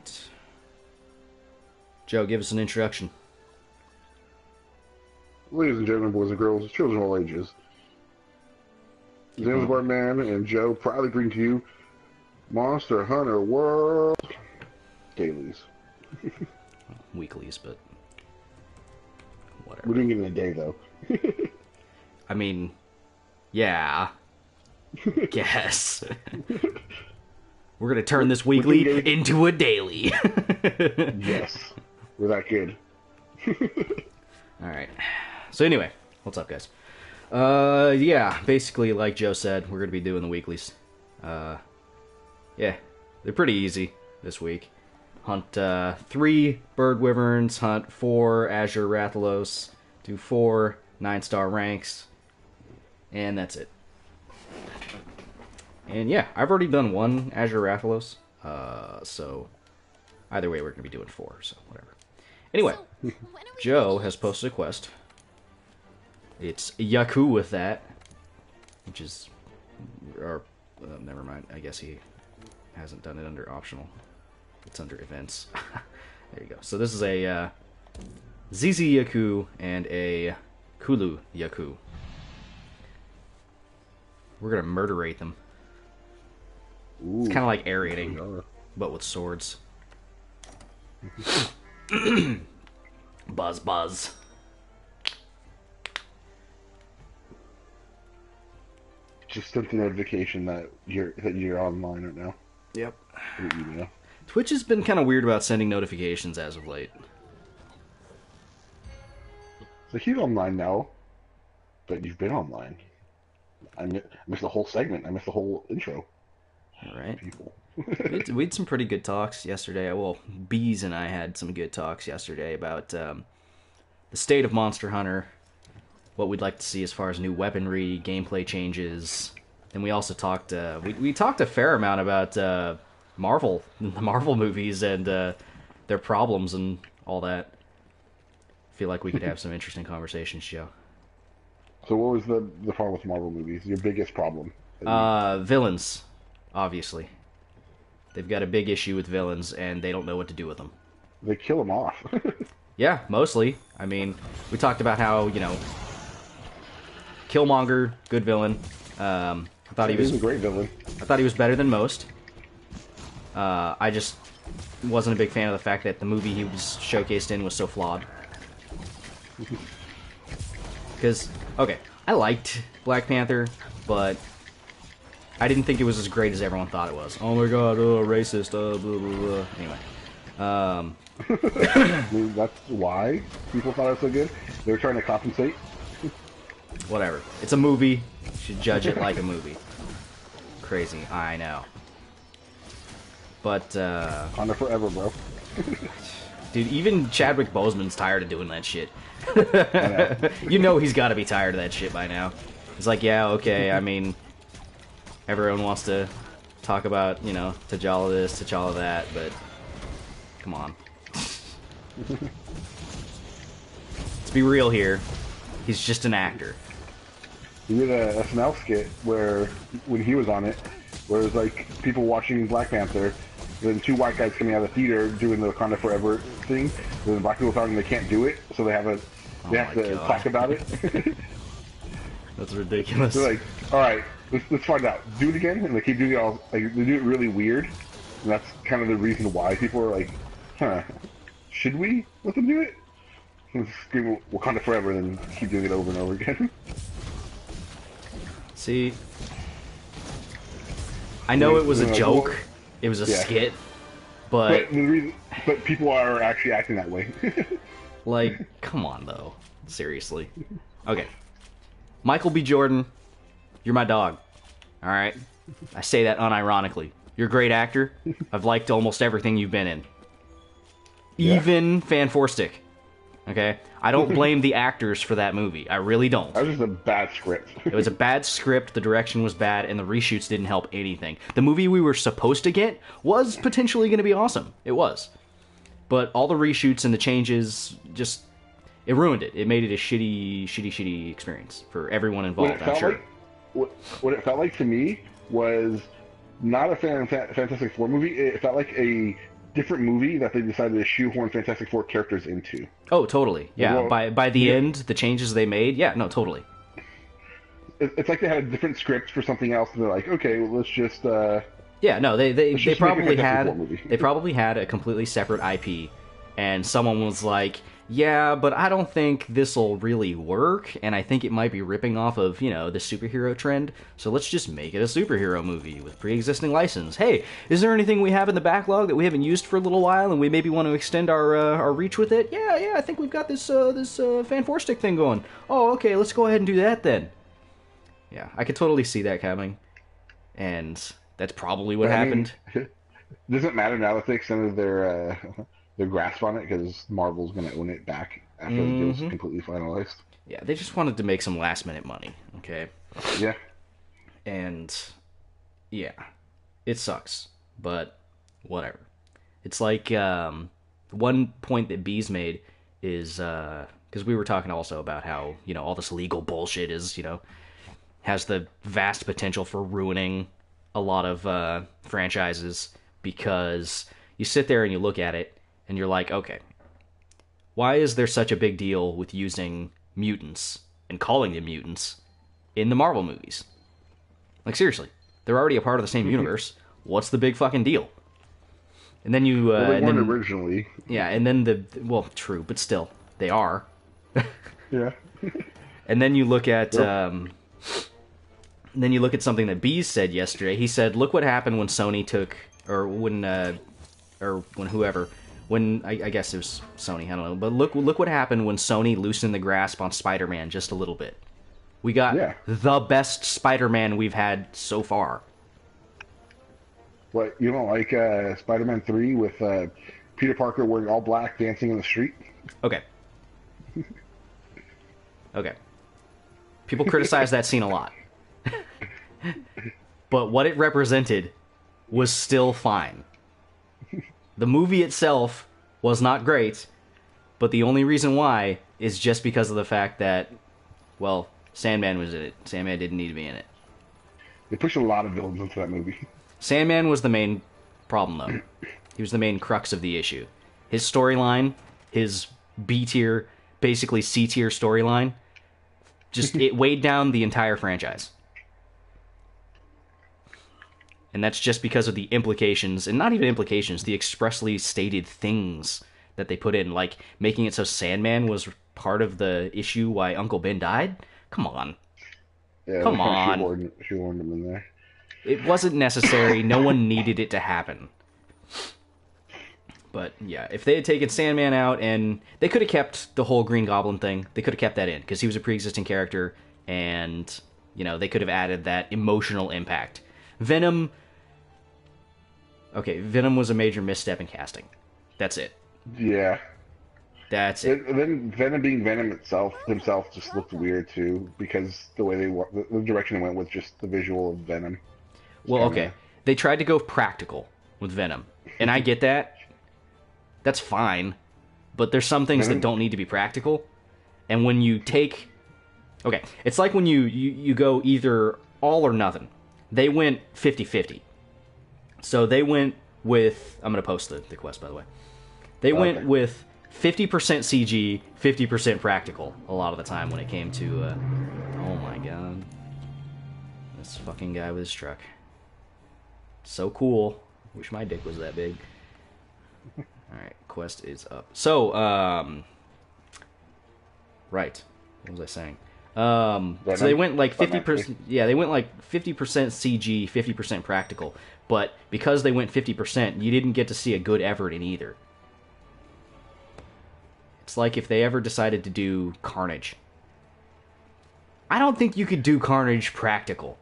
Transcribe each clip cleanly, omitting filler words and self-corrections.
right. Joe, give us an introduction. Ladies and gentlemen, boys and girls, children of all ages, Zanzibar Man and Joe proudly bring to you Monster Hunter World Dailies. Weeklies, but whatever. We're doing it in a day, though. I mean, yeah. Guess. We're going to turn this weekly into a daily. Yes. We're that good. Alright. So anyway, what's up, guys? Yeah, basically, like Joe said, we're going to be doing the weeklies. Yeah, they're pretty easy this week. Hunt 3 bird wyverns, hunt 4 azure rathalos, do 4 9-star ranks, and that's it. And yeah, I've already done 1 azure rathalos, so either way we're going to be doing 4, so whatever. Anyway, Joe has posted a quest. It's Yaku with that, which is, or never mind, I guess he hasn't done it under optional. It's under events. There you go. So this is a ZZ Yaku and a Kulu Yaku. We're gonna murderate them. Ooh, it's kind of like aerating, but with swords. Buzz, buzz. Just sent a notification that you're online right now. Yep. Email. Twitch has been kind of weird about sending notifications as of late. So he's online now, but you've been online. I missed the whole segment. I missed the whole intro. All right. People. we had some pretty good talks yesterday. Well, Bees and I had some good talks yesterday about the state of Monster Hunter, what we'd like to see as far as new weaponry, gameplay changes, and we also talked. We talked a fair amount about the Marvel movies and their problems and all that. I feel like we could have some interesting conversations, Joe. So what was the problem with Marvel movies? Your biggest problem? Villains, obviously. They've got a big issue with villains, and they don't know what to do with them. They kill them off. Yeah, mostly. I mean, we talked about how, Killmonger, good villain. I thought he was a great villain. I thought he was better than most. I just wasn't a big fan of the fact that the movie he was showcased in was so flawed. Because, okay, I liked Black Panther, but I didn't think it was as great as everyone thought it was. Oh my god, racist, blah, blah, blah. Anyway. That's why people thought it was so good? They were trying to compensate? Whatever. It's a movie. You should judge it like a movie. Crazy, I know. But, Wakanda forever, bro. Dude, even Chadwick Boseman's tired of doing that shit. You know he's got to be tired of that shit by now. He's like, yeah, okay, I mean, everyone wants to talk about, T'Challa this, T'Challa that, but come on. Let's be real here. He's just an actor. He did a SNL skit where, when he was on it, where it was like people watching Black Panther, then 2 white guys coming out of the theater doing the Wakanda Forever thing, and then black people telling them they can't do it, so they have to talk about it. That's ridiculous. They're like, all right, let's find out. Do it again, and they keep doing it all. Like, they do it really weird, and that's kind of the reason why people are like, huh, should we let them do it? And scream Wakanda Forever, and then keep doing it over and over again. See, I know it was a joke. It was a skit, but people are actually acting that way. Like, come on, though. Seriously. Okay. Michael B. Jordan, you're my dog. All right? I say that unironically. You're a great actor. I've liked almost everything you've been in. Even Fan 4 Stick. Okay? I don't blame the actors for that movie. I really don't. That was just a bad script. It was a bad script, the direction was bad, and the reshoots didn't help anything. The movie we were supposed to get was potentially going to be awesome. It was. But all the reshoots and the changes just... It ruined it. It made it a shitty experience for everyone involved, I'm sure. What it felt like to me was not a Fantastic Four movie. It felt like a different movie that they decided to shoehorn Fantastic Four characters into. Oh, totally. Yeah. Well, By the end, the changes they made. Yeah. No, totally. it's like they had a different script for something else, and they're like, okay, well, let's just Yeah. No, they probably movie. they probably had a completely separate IP, and someone was like, yeah, but I don't think this'll really work, and I think it might be ripping off of, the superhero trend, so let's just make it a superhero movie with pre-existing license. Hey, is there anything we have in the backlog that we haven't used for a little while, and we maybe want to extend our reach with it? Yeah, I think we've got this Fan 4 stick thing going. Oh, okay, let's go ahead and do that then. Yeah, I could totally see that coming, and that's probably what happened. It doesn't matter now that they extended their grasp on it, because Marvel's going to own it back after the deal's completely finalized. Yeah, they just wanted to make some last-minute money, okay? Yeah. And, yeah, it sucks, but whatever. It's like, one point that Bees made is, because we were talking also about how, all this legal bullshit is, has the vast potential for ruining a lot of franchises, because you sit there and you look at it, and you're like, okay, why is there such a big deal with using mutants and calling them mutants in the Marvel movies? Like, seriously, they're already a part of the same universe. What's the big fucking deal? And then you... well, they weren't originally. Yeah, and then well, true, but still, they are. Yeah. And then you look at... then you look at something that Bees said yesterday. He said, look what happened when Sony took... Or when whoever... When I guess it was Sony, I don't know, but look what happened when Sony loosened the grasp on Spider-Man just a little bit. We got the best Spider-Man we've had so far. What, you don't like Spider-Man 3 with Peter Parker wearing all black dancing in the street? Okay. Okay. People criticize that scene a lot. But what it represented was still fine. The movie itself was not great, but the only reason why is just because of the fact that, well, Sandman was in it. Sandman didn't need to be in it. They pushed a lot of villains into that movie. Sandman was the main problem, though. He was the main crux of the issue. His storyline, his B-tier, basically C-tier storyline, just it weighed down the entire franchise. And that's just because of the implications, and not even implications, the expressly stated things that they put in, like making it so Sandman was part of the issue why Uncle Ben died? Come on. Yeah, Come on. Shoehorned him in there. It wasn't necessary. No one needed it to happen. But, yeah, if they had taken Sandman out, and they could have kept the whole Green Goblin thing, they could have kept that in, because he was a pre-existing character, and, they could have added that emotional impact. Venom... Okay, Venom was a major misstep in casting. That's it. Yeah. That's it. And then Venom being Venom himself just looked weird too, because the way the direction it went with just the visual of Venom. Well, okay, they tried to go practical with Venom, and I get that. That's fine, but there's some things that don't need to be practical. And when you take, okay, it's like when you go either all or nothing. They went 50-50. So they went with... I'm going to post the quest, by the way. They went with 50% CG, 50% practical a lot of the time when it came to... oh my god. This fucking guy with his truck. So cool. Wish my dick was that big. Alright, quest is up. So, right. What was I saying? So they went like 50%. Yeah, they went like 50% CG, 50% practical. But because they went 50%, you didn't get to see a good effort in either. It's like if they ever decided to do Carnage. I don't think you could do Carnage practical.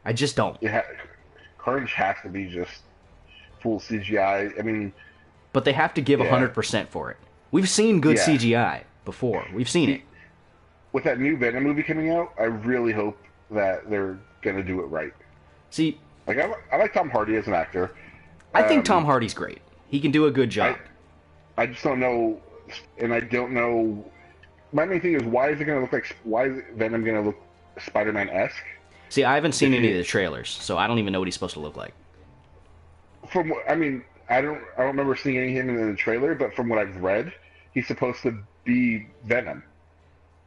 I just don't. Carnage has to be just full CGI. I mean, but they have to give 100% for it. We've seen good CGI before. We've seen it. With that new Venom movie coming out, I really hope that they're gonna do it right. See, like I like Tom Hardy as an actor. I think Tom Hardy's great. He can do a good job. I just don't know, and I don't know. My main thing is why is Venom gonna look Spider-Man-esque? See, I haven't seen any of the trailers, so I don't even know what he's supposed to look like. I mean, I don't remember seeing any of him in the trailer, but from what I've read, he's supposed to be Venom.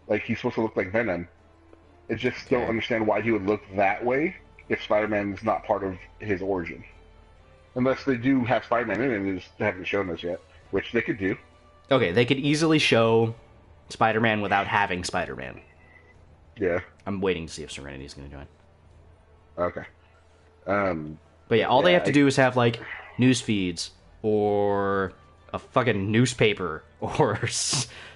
Like he's supposed to look like Venom. I just don't understand why he would look that way if Spider-Man is not part of his origin. Unless they do have Spider-Man in it and they just haven't shown us yet, which they could do. Okay, they could easily show Spider-Man without having Spider-Man. Yeah. I'm waiting to see if Serenity's going to join. Okay. But yeah, all they have to do is have, like, news feeds or a fucking newspaper or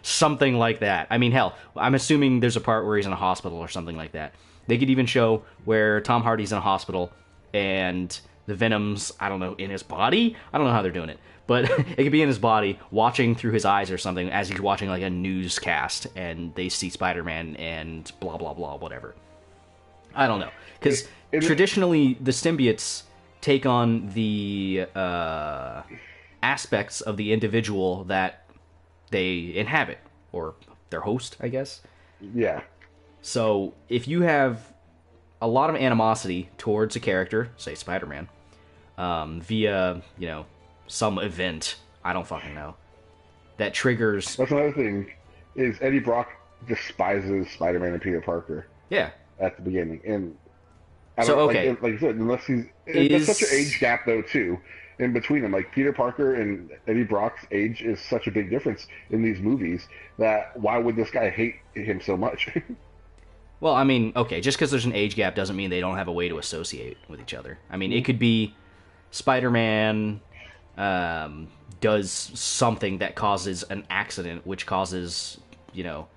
something like that. I mean, hell, I'm assuming there's a part where he's in a hospital or something like that. They could even show where Tom Hardy's in a hospital and the Venom's, I don't know, in his body? I don't know how they're doing it. But it could be in his body, watching through his eyes or something as he's watching, like, a newscast, and they see Spider-Man and blah, blah, blah, whatever. I don't know. Because traditionally, the symbiotes take on the aspects of the individual that they inhabit, or their host, I guess. Yeah. So, if you have a lot of animosity towards a character, say Spider-Man, via, you know, some event, I don't fucking know, that triggers... That's another thing, is Eddie Brock despises Spider-Man and Peter Parker. Yeah. At the beginning. And okay. Like I said, unless he's... There's such an age gap, though, too, in between them. Like, Peter Parker and Eddie Brock's age is such a big difference in these movies that why would this guy hate him so much? Well, I mean, okay, just because there's an age gap doesn't mean they don't have a way to associate with each other. I mean, it could be Spider-Man does something that causes an accident, which causes, you know,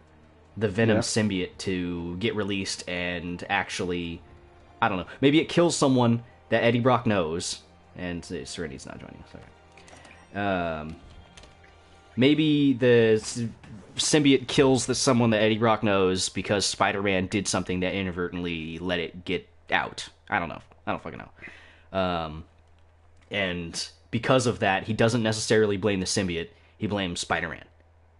the Venom symbiote to get released and actually, I don't know, maybe it kills someone that Eddie Brock knows, and Serenity's not joining us. Okay. Maybe the symbiote kills someone that Eddie Brock knows because Spider-Man did something that inadvertently let it get out. I don't know. I don't fucking know. And because of that, he doesn't necessarily blame the symbiote. He blames Spider-Man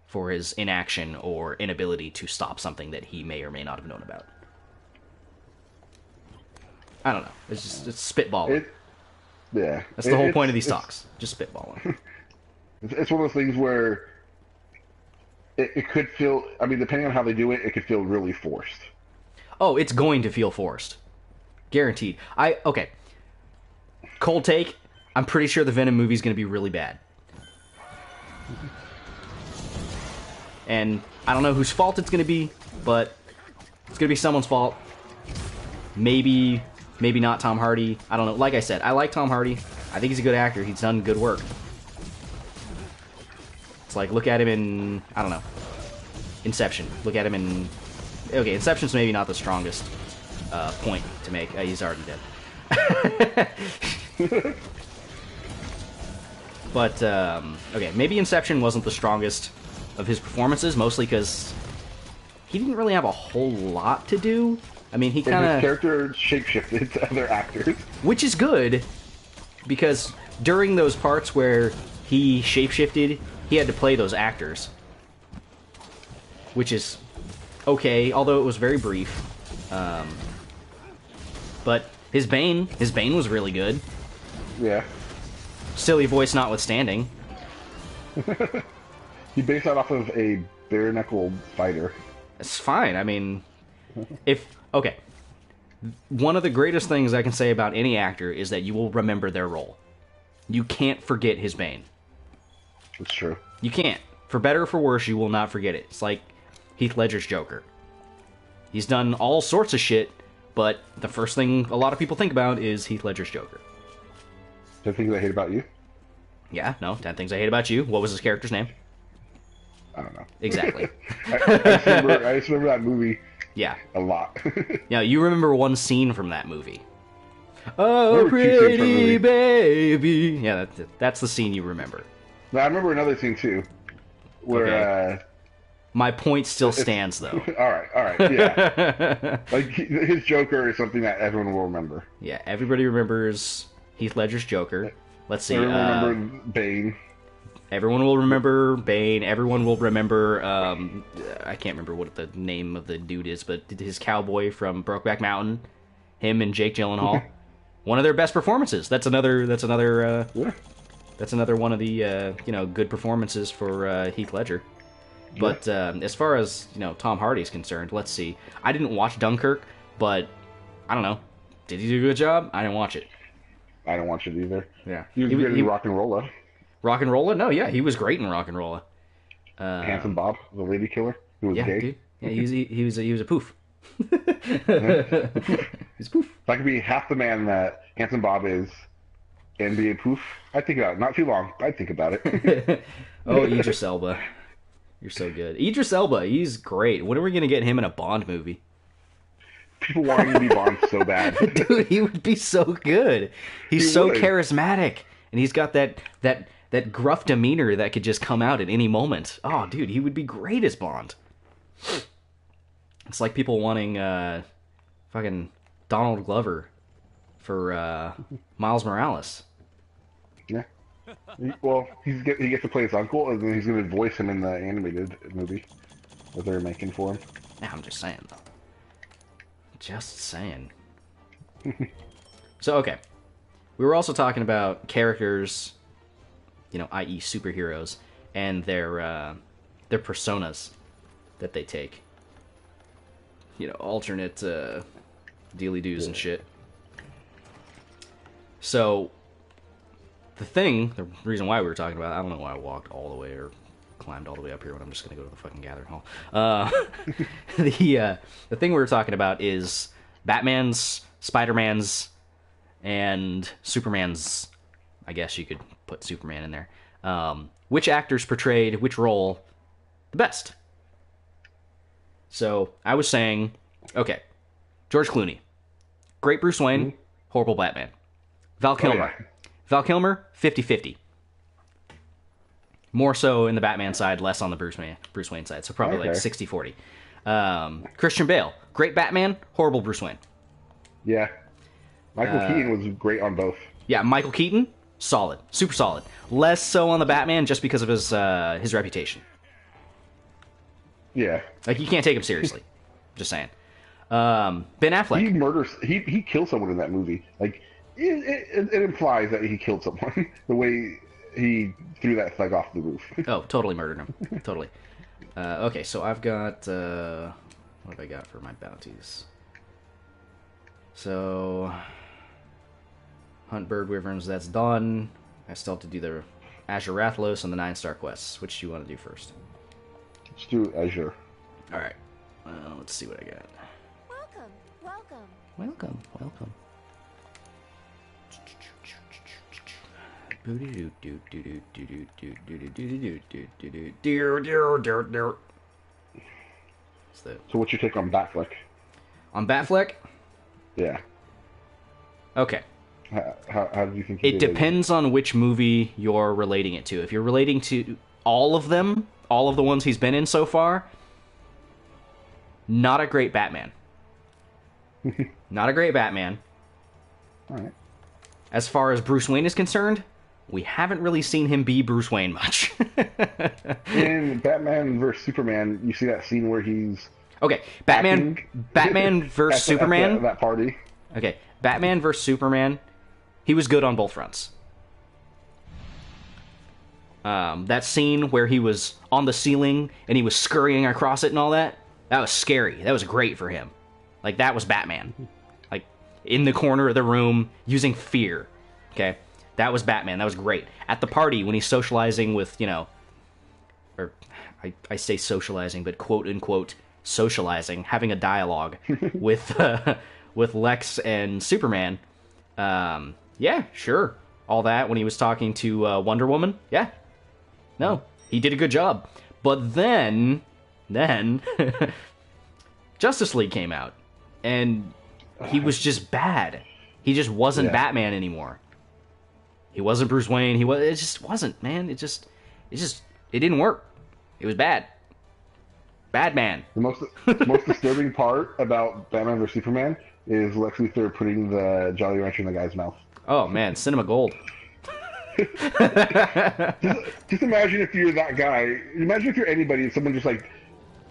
for his inaction or inability to stop something that he may or may not have known about. I don't know. It's spitballing. That's the whole point of these talks. Just spitballing. It's one of those things where it could feel... I mean, depending on how they do it, it could feel really forced. Oh, it's going to feel forced. Guaranteed. Okay. Cold take. I'm pretty sure the Venom movie is going to be really bad. And I don't know whose fault it's going to be, but it's going to be someone's fault. Maybe not Tom Hardy. I don't know. Like I said, I like Tom Hardy. I think he's a good actor. He's done good work. It's like, look at him in, I don't know, Inception. Look at him in... Okay, Inception's maybe not the strongest point to make. He's already dead. But, okay, maybe Inception wasn't the strongest of his performances, mostly because he didn't really have a whole lot to do. I mean, he kind of... His character shapeshifted to other actors. Which is good, because during those parts where he shapeshifted, he had to play those actors. Which is okay, although it was very brief. But his Bane was really good. Yeah. Silly voice notwithstanding. He based that off of a bare-knuckle fighter. It's fine. I mean, okay. One of the greatest things I can say about any actor is that you will remember their role. You can't forget his Bane. It's true. You can't. For better or for worse, you will not forget it. It's like Heath Ledger's Joker. He's done all sorts of shit, but the first thing a lot of people think about is Heath Ledger's Joker. 10 Things I Hate About You? Yeah, no, 10 Things I Hate About You. What was his character's name? I don't know. Exactly. I just remember that movie. Yeah. A lot. Yeah, you remember one scene from that movie. Oh, pretty baby. Yeah, that's the scene you remember. No, I remember another scene too, where okay. My point still stands, though. All right, yeah. Like his Joker is something that everyone will remember. Yeah, everybody remembers Heath Ledger's Joker. Let's see. Everyone remember Bane. Everyone will remember Bane. Everyone will remember. I can't remember what the name of the dude is, but his cowboy from Brokeback Mountain. Him and Jake Gyllenhaal. One of their best performances. That's another. That's another one of the good performances for Heath Ledger. But as far as Tom Hardy's concerned, let's see. I didn't watch Dunkirk, but I don't know. Did he do a good job? I didn't watch it. I didn't watch it either. Yeah, he was good in Rock and Rolla. Rock and Rolla? No, yeah, he was great in Rock and Rolla. Handsome Bob, the lady killer, who was gay. Dude. Yeah, he was a poof. He's poof. If I could be half the man that Handsome Bob is, and be a poof, I'd think about it. Not too long. I'd think about it. Oh, Idris Elba. You're so good. Idris Elba, he's great. When are we going to get him in a Bond movie? People want him to be Bond so bad. Dude, he would be so good. He's so charismatic. And he's got that gruff demeanor that could just come out at any moment. Oh, dude, he would be great as Bond. It's like people wanting fucking Donald Glover for Miles Morales. Yeah. Well, he gets to play his uncle, and then he's going to voice him in the animated movie that they're making for him. Yeah, I'm just saying, though. Just saying. So, okay. We were also talking about characters, i.e. superheroes, and their personas that they take. Alternate dealy-doos and shit. So, the reason why we were talking about it, I don't know why I walked all the way or climbed all the way up here when I'm just going to go to the fucking gathering hall. The thing we were talking about is Batman's, Spider-Man's, and Superman's. I guess you could put Superman in there. Which actors portrayed which role the best? So, I was saying, okay, George Clooney. Great Bruce Wayne, horrible Batman. Val Kilmer. Oh, yeah. Val Kilmer, 50-50. More so in the Batman side, less on the Bruce Wayne side. So probably like 60-40. Christian Bale, great Batman, horrible Bruce Wayne. Yeah. Michael Keaton was great on both. Yeah, Michael Keaton, solid. Super solid. Less so on the Batman just because of his reputation. Yeah. Like, you can't take him seriously. Just saying. Ben Affleck. He killed someone in that movie. Like, it implies that he killed someone. The way he threw that thug off the roof. Oh, totally murdered him. Totally. Okay, so I've got... what have I got for my bounties? So... Hunt Bird Wyverns, that's done. I still have to do the Azure Rathalos and the 9-star quests. Which do you want to do first? Let's do Azure. Alright. Let's see what I got. Welcome. So what's your take on Batfleck? On Batfleck? Yeah. Okay. How do you think it depends on which movie you're relating it to. If you're relating to all of them, all of the ones he's been in so far, not a great Batman. Not a great Batman. Alright. As far as Bruce Wayne is concerned, we haven't really seen him be Bruce Wayne much. In Batman vs. Superman, you see that scene where he's... Okay, Batman vs. Superman... that party. Okay, Batman vs. Superman, he was good on both fronts. That scene where he was on the ceiling and he was scurrying across it and all that, that was scary. That was great for him. Like, that was Batman. Like, in the corner of the room, using fear. Okay? That was Batman. That was great. At the party, when he's socializing with, or I say socializing, but quote-unquote socializing, having a dialogue with Lex and Superman. Yeah, sure. All that when he was talking to Wonder Woman. Yeah. No, he did a good job. But then Justice League came out. And he was just bad. He just wasn't Batman anymore. He wasn't Bruce Wayne. It just wasn't, man. It didn't work. It was bad. Bad man. The most disturbing part about Batman vs Superman is Lex Luthor putting the Jolly Rancher in the guy's mouth. Oh man, cinema gold. just imagine if you're that guy. Imagine if you're anybody and someone just like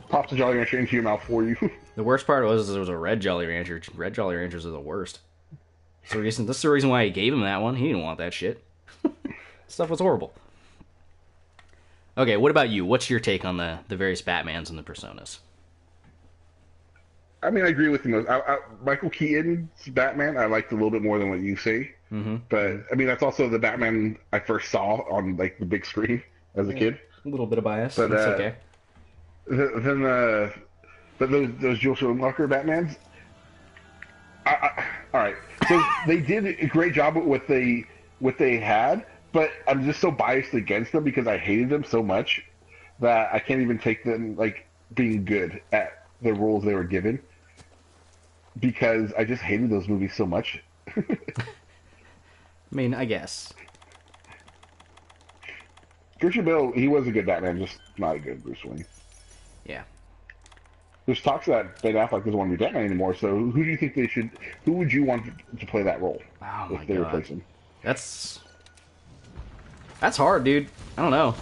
pops a Jolly Rancher into your mouth for you. The worst part was there was a red Jolly Rancher. Red Jolly Ranchers are the worst. So this is the reason why he gave him that one. He didn't want that shit. Stuff was horrible. Okay, what about you? What's your take on the various Batmans and the personas? I mean, I agree with you. Michael Keaton's Batman, I liked a little bit more than what you say. Mm-hmm. But I mean, that's also the Batman I first saw on like the big screen as a kid. A little bit of bias, but it's okay. But those Joel Schumacher Batmans. All right, so they did a great job with what they had, but I'm just so biased against them because I hated them so much that I can't even take them like being good at the roles they were given because I just hated those movies so much. I mean, I guess. Christian Bale, he was a good Batman, just not a good Bruce Wayne. Yeah. There's talks that Ben Affleck doesn't want to be Batman anymore, so who do you think they should... Who would you want to play that role if they replace him? That's hard, dude. I don't know.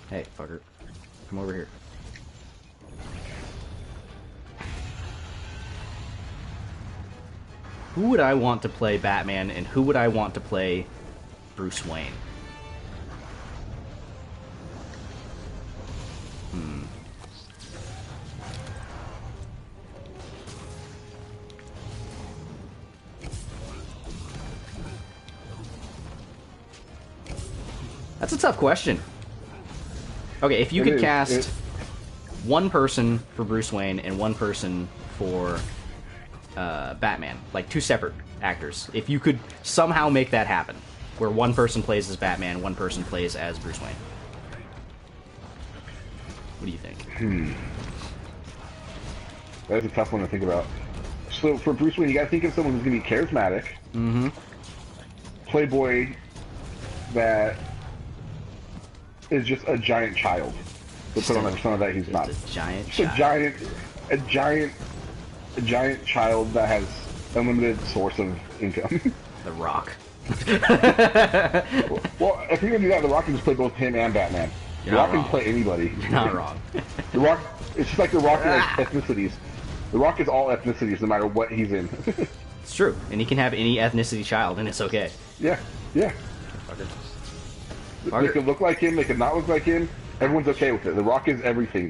Hey, fucker. Come over here. Who would I want to play Batman, and who would I want to play Bruce Wayne? That's a tough question. Okay, if you could cast one person for Bruce Wayne and one person for Batman, like two separate actors, if you could somehow make that happen, where one person plays as Batman, one person plays as Bruce Wayne, what do you think? That's a tough one to think about. So for Bruce Wayne, you gotta think of someone who's gonna be charismatic, playboy, that is just a giant child. We'll put on the persona that he's not. A giant child that has unlimited source of income. The Rock. Well, if you're gonna do that, The Rock can just play both him and Batman. The Rock can play anybody. You're not wrong. The Rock, it's just like The Rock in like ethnicities. The Rock is all ethnicities, no matter what he's in. It's true, and he can have any ethnicity child, and it's okay. Yeah, yeah. They could look like him, they could not look like him. Everyone's okay with it. The Rock is everything.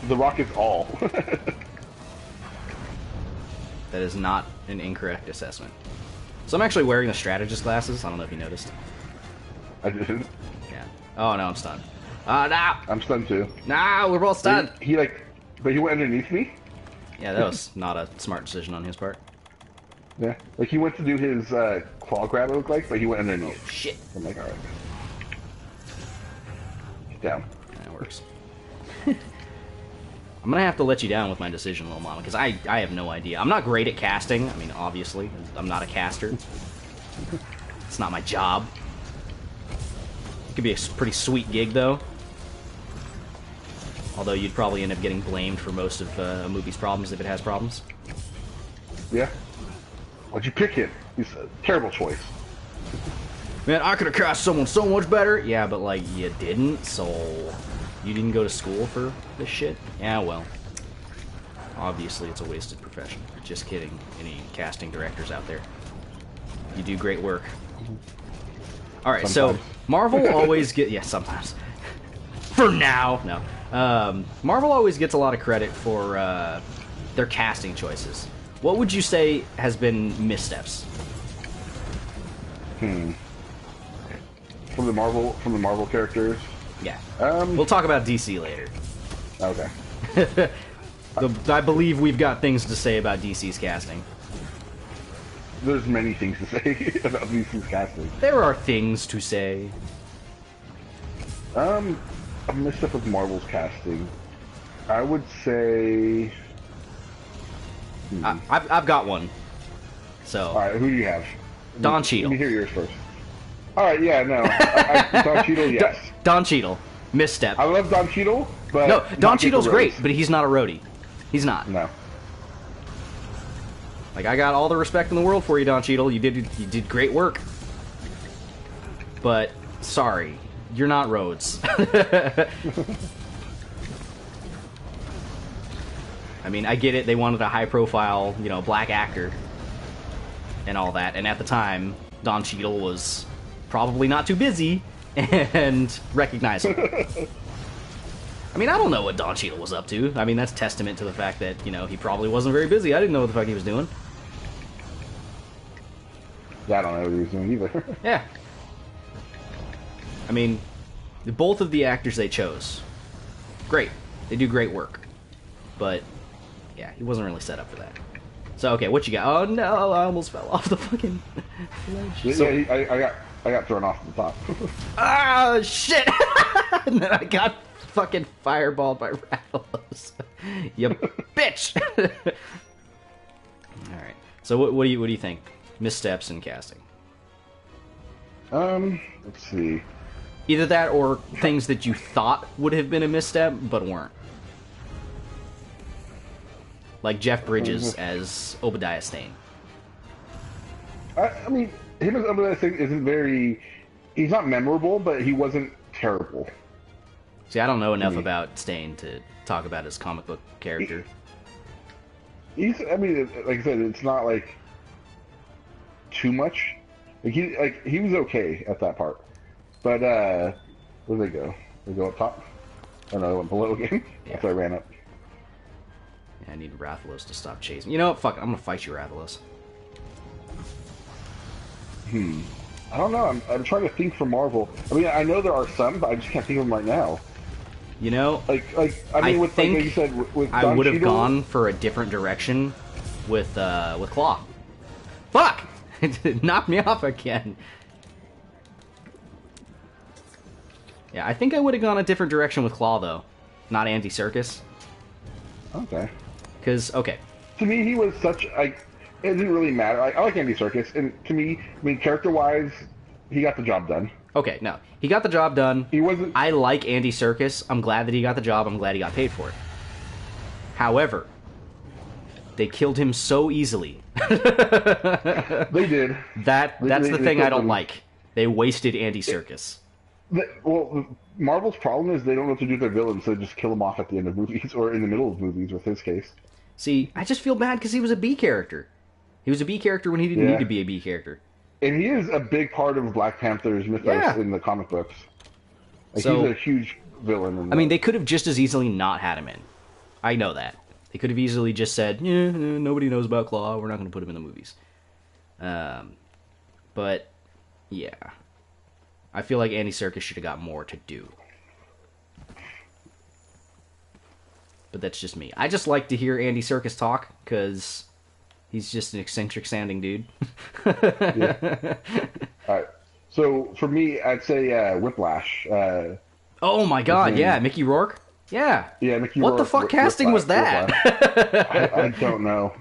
The Rock is all. That is not an incorrect assessment. So I'm actually wearing the strategist glasses. I don't know if you noticed. I didn't. Yeah. Oh, no, I'm stunned. No! I'm stunned too. No, we're both stunned! But he went underneath me? Yeah, that was not a smart decision on his part. Yeah. Like, he went to do his claw grab, it looked like, but he went underneath. Oh, shit. I'm like, alright. Down. That works. I'm gonna have to let you down with my decision, little mama, because I have no idea. I'm not great at casting. I mean, obviously, I'm not a caster. It's not my job. It could be a pretty sweet gig, though. Although you'd probably end up getting blamed for most of a movie's problems if it has problems. Yeah. Why'd you pick him? He's a terrible choice. Man, I could have cast someone so much better. Yeah, but, like, you didn't, so... You didn't go to school for this shit? Yeah, well. Obviously, it's a wasted profession. Just kidding. Any casting directors out there. You do great work. Alright, so Marvel always get... Yeah, sometimes. For now! No. Marvel always gets a lot of credit for their casting choices. What would you say has been missteps? From the Marvel characters? Yeah. We'll talk about DC later. Okay. I believe we've got things to say about DC's casting. There's many things to say about DC's casting. There are things to say. I'm messed up with Marvel's casting. I would say... I've got one. So. Alright, who do you have? Don Cheadle. Let me hear yours first. Alright, yeah, no. Don Cheadle, yes. Don Cheadle. Misstep. I love Don Cheadle, but... No, Don Cheadle's great, but he's not a roadie. He's not. No. Like, I got all the respect in the world for you, Don Cheadle. You did great work. But, sorry. You're not Rhodes. I mean, I get it. They wanted a high-profile, black actor and all that. And at the time, Don Cheadle was probably not too busy, and recognize him. I mean, I don't know what Don Cheadle was up to. I mean, that's testament to the fact that, you know, he probably wasn't very busy. I didn't know what the fuck he was doing. Yeah, I don't know what he was doing either. Yeah. I mean, both of the actors they chose, great. They do great work. But, yeah, he wasn't really set up for that. So, okay, what you got? Oh, no, I almost fell off the fucking ledge. Yeah, So, I got thrown off the top. ah, shit! And then I got fucking fireballed by Rathalos. You bitch! Alright, so what do you think? Missteps in casting? Let's see. Either that or things that you thought would have been a misstep, but weren't. Like Jeff Bridges as Obadiah Stane. I mean, him as Obadiah Stane isn't very... He's not memorable, but he wasn't terrible. See, I don't know enough about Stane to talk about his comic book character. I mean, like I said, it's not like too much. He was okay at that part. But where did they go? They go up top? Oh no, they went below again. Yeah. After I ran up. Yeah, I need Rathalos to stop chasing me. You know what? Fuck it. I'm gonna fight you, Rathalos. I don't know. I'm trying to think for Marvel. I mean, I know there are some, but I just can't think of them right now. You know, I mean, with think like you said, with I Don would have Cheadle, gone for a different direction with Claw. Fuck! It knocked me off again. Yeah, I think I would have gone a different direction with Claw, though. Not Andy Serkis. Okay. Because, okay. To me, he was such like it didn't really matter. I like Andy Serkis, and to me, I mean, character-wise, he got the job done. Okay, no. He got the job done. He wasn't... I like Andy Serkis. I'm glad that he got the job. I'm glad he got paid for it. However, they killed him so easily. They did. That's the thing I don't him. like. They wasted Andy Serkis. Well, Marvel's problem is they don't know what to do with their villains, so they just kill them off at the end of movies, or in the middle of movies, with his case. See, I just feel bad because he was a B character. He was a B character when he didn't need to be a B character. And he is a big part of Black Panther's mythos in the comic books. Like, So, he's a huge villain. I mean, they could have just as easily not had him in. I know that. They could have easily just said, yeah, nobody knows about Claw, we're not going to put him in the movies. But, yeah. I feel like Andy Serkis should have got more to do. But that's just me. I just like to hear Andy Serkis talk, because he's just an eccentric sounding dude. Yeah. Alright. So, for me, I'd say Whiplash. Oh my god, yeah, Mickey Rourke? Yeah. Yeah, Mickey What Rourke. the fuck casting was that? I don't know.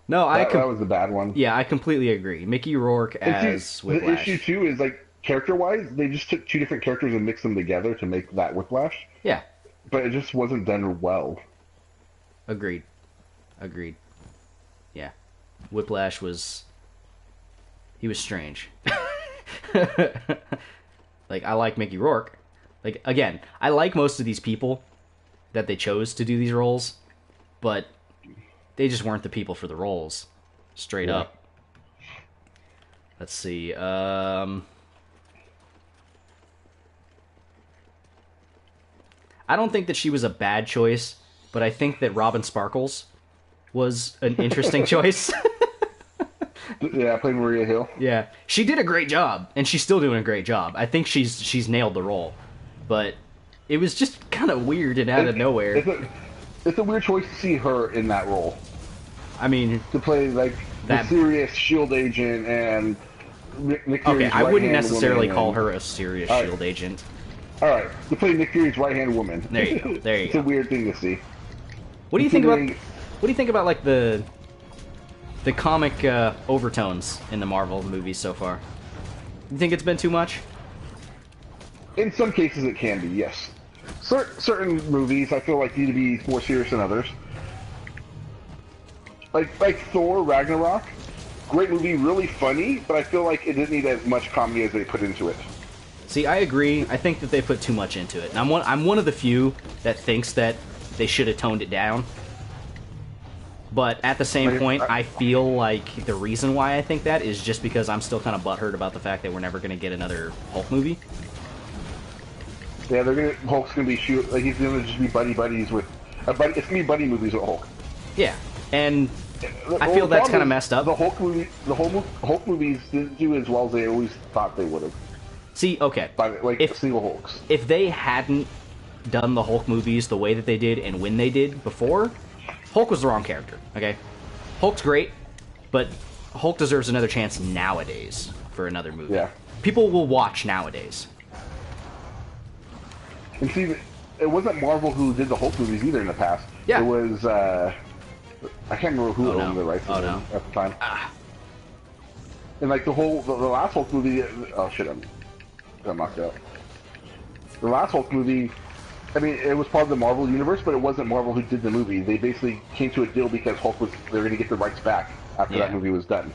No, that was the bad one. Yeah, I completely agree. Mickey Rourke as Whiplash. The issue, too, is, like, character-wise, they just took two different characters and mixed them together to make that Whiplash. Yeah. But it just wasn't done well. Agreed. Yeah. Whiplash he was strange. Like, I like Mickey Rourke. Like, again, I like most of these people that they chose to do these roles, but they just weren't the people for the roles. Straight up. Let's see. I don't think that she was a bad choice, but I think that Robin Sparkles was an interesting choice. Yeah, I played Maria Hill. Yeah, she did a great job, and she's still doing a great job. I think she's nailed the role, but it was just kind of weird and out of nowhere. It's a weird choice to see her in that role. I mean, to play like the serious Shield agent and Nick Fury's okay, I wouldn't necessarily call and, her a serious Shield agent. All right, to play Nick Fury's right-hand woman. There you go. There you it's go. a weird thing to see. What do you think about? What do you think about like the comic overtones in the Marvel movies so far? You think it's been too much? In some cases, it can be. Yes. Certain movies I feel like need to be more serious than others. Like Thor Ragnarok, great movie, really funny, but I feel like it didn't need as much comedy as they put into it. See, I agree. I think that they put too much into it. And I'm one of the few that thinks that they should have toned it down. But at the same point, I feel like the reason why I think that is just because I'm still kind of butthurt about the fact that we're never going to get another Hulk movie. Yeah, Hulk's gonna be he's gonna just be buddies with, it's gonna be buddy movies with Hulk. Yeah, and I feel that's kind of messed up. The Hulk movies didn't do as well as they always thought they would have. See, okay, single Hulks. If they hadn't done the Hulk movies the way that they did and when they did before, Hulk was the wrong character. Okay, Hulk's great, but Hulk deserves another chance nowadays for another movie. Yeah, people will watch nowadays. And see, it wasn't Marvel who did the Hulk movies either in the past. Yeah. It was, I can't remember who owned the rights at the time. And like the last Hulk movie, oh shit, I'm knocked out. The last Hulk movie, I mean, it was part of the Marvel universe, but it wasn't Marvel who did the movie. They basically came to a deal because they were going to get the rights back after that movie was done.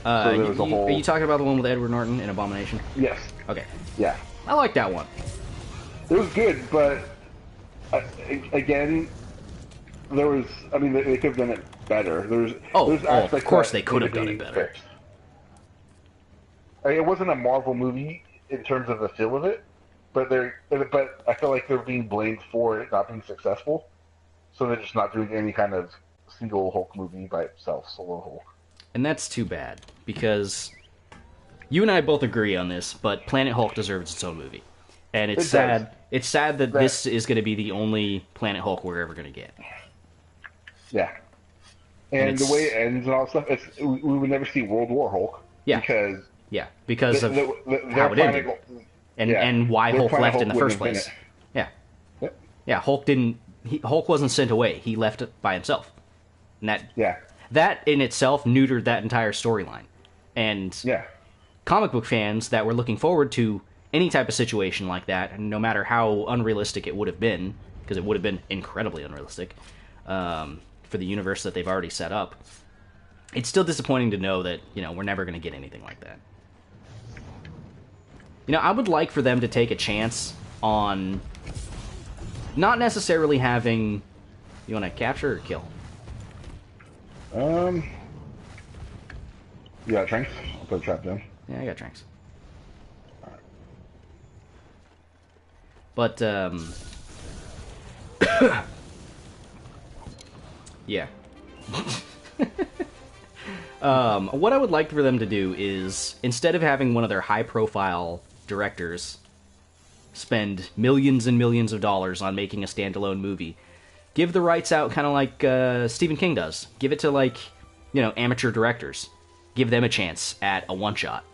So there was are you talking about the one with Edward Norton in Abomination? Yes. Okay. Yeah. I like that one. It was good, but again, they could have done it better. There's of course they could have done it better. I mean, it wasn't a Marvel movie in terms of the feel of it, but I feel like they're being blamed for it not being successful, so they're just not doing any kind of single Hulk movie by itself, solo Hulk. And that's too bad, because you and I both agree on this, but Planet Hulk deserves its own movie. And it's sad. It's sad that this is going to be the only Planet Hulk we're ever going to get. Yeah. And the way it ends and all that stuff, we would never see World War Hulk. Yeah. Because of how it ended. And why Hulk left in the first place. Yeah. Yep. Yeah, Hulk wasn't sent away. He left by himself. And that in itself neutered that entire storyline. And comic book fans that were looking forward to any type of situation like that, and no matter how unrealistic it would have been, because it would have been incredibly unrealistic for the universe that they've already set up, it's still disappointing to know that, we're never going to get anything like that. I would like for them to take a chance on not necessarily having... You want to capture or kill? You got Tranks? I'll put a trap down. Yeah, I got Tranks. But, yeah. What I would like for them to do is, instead of having one of their high-profile directors spend millions and millions of dollars on making a standalone movie, give the rights out kind of like Stephen King does. Give it to, amateur directors. Give them a chance at a one-shot.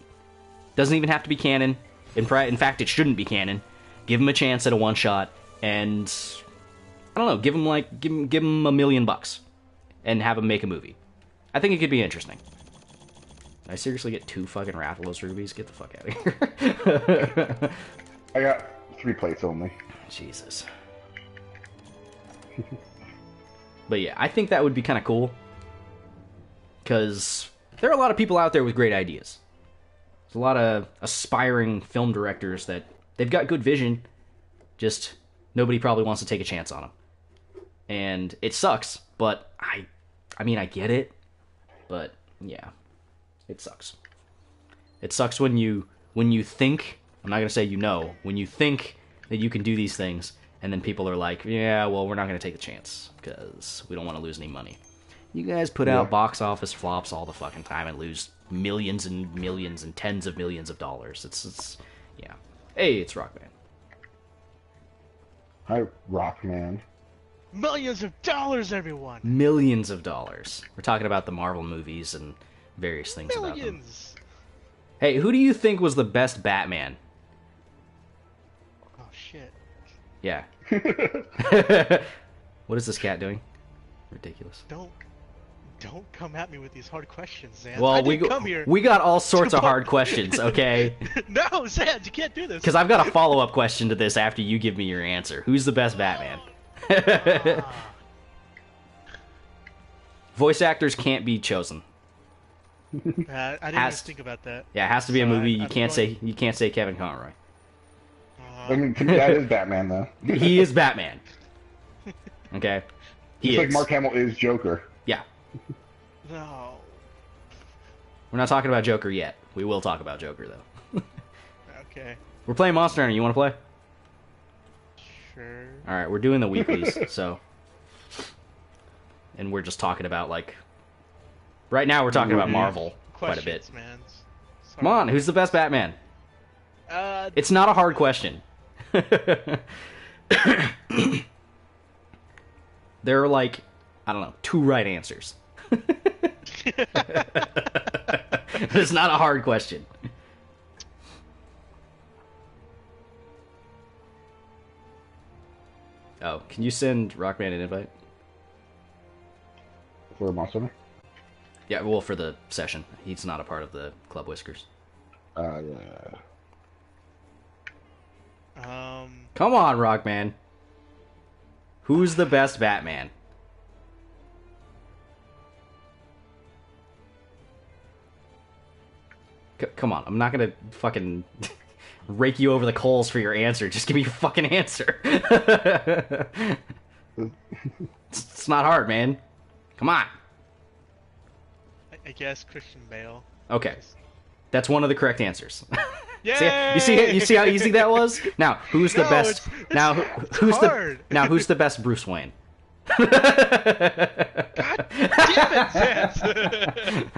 Doesn't even have to be canon. In fact, it shouldn't be canon. Give them a chance at a one-shot, and I don't know, give them $1 million and have them make a movie. I think it could be interesting. Did I seriously get 2 fucking Rathalos rubies? Get the fuck out of here. I got 3 plates only. Jesus. But yeah, I think that would be kind of cool, because there are a lot of people out there with great ideas. There's a lot of aspiring film directors that they've got good vision, just nobody probably wants to take a chance on them. And it sucks, but I get it. But yeah, it sucks. It sucks when you think, I'm not going to say when you think that you can do these things, and then people are like, yeah, well, we're not going to take the chance, because we don't want to lose any money. You guys put out box office flops all the fucking time and lose millions and millions and tens of millions of dollars. It's yeah. Hey, it's Rockman. Hi, Rockman. Millions of dollars, everyone! Millions of dollars. We're talking about the Marvel movies and various things about them. Millions! Hey, who do you think was the best Batman? Oh, shit. Yeah. What is this cat doing? Ridiculous. Don't come at me with these hard questions, Zan. Well, we got all sorts of hard questions, okay? No, Zan, you can't do this. Because I've got a follow-up question to this after you give me your answer. Who's the best Batman? Voice actors can't be chosen. I didn't even think about that. Yeah, it has to be a movie. You can't say Kevin Conroy. I mean, to me, that is Batman, though. He is Batman. Okay? Just like Mark Hamill is Joker. Yeah. No. We're not talking about Joker yet. We will talk about Joker, though. Okay. We're playing Monster Hunter. You want to play? Sure. Alright, we're doing the weeklies, so... And we're just talking about, like... Right now, we're talking about Marvel quite a bit. Man. Come on, who's the best Batman? It's not a hard question. There are, like, I don't know, 2 right answers. It's not a hard question. Oh, can you send Rockman an invite? For Monster Hunter? Yeah, well, for the session. He's not a part of the Club Whiskers. Yeah. Come on, Rockman. Who's the best Batman? Come on, I'm not gonna fucking rake you over the coals for your answer. Just give me your fucking answer. It's not hard, man. Come on. I guess Christian Bale. Okay, that's one of the correct answers. Yeah. You see how easy that was? Now, who's the best? Who's the best Bruce Wayne? God damn it, Sans!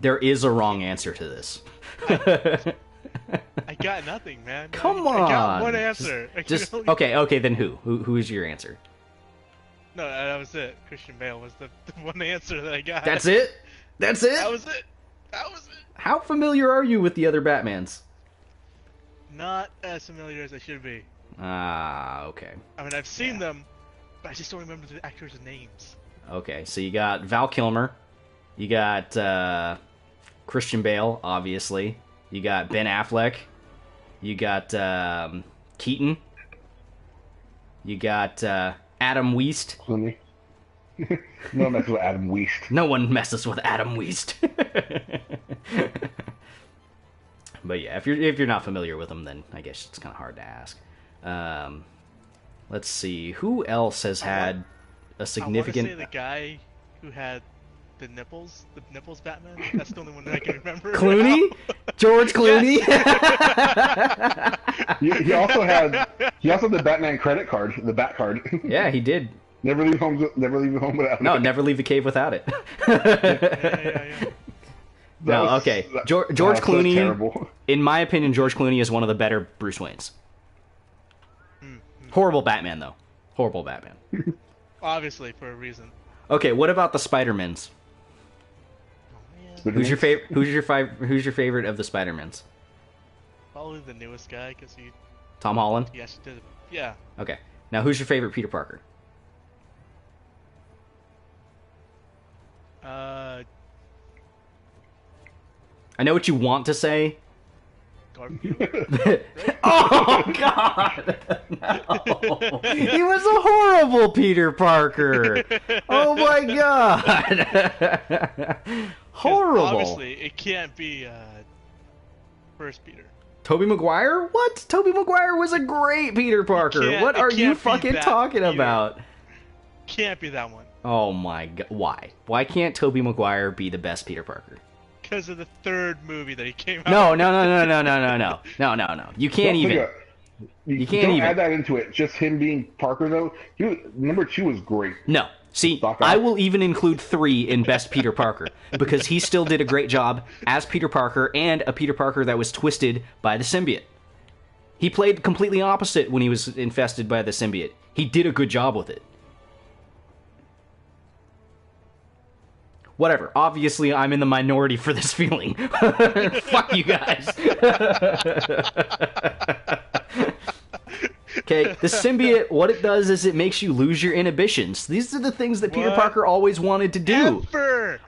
There is a wrong answer to this. I got nothing, man. Come on. I got one answer. Okay. Then who is your answer? No, that was it. Christian Bale was the one answer that I got. That's it. That's it. That was it. How familiar are you with the other Batmans? Not as familiar as I should be. Ah, okay. I mean, I've seen them, but I just don't remember the actors' names. Okay, so you got Val Kilmer, you got Christian Bale, obviously. You got Ben Affleck. You got Keaton. You got Adam Weist. Clooney. No one messes with Adam Weist. No one messes with Adam Weist. But yeah, if you're not familiar with him, then I guess it's kind of hard to ask. Let's see, who else has had a significant? I want to say the guy who had the nipples Batman. That's the only one that I can remember. Clooney, George Clooney. He also had the Batman credit card, the Bat card. Yeah, he did. Never leave home without it. No, never leave the cave without it. Yeah. No, okay. George Clooney, so in my opinion, George Clooney is one of the better Bruce Waynes. Horrible Batman, though. Horrible Batman. Obviously, for a reason. Okay, what about the Spider-Mans? Oh, Who's your favorite? Who's your favorite of the Spider-Mans? Probably the newest guy, because he. Tom Holland. He actually did. Yeah. Okay. Now, who's your favorite Peter Parker? I know what you want to say. Garfield. Oh God! No, he was a horrible Peter Parker. Oh my God! Horrible. Obviously, it can't be first Peter. Tobey Maguire? What? Tobey Maguire was a great Peter Parker. What are you fucking talking about? Can't be that one. Oh my God! Why? Why can't Tobey Maguire be the best Peter Parker? Because of the third movie that he came out. No. You can't even. You can't don't even add that into it. Just him being Parker, though. Number 2 was great. No. See, I will even include 3 in Best Peter Parker, because he still did a great job as Peter Parker, and a Peter Parker that was twisted by the symbiote. He played completely opposite when he was infested by the symbiote. He did a good job with it. Whatever. Obviously, I'm in the minority for this feeling. Fuck you guys. Okay, the symbiote, what it does is it makes you lose your inhibitions. These are the things that Peter Parker always wanted to do.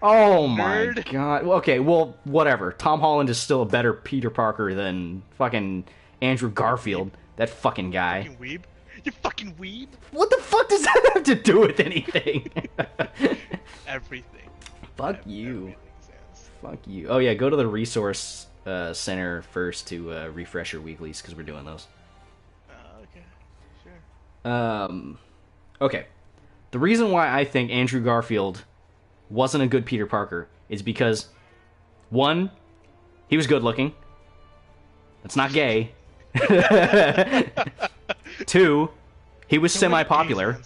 Oh my God. Okay, well, whatever. Tom Holland is still a better Peter Parker than fucking Andrew Garfield. That fucking guy. Fucking weeb. You fucking weeb. What the fuck does that have to do with anything? Everything. Fuck you. Fuck you. Oh yeah, go to the resource center first to refresh your weeklies, because we're doing those. Okay. Okay. The reason why I think Andrew Garfield wasn't a good Peter Parker is because, one, he was good looking. That's not gay. Two, he was semi-popular.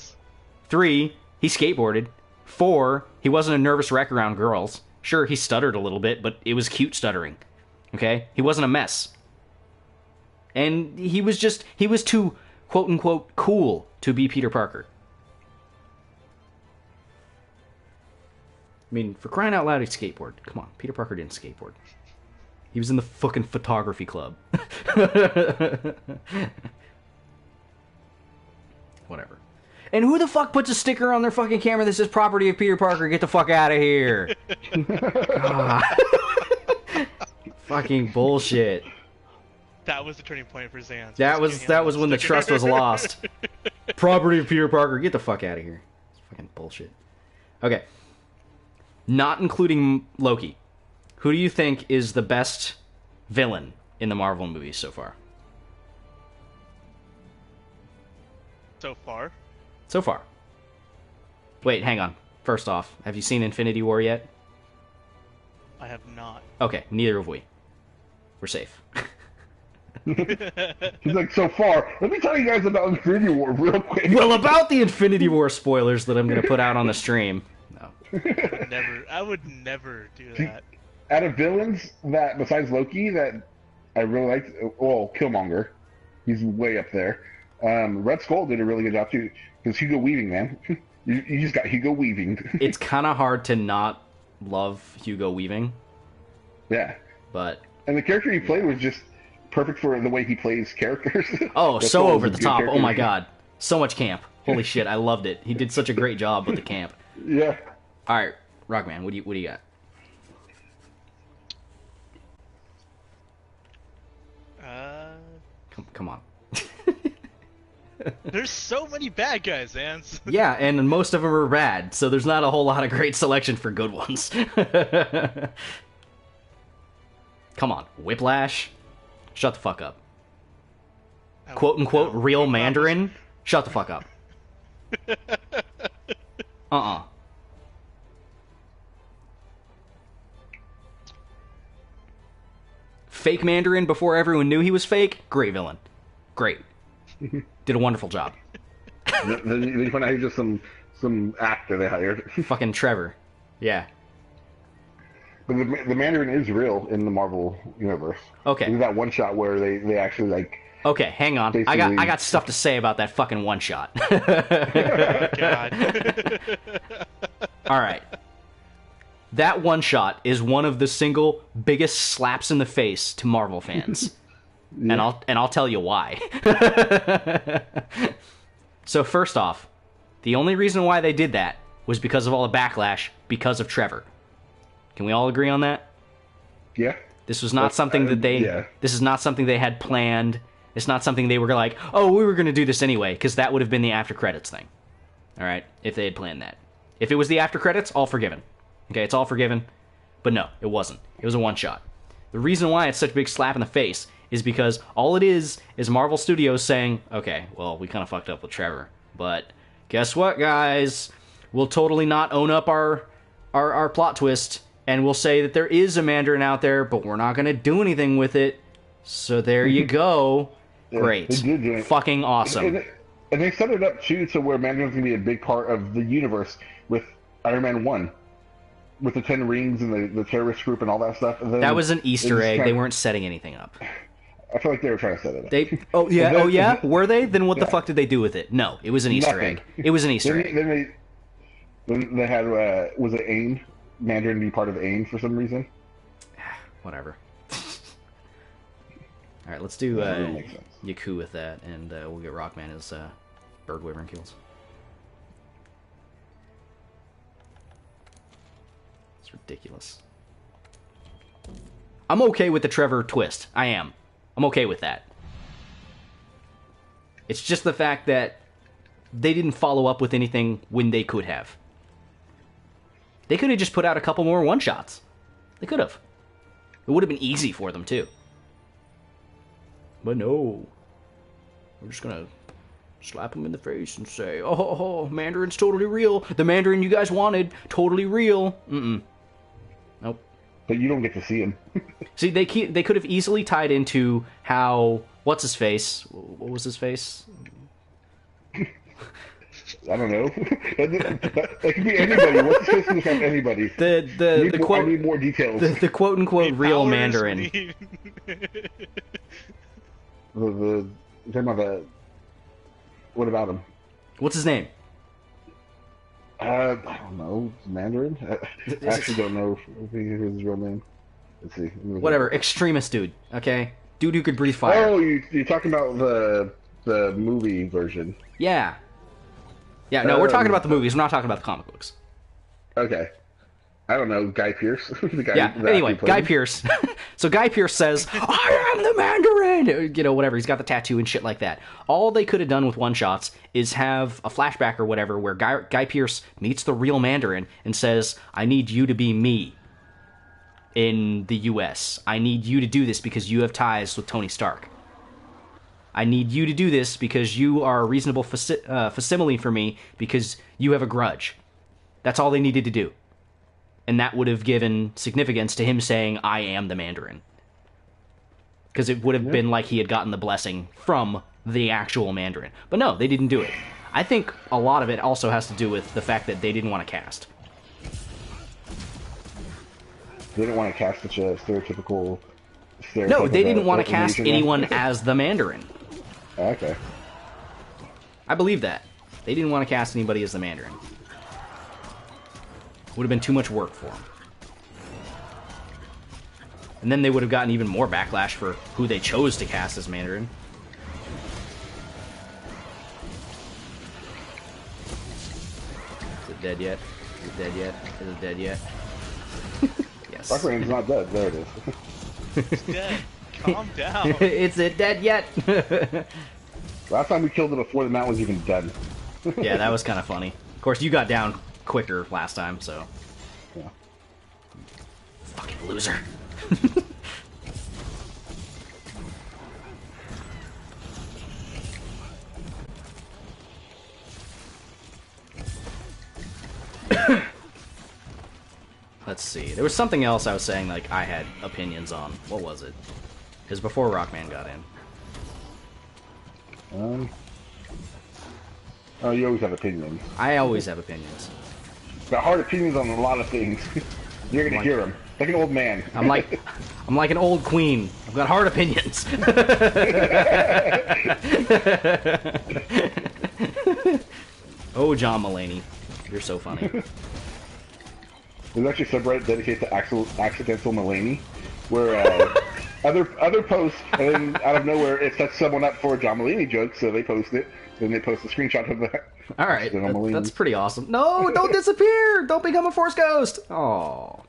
3, he skateboarded. 4, he wasn't a nervous wreck around girls. Sure, he stuttered a little bit, but it was cute stuttering. Okay? He wasn't a mess. And he was too, quote-unquote, cool to be Peter Parker. I mean, for crying out loud, he skateboarded. Come on, Peter Parker didn't skateboard. He was in the fucking photography club. Whatever. And who the fuck puts a sticker on their fucking camera that says property of Peter Parker? Get the fuck out of here. Fucking bullshit. That was the turning point for Zans. That was when the trust was lost. Property of Peter Parker. Get the fuck out of here. It's fucking bullshit. Okay. Not including Loki. Who do you think is the best villain in the Marvel movies so far? So far? So far. Wait, hang on. First off, have you seen Infinity War yet? I have not. Okay, neither have we. We're safe. He's like, so far. Let me tell you guys about Infinity War real quick. Well, about the Infinity War spoilers that I'm going to put out on the stream. No. I would never do that. Out of villains that, besides Loki, that I really liked, well, Killmonger. He's way up there. Red Skull did a really good job, too. Because Hugo Weaving, man. You just got Hugo Weaving. It's kind of hard to not love Hugo Weaving. Yeah. But... And the character he played was just perfect for the way he plays characters. Oh, so over the top. Oh my god. So much camp. Holy shit, I loved it. He did such a great job with the camp. Yeah. Alright, Rockman, what do you got? Come on. There's so many bad guys, Ans. Yeah, and most of them are bad, so there's not a whole lot of great selection for good ones. Come on, Whiplash? Shut the fuck up. Quote-unquote real Mandarin? Shut the fuck up. Uh-uh. Fake Mandarin before everyone knew he was fake? Great villain. Great. Did a wonderful job. Then you find out he's just some actor they hired. Fucking Trevor. Yeah. But the Mandarin is real in the Marvel universe. Okay. There's that one shot where they actually like. Okay, hang on. I got stuff to say about that fucking one shot. Oh, God. All right. That one shot is one of the single biggest slaps in the face to Marvel fans. Yeah. And I'll tell you why. So first off, the only reason why they did that was because of all the backlash because of Trevor. Can we all agree on that? Yeah. This was not something that they. Yeah. This is not something they had planned. It's not something they were like, oh, we were going to do this anyway, because that would have been the after credits thing. All right, if they had planned that. If it was the after credits, all forgiven. Okay, it's all forgiven. But no, it wasn't. It was a one shot. The reason why it's such a big slap in the face is because all it is Marvel Studios saying, okay, well, we kind of fucked up with Trevor, but guess what, guys? We'll totally not own up our plot twist, and we'll say that there is a Mandarin out there, but we're not going to do anything with it. So there you go. Yeah, great. Fucking awesome. And they set it up, too, to where Mandarin's going to be a big part of the universe with Iron Man 1. With the 10 rings and the terrorist group and all that stuff. That was an Easter egg. They weren't setting anything up. I feel like they were trying to set it up. Oh yeah? Were they? Then what the fuck did they do with it? No, it was an Easter egg. It was an Easter egg. Then they had, was it AIM? Mandarin be part of AIM for some reason? Whatever. Alright, let's do Yaku with that, and we'll get Rockman his bird wyvern kills. It's ridiculous. I'm okay with the Trevor twist. I am. I'm okay with that. It's just the fact that they didn't follow up with anything when they could have. They could have just put out a couple more one-shots. They could have. It would have been easy for them, too. But no. We're just gonna slap him in the face and say, oh, Mandarin's totally real. The Mandarin you guys wanted, totally real. Nope. But you don't get to see him. See, they could have easily tied into how, what's his face? What was his face? I don't know. That could be anybody. What's his face can have anybody. The quote, I need more details. The quote unquote real Mandarin. You're talking about the... What about him? What's his name? I don't know. Mandarin? I actually don't know if he is his real name. Let's see. Whatever. Extremist dude. Okay? Dude who could breathe fire. Oh, you're talking about the movie version. Yeah. Yeah, no, we're talking about the movies. We're not talking about the comic books. Okay. I don't know. Guy Pearce? The guy anyway, Guy Pearce. So Guy Pearce says, I am the Mandarin! You know, whatever. He's got the tattoo and shit like that. All they could have done with one-shots is have a flashback or whatever where Guy Pearce meets the real Mandarin and says, I need you to be me in the U.S. I need you to do this because you have ties with Tony Stark. I need you to do this because you are a reasonable facsimile for me because you have a grudge. That's all they needed to do. And that would have given significance to him saying, I am the Mandarin. Because it would have been like he had gotten the blessing from the actual Mandarin. But no, they didn't do it. I think a lot of it also has to do with the fact that they didn't want to cast. They didn't want to cast such a stereotypical... No, they didn't want to cast anyone as the Mandarin. Okay. I believe that. They didn't want to cast anybody as the Mandarin. Would have been too much work for them. And then they would have gotten even more backlash for who they chose to cast as Mandarin. Is it dead yet? Is it dead yet? Is it dead yet? Yes. Rockman's not dead. There it is. It's dead. Calm down. Is it dead yet? Last time we killed it before the mount was even dead. Yeah, that was kind of funny. Of course, you got down quicker last time, so... Yeah. Fucking loser. Let's see. There was something else I was saying, like, I had opinions on. What was it? It was before Rockman got in. Oh, you always have opinions. I always have opinions. Got hard opinions on a lot of things. You're gonna hear them. Like an old man. I'm like an old queen. I've got hard opinions. Oh, John Mulaney, you're so funny. There's actually a subreddit dedicated to accidental Mulaney, where other posts, and then out of nowhere it sets someone up for a John Mulaney joke, so they post it. Then they post a screenshot of that. All right, that's pretty awesome. No, don't disappear! Don't become a Force Ghost! Oh.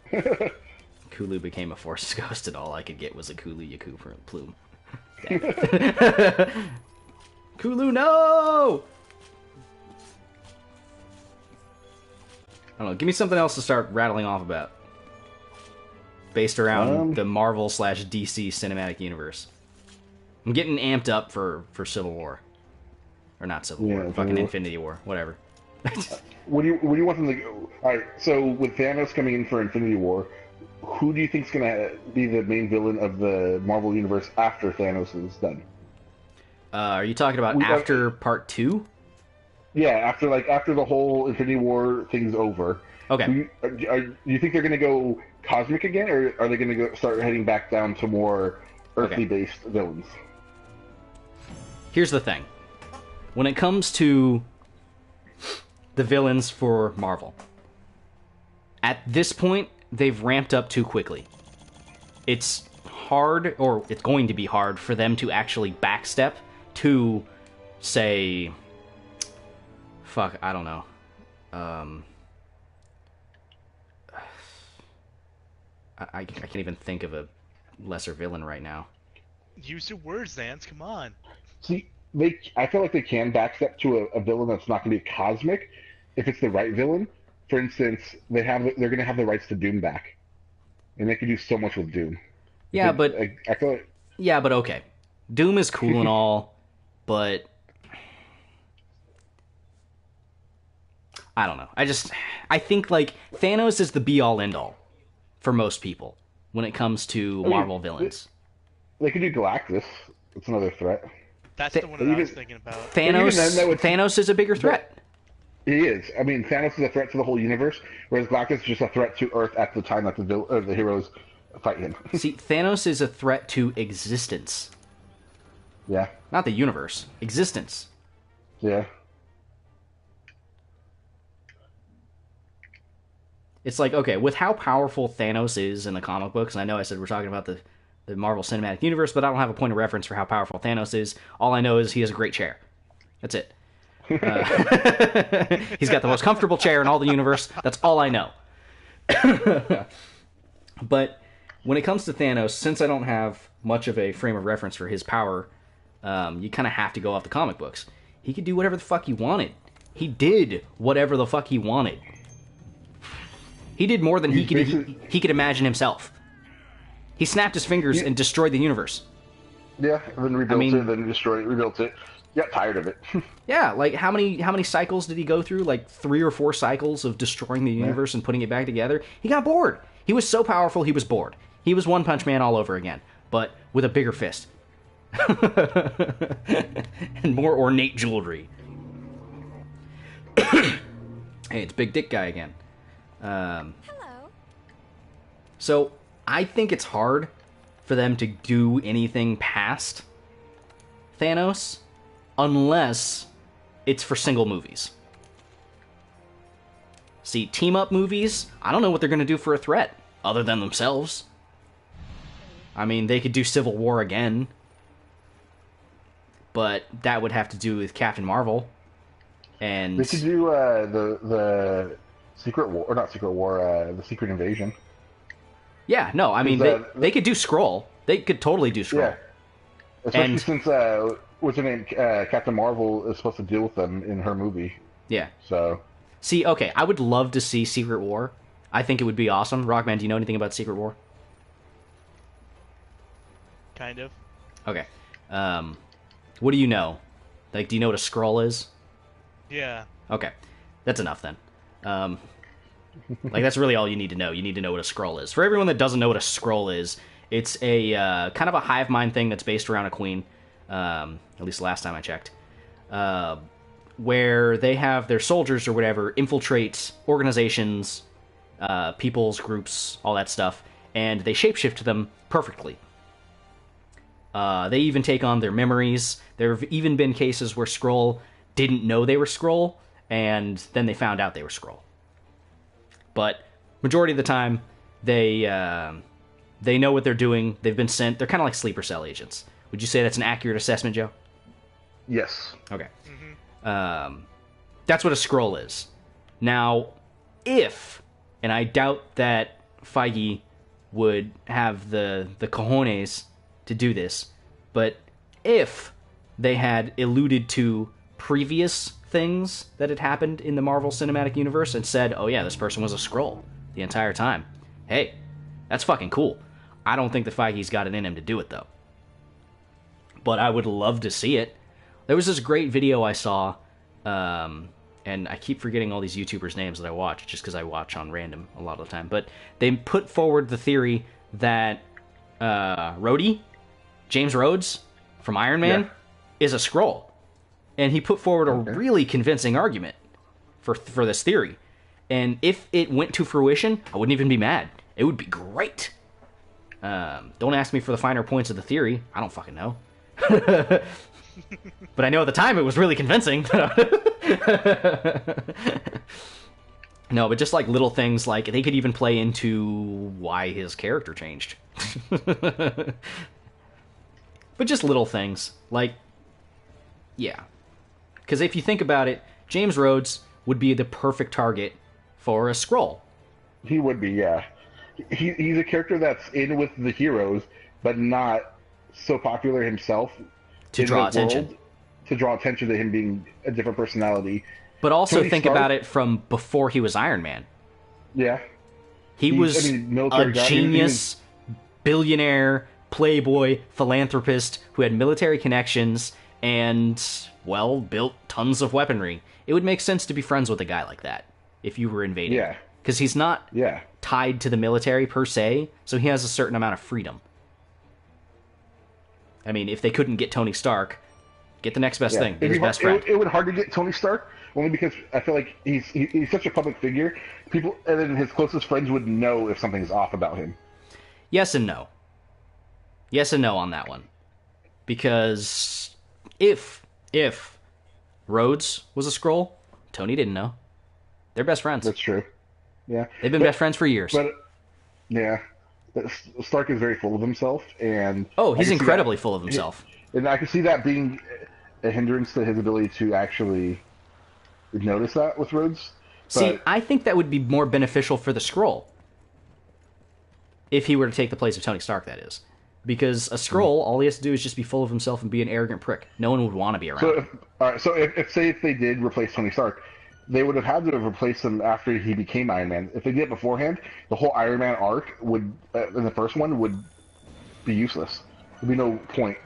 Kulu became a Force Ghost, and all I could get was a Kulu Yaku plume. Kulu, no! I don't know, give me something else to start rattling off about. Based around the Marvel/DC cinematic universe. I'm getting amped up for Civil War. Or not Civil War, fucking Infinity War, whatever. What do you want them to go? Alright, so with Thanos coming in for Infinity War, who do you think's gonna be the main villain of the Marvel Universe after Thanos is done? Are you talking about after Part 2? Yeah, after the whole Infinity War thing's over. Okay. Do you think they're gonna go cosmic again, or are they gonna start heading back down to more earthly-based villains? Here's the thing. When it comes to the villains for Marvel, at this point, they've ramped up too quickly. It's hard, or it's going to be hard, for them to actually backstep to, say... Fuck, I don't know. I can't even think of a lesser villain right now. Use your words, Zance, come on. See, I feel like they can backstep to a villain that's not going to be cosmic if it's the right villain. For instance, they're going to have the rights to Doom back, and they could do so much with Doom. Yeah, but I feel like... Yeah, but okay, Doom is cool and all, but I don't know. I think, like, Thanos is the be-all, end-all for most people when it comes to Marvel villains. They could do Galactus. It's another threat. That's the one that I was thinking about. Thanos is a bigger threat. He is. I mean, Thanos is a threat to the whole universe, whereas Galactus is just a threat to Earth at the time that the heroes fight him. See, Thanos is a threat to existence. Yeah. Not the universe. Existence. Yeah. It's like, okay, with how powerful Thanos is in the comic books, and I know I said we're talking about the Marvel Cinematic Universe, but I don't have a point of reference for how powerful Thanos is. All I know is he has a great chair. That's it. He's got the most comfortable chair in all the universe. That's all I know. But when it comes to Thanos, since I don't have much of a frame of reference for his power, you kind of have to go off the comic books. He could do whatever the fuck he wanted. He did whatever the fuck he wanted. He did more than he could imagine himself. He snapped his fingers and destroyed the universe. Yeah, and then rebuilt it, then destroyed it, rebuilt it. Got tired of it. Yeah, like how many cycles did he go through? Like 3 or 4 cycles of destroying the universe and putting it back together. He got bored. He was so powerful, he was bored. He was One Punch Man all over again, but with a bigger fist. And more ornate jewelry. Hey, it's Big Dick Guy again. Hello. So, I think it's hard for them to do anything past Thanos unless it's for single movies. See, team-up movies, I don't know what they're going to do for a threat other than themselves. I mean, they could do Civil War again, but that would have to do with Captain Marvel. And they could do the Secret War, or not Secret War, the Secret Invasion. Yeah, no, I mean, they could do Skrull. They could totally do Skrull. Yeah. Especially since, what's her name, Captain Marvel is supposed to deal with them in her movie. Yeah. So. See, okay, I would love to see Secret War. I think it would be awesome. Rockman, do you know anything about Secret War? Kind of. Okay. What do you know? Like, do you know what a Skrull is? Yeah. Okay. That's enough then. Like, that's really all you need to know. You need to know what a Skrull is. For everyone that doesn't know what a Skrull is, it's a kind of a hive mind thing that's based around a queen. At least last time I checked. Where they have their soldiers or whatever infiltrate organizations, people's groups, all that stuff, and they shapeshift them perfectly. They even take on their memories. There have even been cases where Skrull didn't know they were Skrull, and then they found out they were Skrull. But majority of the time, they know what they're doing. They've been sent. They're kind of like sleeper cell agents. Would you say that's an accurate assessment, Joe? Yes. Okay. That's what a Skrull is. Now, if, and I doubt that Feige would have the cojones to do this, but if they had alluded to previous things that had happened in the Marvel Cinematic Universe and said, oh yeah, this person was a Skrull the entire time, hey, that's fucking cool. I don't think that Feige's got it in him to do it, though. But I would love to see it. There was this great video I saw, and I keep forgetting all these YouTubers' names that I watch, just because I watch on random a lot of the time, but they put forward the theory that James Rhodes from Iron Man, is a Skrull. And he put forward a really convincing argument for this theory. And if it went to fruition, I wouldn't even be mad. It would be great. Don't ask me for the finer points of the theory. I don't fucking know. But I know at the time it was really convincing. No, but just like little things, like they could even play into why his character changed. But just little things, like, yeah. Because if you think about it, James Rhodes would be the perfect target for a Skrull. He would be, yeah. He's a character that's in with the heroes, but not so popular himself. To draw attention. To draw attention to him being a different personality. But also think about it from before he was Iron Man. Yeah. He was a genius, billionaire, playboy, philanthropist who had military connections and, well, built tons of weaponry. it would make sense to be friends with a guy like that if you were invading. Yeah. Because he's not Yeah. tied to the military per se, so he has a certain amount of freedom. I mean, if they couldn't get Tony Stark, get the next best thing. Get his best friend. It would hard to get Tony Stark, only because I feel like he's such a public figure. People, and then his closest friends would know if something's off about him. Yes and no. Yes and no on that one. Because if Rhodes was a Skrull, Tony didn't know. They're best friends. That's true. Yeah. They've been best friends for years. But, yeah. But Stark is very full of himself, and... Oh, he's incredibly full of himself. And I can see that being a hindrance to his ability to actually notice that with Rhodes. See, I think that would be more beneficial for the Skrull. If he were to take the place of Tony Stark, that is. Because a Skrull, all he has to do is just be full of himself and be an arrogant prick. No one would want to be around him. So if they did replace Tony Stark, they would have had to have replaced him after he became Iron Man. If they did it beforehand, the whole Iron Man arc would, in the first one, would be useless. There'd be no point.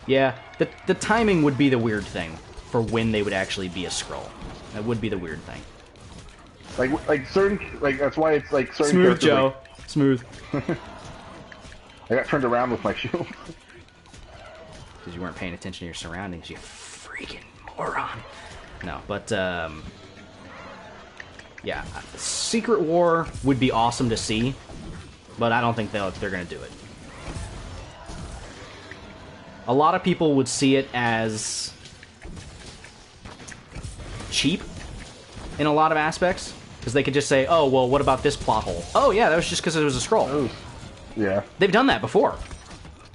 Yeah, the timing would be the weird thing for when they would actually be a Skrull. That would be the weird thing. That's why it's like certain Smooth, characters, Joe. Smooth. I got turned around with my shield. Because you weren't paying attention to your surroundings, you freaking moron. No, but, yeah. Secret War would be awesome to see, but I don't think they're going to do it. A lot of people would see it as cheap in a lot of aspects, because they could just say, oh, well, what about this plot hole? Oh, yeah, that was just because it was a Skrull. Oh. Yeah. They've done that before.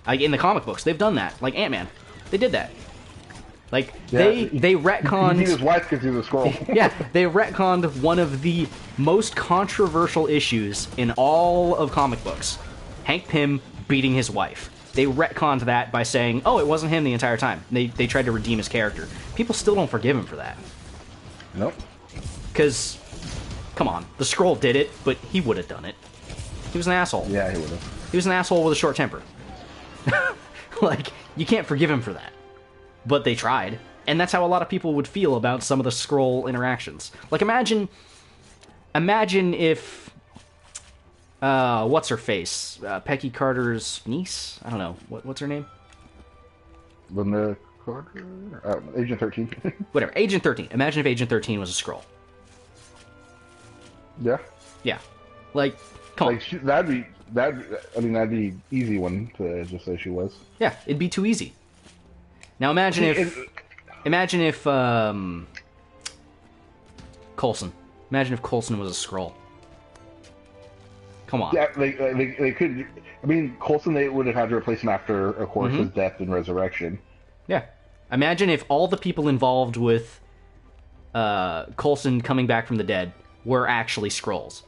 Like, in the comic books, they've done that. Like Ant-Man. They did that. Like, they retconned... He beat his wife because he was a Skrull. Yeah, they retconned one of the most controversial issues in all of comic books. Hank Pym beating his wife. They retconned that by saying, oh, it wasn't him the entire time. They tried to redeem his character. People still don't forgive him for that. Nope. Because, come on, the Skrull did it, but he would have done it. He was an asshole. Yeah, he would have. He was an asshole with a short temper. Like, you can't forgive him for that. But they tried. And that's how a lot of people would feel about some of the Skrull interactions. Like, imagine if... what's her face? Peggy Carter's niece? I don't know. What's her name? Linda Carter? Agent 13. Whatever. Agent 13. Imagine if Agent 13 was a Skrull. Yeah. Yeah. Like, come on. That'd be easy one to just say she was. Yeah, it'd be too easy. Now imagine if Coulson. Imagine if Coulson was a Skrull. Come on. Yeah, they could. I mean, Coulson, they would have had to replace him after, of course, his death and resurrection. Yeah. Imagine if all the people involved with Coulson coming back from the dead were actually Skrulls.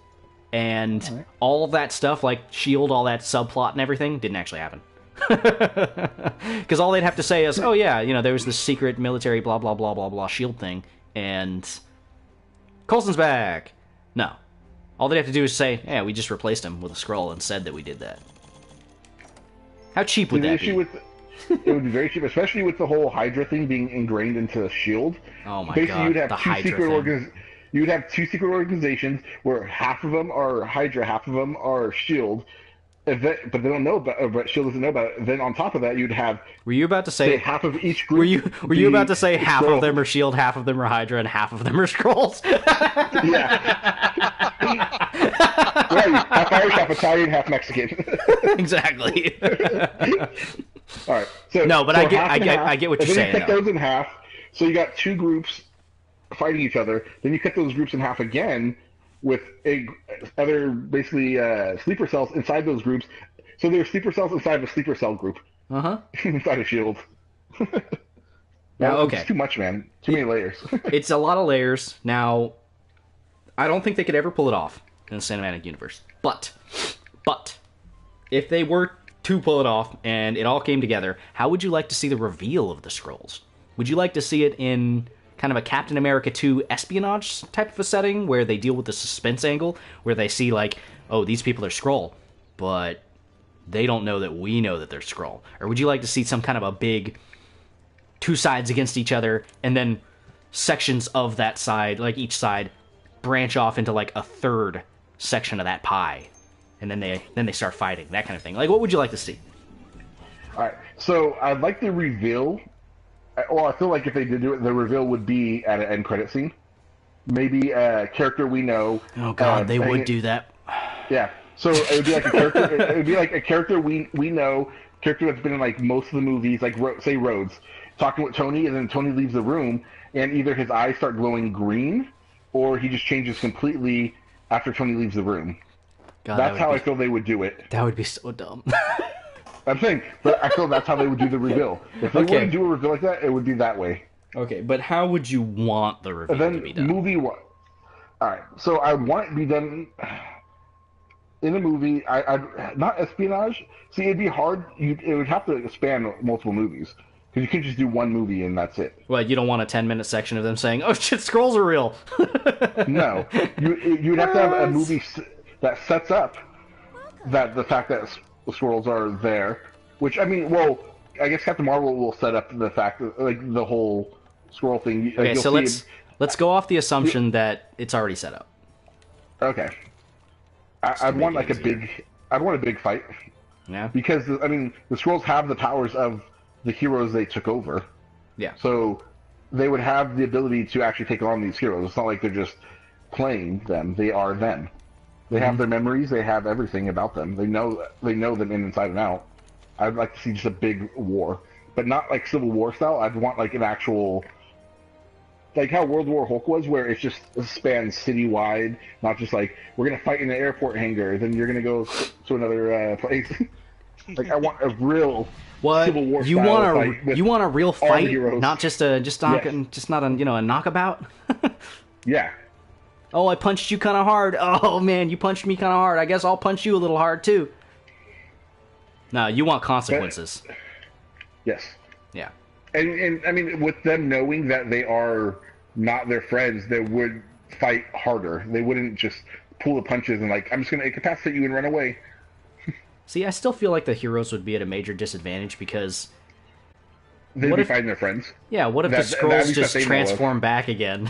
And all of that stuff, like S.H.I.E.L.D., all that subplot and everything, didn't actually happen. Because all they'd have to say is, oh yeah, there was this secret military blah blah blah blah blah S.H.I.E.L.D. thing, and Coulson's back. No. All they'd have to do is say, yeah, we just replaced him with a Skrull and said that we did that. How cheap would that be? It would be very cheap, especially with the whole Hydra thing being ingrained into S.H.I.E.L.D. Oh my Basically, god, you'd have the Hydra thing. You'd have two secret organizations where half of them are Hydra, half of them are S.H.I.E.L.D., but they don't know about it, but S.H.I.E.L.D. doesn't know about it. Then on top of that, you'd have... Were you about to say... half of each group... Were you about to say half of them are S.H.I.E.L.D., half of them are Hydra, and half of them are Skrulls? Yeah. Right, half Irish, half Italian, half Mexican. Exactly. All right. So no, but I get what you're saying. You cut those in half. So you got two groups fighting each other. Then you cut those groups in half again with other basically sleeper cells inside those groups. So there are sleeper cells inside of a sleeper cell group. Inside of S.H.I.E.L.D. Now, okay. It's too much, man. Too many layers. It's a lot of layers. Now, I don't think they could ever pull it off in the cinematic universe. But, if they were to pull it off and it all came together, how would you like to see the reveal of the Skrulls? Would you like to see it in kind of a Captain America 2 espionage type of a setting where they deal with the suspense angle, where they see like, oh, these people are Skrull, but they don't know that we know that they're Skrull? Or would you like to see some kind of a big two sides against each other, and then sections of that side, like each side, branch off into like a third section of that pie, and then they start fighting, that kind of thing. Like, what would you like to see? All right, so I'd like the reveal. Well, I feel like if they did do it, the reveal would be at an end credit scene. Maybe a character we know. Oh God, they would do that. Yeah, so it would be like a character. It would be like a character we know, character that's been in like most of the movies, like say Rhodes, talking with Tony, and then Tony leaves the room, and either his eyes start glowing green, or he just changes completely after Tony leaves the room. God, that's how I feel they would do it. That would be so dumb. I'm saying, but I feel that's how they would do the reveal. If they wouldn't do a reveal like that, it would be that way. Okay, but how would you want the reveal to be done? Movie one. All right, so I want it to be done in a movie. I not espionage. See, it'd be hard. It would have to span multiple movies because you can't just do one movie and that's it. Well, you don't want a 10-minute section of them saying, "Oh shit, scrolls are real." No, you'd have to have a movie that sets up that the fact that scrolls are there. Which I mean, well, I guess Captain Marvel will set up the fact that, like, the whole scroll thing. Okay, so let's go off the assumption that it's already set up. Okay. I'd want like I'd want a big fight. Yeah. Because I mean, the scrolls have the powers of the heroes they took over. Yeah. So they would have the ability to actually take on these heroes. It's not like they're just playing them; they are them. They have their memories. They have everything about them. They know them inside and out. I'd like to see just a big war, but not like Civil War style. I'd want like an actual, like how World War Hulk was, where it's just spans citywide, not just like we're gonna fight in an airport hangar, then you're gonna go to another place. Like I want a real Civil War you style want you want a real fight, not just not a a knockabout. Yeah. Oh, I punched you kind of hard. Oh man, you punched me kind of hard. I guess I'll punch you a little hard too. No, you want consequences. Yes. Yeah. And I mean, with them knowing that they are not their friends, they would fight harder. They wouldn't just pull the punches and like, I'm just going to incapacitate you and run away. See, I still feel like the heroes would be at a major disadvantage because... They'd be fighting their friends. Yeah, what if the scrolls just transform back again?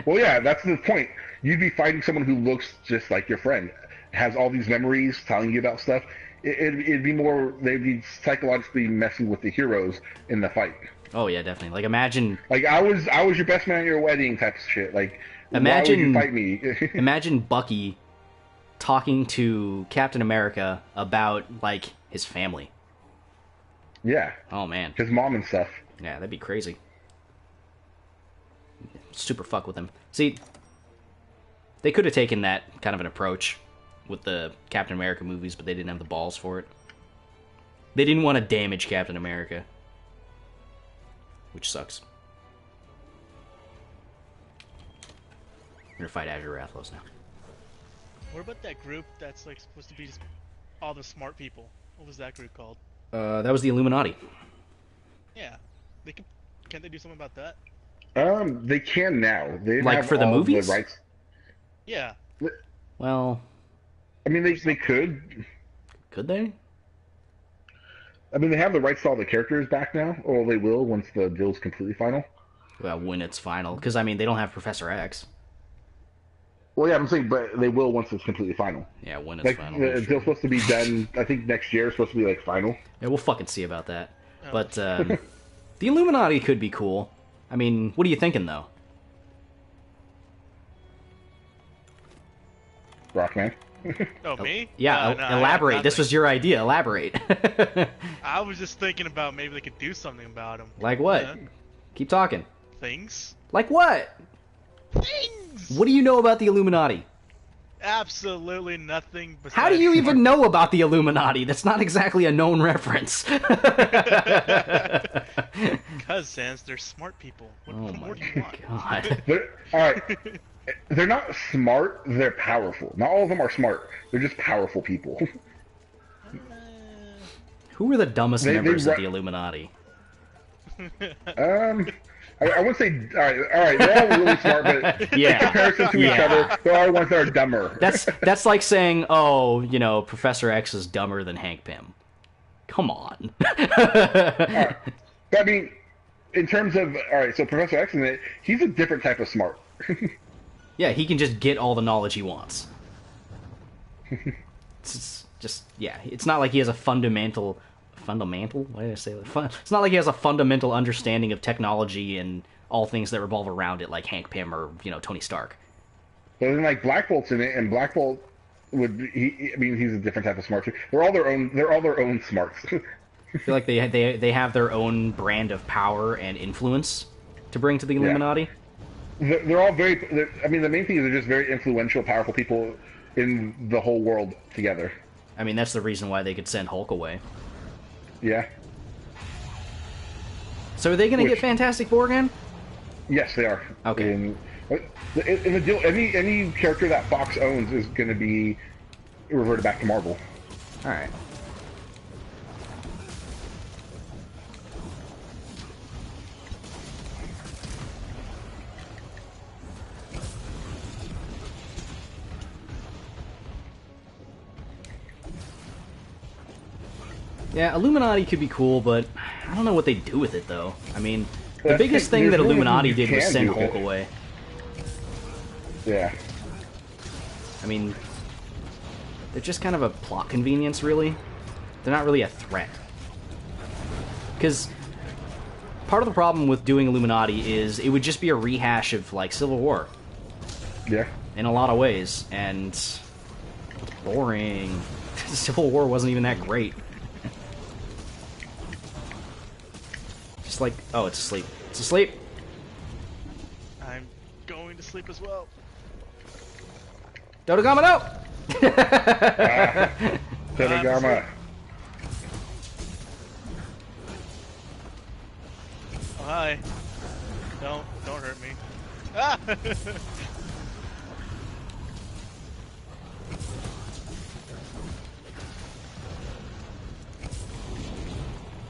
Well, yeah, that's the point. You'd be fighting someone who looks just like your friend, has all these memories, telling you about stuff. It'd be more, they'd be psychologically messing with the heroes in the fight. Oh yeah, definitely. Like imagine, like I was your best man at your wedding type of shit. Like imagine, why would you fight me? Imagine Bucky talking to Captain America about like his family. Yeah. Oh man. His mom and stuff. Yeah, that'd be crazy. Super fuck with him. See, they could have taken that kind of an approach with the Captain America movies, but they didn't have the balls for it. They didn't want to damage Captain America. Which sucks. We're gonna fight Azure Rathlos now. What about that group that's like supposed to be just all the smart people? What was that group called? That was the Illuminati. Yeah. Can't they do something about that? They can now. They like have for the all movies? The rights. Yeah. Well, I mean, they could. Could they? I mean, they have the rights to all the characters back now, or they will once the deal's completely final. Well, when it's final, because I mean, they don't have Professor X. Well, yeah, I'm saying, but they will once it's completely final. Yeah, when it's like, final. The deal's supposed to be done. I think next year is supposed to be like final. Yeah, we'll fucking see about that. Oh. But the Illuminati could be cool. I mean, what are you thinking though? Rockman. Oh, me? Yeah, no, elaborate. This was your idea. Elaborate. I was just thinking about maybe they could do something about him. Like what? Yeah. Keep talking. Things. Like what? Things! What do you know about the Illuminati? Absolutely nothing. How do you even know about the Illuminati? That's not exactly a known reference. Because, Sans, they're smart people. What more do you want? God. Alright. They're not smart, they're powerful. Not all of them are smart. They're just powerful people. Who are the dumbest members of the Illuminati? I wouldn't say... Alright, they're all really smart, but in comparison to each other, there are ones that are dumber. That's like saying, oh, you know, Professor X is dumber than Hank Pym. Come on. I mean, in terms of all right, so Professor X in it, he's a different type of smart. Yeah, he can just get all the knowledge he wants. It's just, yeah, it's not like he has a fundamental? Why did I say that? It's not like he has a fundamental understanding of technology and all things that revolve around it, like Hank Pym or, Tony Stark. But then like Black Bolt's in it, and Black Bolt I mean, he's a different type of smart too. They're all their own smarts. I feel like they have their own brand of power and influence to bring to the Illuminati. Yeah. They're all very. I mean, the main thing is they're just very influential, powerful people in the whole world together. I mean, that's the reason why they could send Hulk away. Yeah. So are they going to get Fantastic Four again? Yes, they are. Okay. In the deal, any character that Fox owns is going to be reverted back to Marvel. All right. Yeah, Illuminati could be cool, but I don't know what they'd do with it, though. I mean, the biggest thing that Illuminati did was send Hulk away. Yeah. I mean, they're just kind of a plot convenience, really. They're not really a threat. Because part of the problem with doing Illuminati is it would just be a rehash of, like, Civil War. Yeah. In a lot of ways, and boring. Civil War wasn't even that great. Just like, oh, it's asleep. It's asleep. I'm going to sleep as well. Dodogama, no! Dodogama. Oh, hi. Don't hurt me. Ah!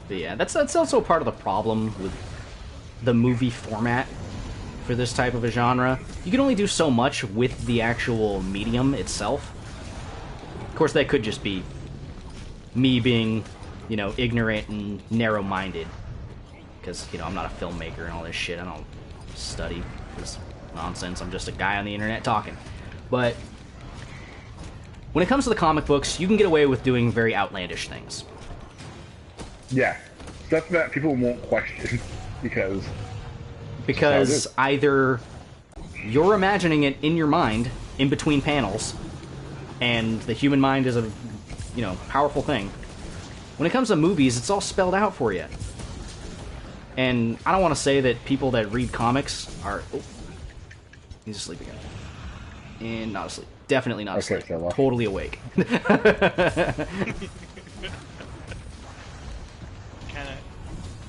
But yeah, that's also part of the problem with the movie format for this type of a genre. You can only do so much with the actual medium itself. Of course, that could just be me being, ignorant and narrow-minded. Because, I'm not a filmmaker and all this shit. I don't study this nonsense. I'm just a guy on the internet talking. But when it comes to the comic books, you can get away with doing very outlandish things. Yeah, stuff that people won't question because either you're imagining it in your mind in between panels, and the human mind is a powerful thing. When it comes to movies, it's all spelled out for you. And I don't want to say that people that read comics are... Oh, he's asleep again. And not asleep. Definitely not asleep. So totally awake.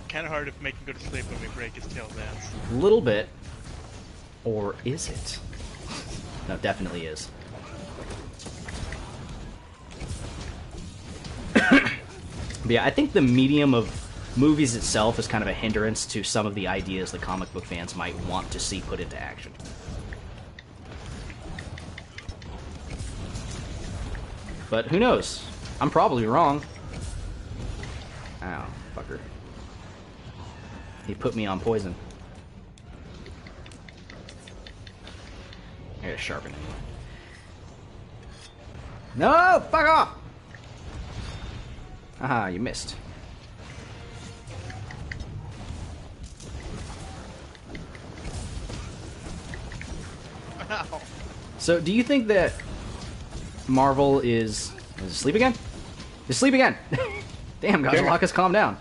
Kind of hard to make him go to sleep when we break his tail dance. A little bit. Or is it? No, definitely is. But yeah, I think the medium of movies itself is kind of a hindrance to some of the ideas that comic book fans might want to see put into action. But who knows? I'm probably wrong. Ow, fucker. He put me on poison. I gotta sharpen it. No! Fuck off! Aha, you missed. Ow. So, do you think that Marvel is asleep again? Is asleep again? Damn, Godzilla, calm down.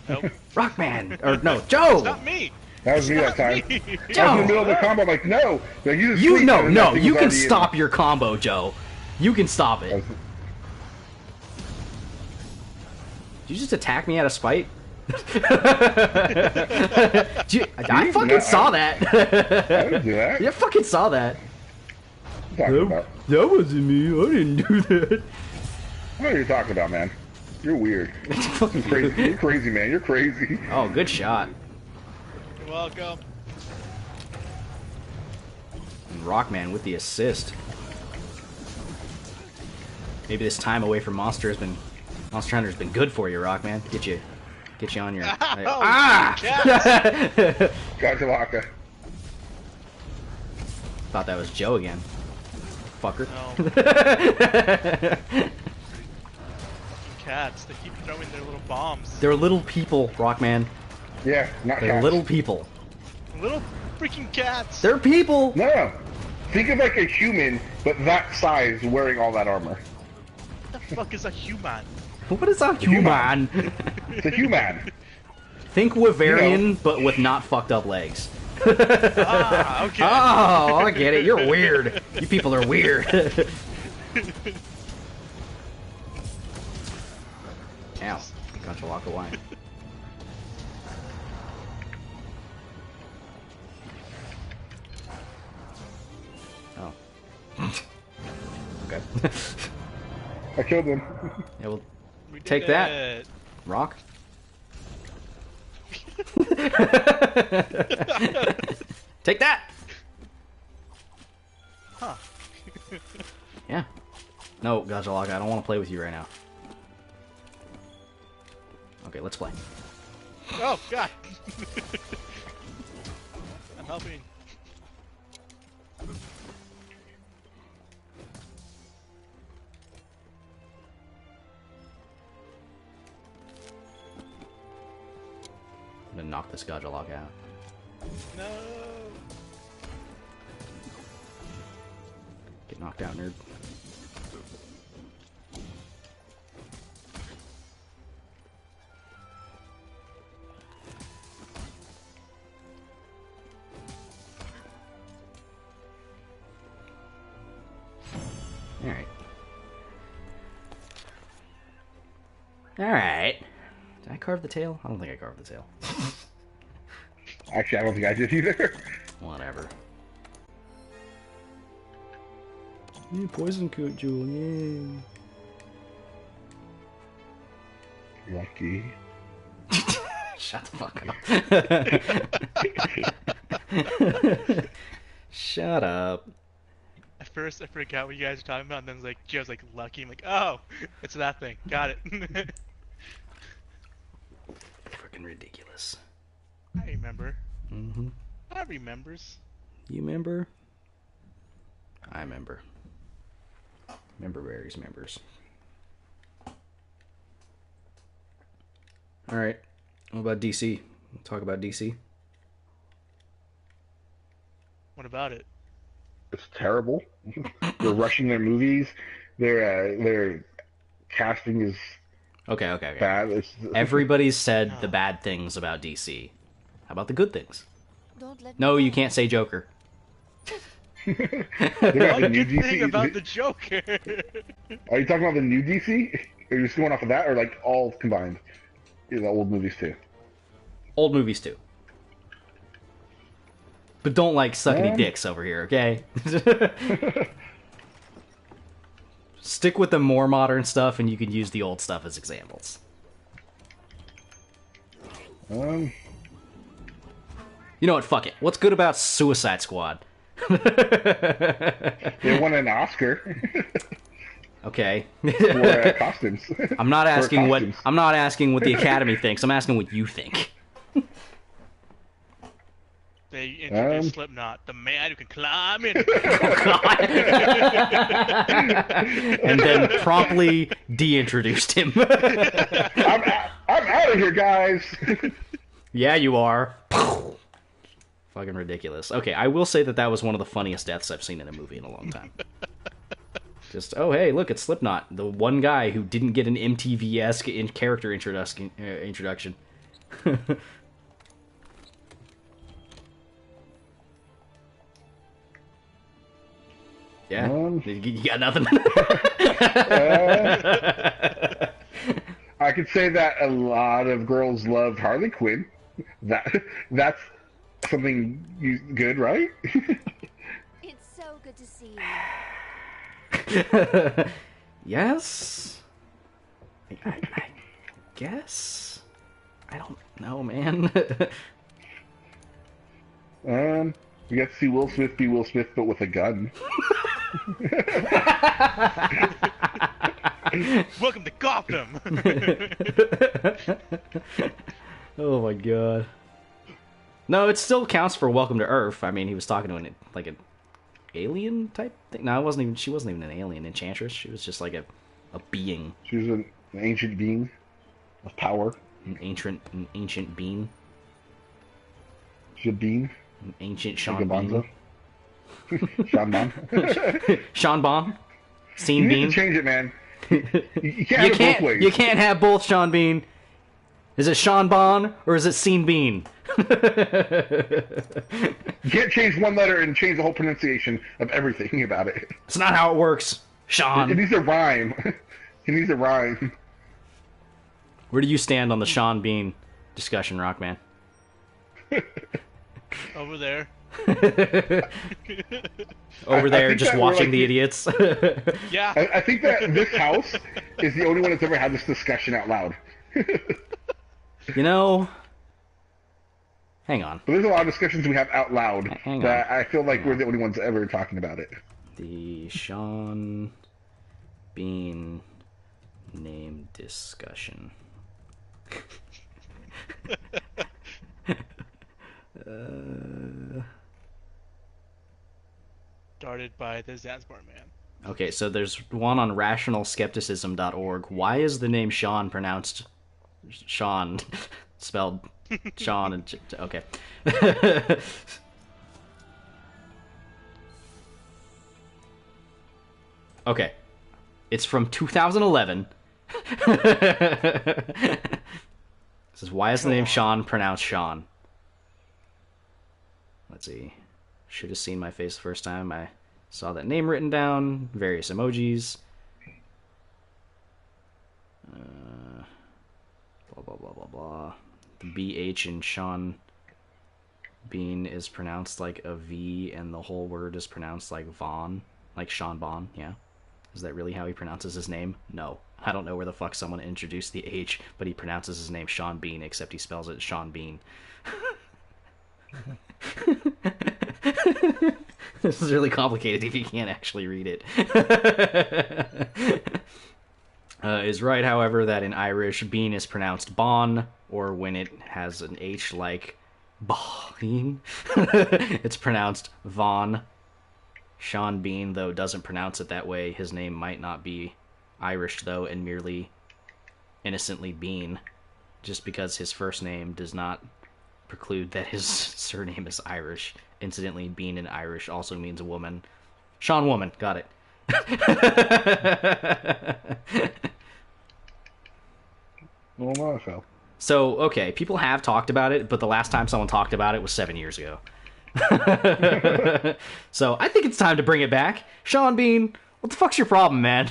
Nope. Rockman! Or no, Joe! It's not me! that was me that time. Joe! I was in the middle of the combo. I'm like, no, you just No, you can stop your combo, Joe. You can stop it. Did you just attack me out of spite? I fucking saw that. I didn't do that. Yeah, I fucking saw that. That wasn't me. I didn't do that. What are you talking about, man? You're weird. You're crazy. You're crazy, man. You're crazy. Oh, good shot. You're welcome. And Rockman with the assist. Maybe this time away from Monster Hunter's been good for you, Rockman. Get Get you on your... Ow, ah! Gotcha, Laka. Thought that was Joe again. Fucker. No. Cats, they keep throwing their little bombs. They're little people, Rockman. Yeah, not They're cats. little people. Little freaking cats! They're people! No. Think of like a human, but that size wearing all that armor. What the fuck is a human? What is a human? It's a human. Think Wyverian, You know. but with not fucked up legs. Ah, okay. Oh, I get it. You're weird. You people are weird. Ow. Gotcha, walk away. Oh. Okay. I killed him. Yeah, well, We did take that. it. Rock. Take that! Huh. Yeah. No, Gajalaga, I don't want to play with you right now. Okay, let's play. Oh, God! I'm helping. I'm gonna knock this Gajalaga out. No! Get knocked out, nerd. Alright. Alright. Did I carve the tail? I don't think I carved the tail. Actually, I don't think I did either. Whatever. Yeah, poison coat jewel, yay. Lucky. Shut the fuck up. Shut up. At first, I forgot what you guys were talking about, and then like Joe's like lucky. I'm like, oh, it's that thing. Got it. Freaking ridiculous. I remember. Mm-hmm. I remembers. You remember? I remember. Remember Barry's members. Alright. What about DC? We'll talk about DC. What about it? It's terrible. They're rushing their movies. Their casting is Okay. bad. Everybody's said the bad things about DC. How about the good things? Don't let No, me you down. can't say Joker. They got the new Good thing DC. about the Joker. Are you talking about the new DC? Are you just going off of that, or like all combined? Yeah, the old movies too. Old movies too. But don't like suck any dicks over here, okay? Stick with the more modern stuff, and you can use the old stuff as examples. Um, You know what? Fuck it. What's good about Suicide Squad? they won an Oscar Okay. for costumes. I'm not asking what costumes. I'm not asking what the Academy thinks. I'm asking what you think. They introduced Slipknot, the man who can climb in. And then promptly de-introduced him. I'm out of here, guys. Yeah, you are. Fucking ridiculous. Okay, I will say that was one of the funniest deaths I've seen in a movie in a long time. Just, oh hey, look, it's Slipknot, the one guy who didn't get an MTV-esque character introduction. Yeah, you got nothing. I could say that a lot of girls loved Harley Quinn. That's something good, right? It's so good to see you. Yes? I guess? I don't know, man. You got to see Will Smith be Will Smith, but with a gun. Welcome to Gotham. god. No, it still counts for Welcome to Earth. I mean, he was talking to an alien type thing. No, it wasn't even. She wasn't even an alien enchantress. She was just like a being. She was an ancient being of power. An ancient being. She's a being. An ancient Like Sean a Bean. Bonzo. Sean Bon. Sean Bon. Scene You need Bean. to change it, man. You can't have it both ways. You can't have both, Sean Bean. Is it Sean Bon or is it Scene Bean? You can't change one letter and change the whole pronunciation of everything about it. It's not how it works, Sean. It needs a rhyme. It needs a rhyme. Where do you stand on the Sean Bean discussion, Rockman? Over there. Over there, think just that we're watching like the the- idiots. Yeah. I think that this house is the only one that's ever had this discussion out loud. You know, hang on. But there's a lot of discussions we have out loud Hang that on. I feel like we're the only ones ever talking about it. The Sean Bean name discussion. Started by the Zanzibar man. Okay, so there's one on rationalskepticism.org. Why is the name Sean pronounced Sean, spelled Sean and okay. Okay. It's from 2011. It says, why is the name Sean pronounced Sean? Let's see. Should have seen my face the first time. I saw that name written down. Various emojis. Blah, blah, blah, blah, blah. The BH in Sean Bean is pronounced like a V, and the whole word is pronounced like Vaughn. Like Sean Bon, yeah. Is that really how he pronounces his name? No. I don't know where the fuck someone introduced the H, but he pronounces his name Sean Bean, except he spells it Sean Bean. This is really complicated if you can't actually read it. Is right, however, that in Irish, bean is pronounced bon, or when it has an H like bean, it's pronounced von. Sean Bean, though, doesn't pronounce it that way. His name might not be Irish, though, and merely innocently Bean, just because his first name does not preclude that his surname is Irish. Incidentally, Bean in Irish also means a woman. Sean Woman, got it. Well, no, so. So, okay, people have talked about it, but the last time someone talked about it was 7 years ago. So, I think it's time to bring it back. Sean Bean, what the fuck's your problem, man?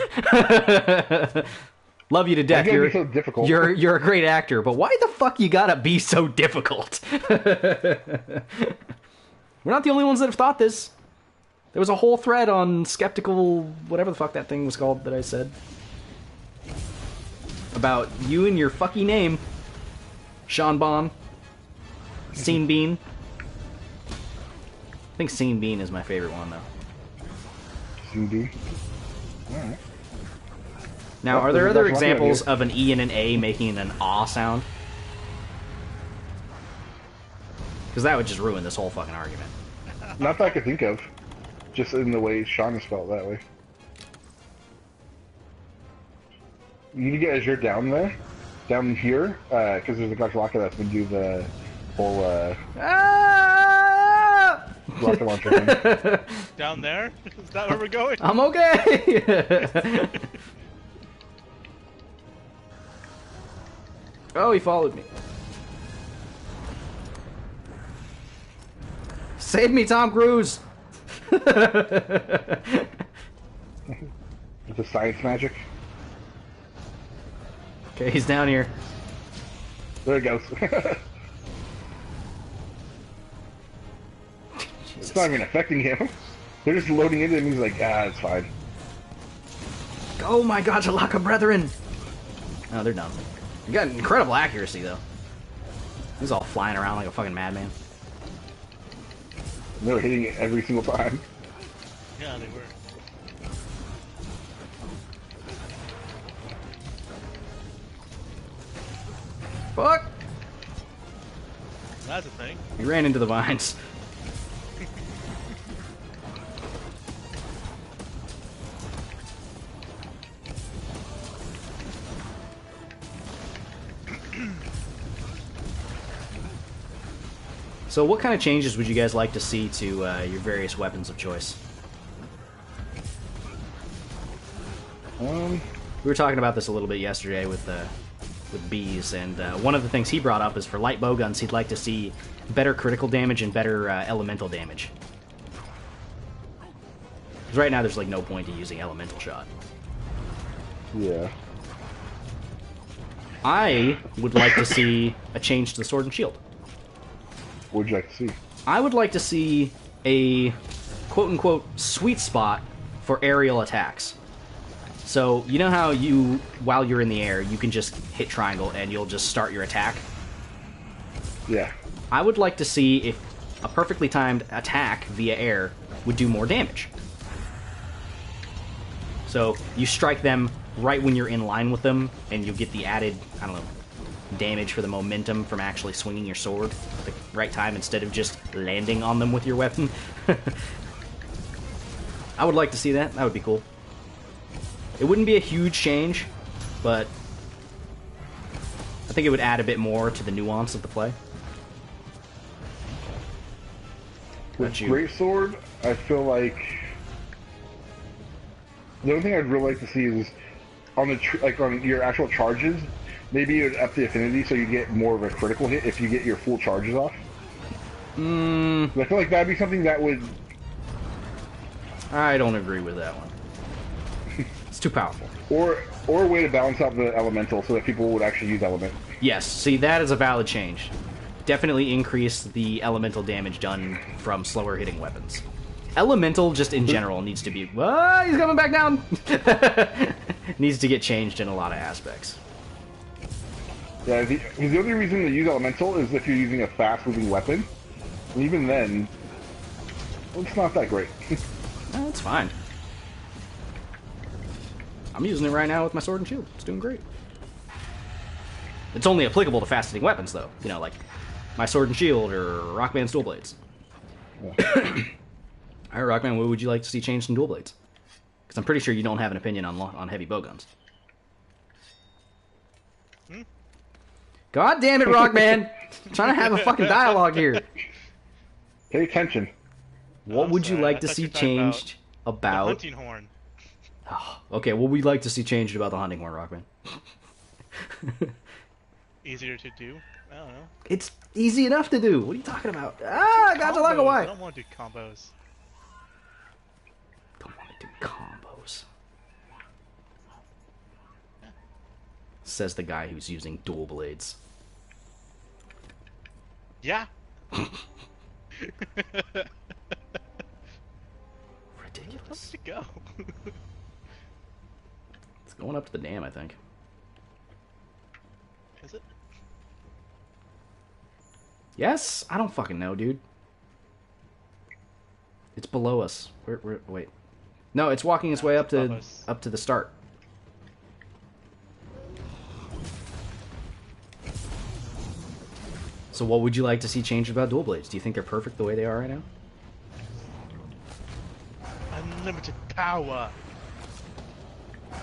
Love you to death. Why you gotta be so difficult? You're a great actor, but why the fuck you gotta be so difficult? We're not the only ones that have thought this. There was a whole thread on skeptical, whatever the fuck that thing was called that I said. About you and your fucking name. Sean Bon. Scene Bean. I think Scene Bean is my favorite one, though. CD. Alright. Now, Well, are there that's other what I'm gonna examples do. of an E and an A making an ah sound? Because that would just ruin this whole fucking argument. Not that I could think of. Just in the way Sean is spelled that way. You need to get Azure down there. Down here. Because there's a Dr. Locke that's going to do the whole Ah! rocket launcher thing. Down there? Is that where we're going? I'm okay! Oh, he followed me. Save me, Tom Cruise! It's a science magic. Okay, he's down here. There it goes. It's not even affecting him. They're just loading into him. He's like, it's fine. Oh my god, Jalaka brethren! Oh, they're done. You got incredible accuracy, though. He's all flying around like a fucking madman. And they were hitting it every single time. Yeah, they were. Fuck! That's a thing. He ran into the vines. So what kind of changes would you guys like to see to your various weapons of choice? We were talking about this a little bit yesterday with Bees, and one of the things he brought up is for light bowguns, he'd like to see better critical damage and better elemental damage. Because right now there's like no point to using elemental shot. Yeah. I would like to see a change to the sword and shield. What would you like to see? I would like to see a quote-unquote sweet spot for aerial attacks. So, you know how you, while you're in the air, you can just hit triangle and you'll just start your attack? Yeah. I would like to see if a perfectly timed attack via air would do more damage. So, you strike them right when you're in line with them, and you'll get the added, I don't know, damage for the momentum from actually swinging your sword at the right time instead of just landing on them with your weapon. I would like to see that. That would be cool. It wouldn't be a huge change, but I think it would add a bit more to the nuance of the play. With Greatsword, I feel like the only thing I'd really like to see is on the on your actual charges, maybe you'd up the affinity so you get more of a critical hit if you get your full charges off. I feel like that'd be something that would... I don't agree with that one. It's too powerful. Or a way to balance out the elemental so that people would actually use element. Yes, see, that is a valid change. Definitely increase the elemental damage done from slower hitting weapons. Elemental, just in general, needs to be... Whoa, he's coming back down! Needs to get changed in a lot of aspects. Yeah, the only reason to use elemental is if you're using a fast-moving weapon. And even then, it's not that great. That's fine. I'm using it right now with my sword and shield. It's doing great. It's only applicable to fast-hitting weapons, though. You know, like my sword and shield or Rockman's dual blades. Yeah. Alright, Rockman, what would you like to see changed in dual blades? Because I'm pretty sure you don't have an opinion on heavy bowguns. God damn it, Rockman! I'm trying to have a fucking dialogue here. Pay attention. What would you like to see changed about... The hunting horn. Oh, okay, what would we like to see changed about the hunting horn, Rockman? Easier to do? I don't know. It's easy enough to do. What are you talking about? Ah, gotcha, like a I don't want to do combos. Don't want to do combos. Says the guy who's using dual blades. Yeah. Ridiculous. To go. It's going up to the dam, I think. Is it? Yes? I don't fucking know, dude. It's below us. Wait. No, it's walking its way up to the start. So what would you like to see changed about dual blades? Do you think they're perfect the way they are right now? Unlimited power. I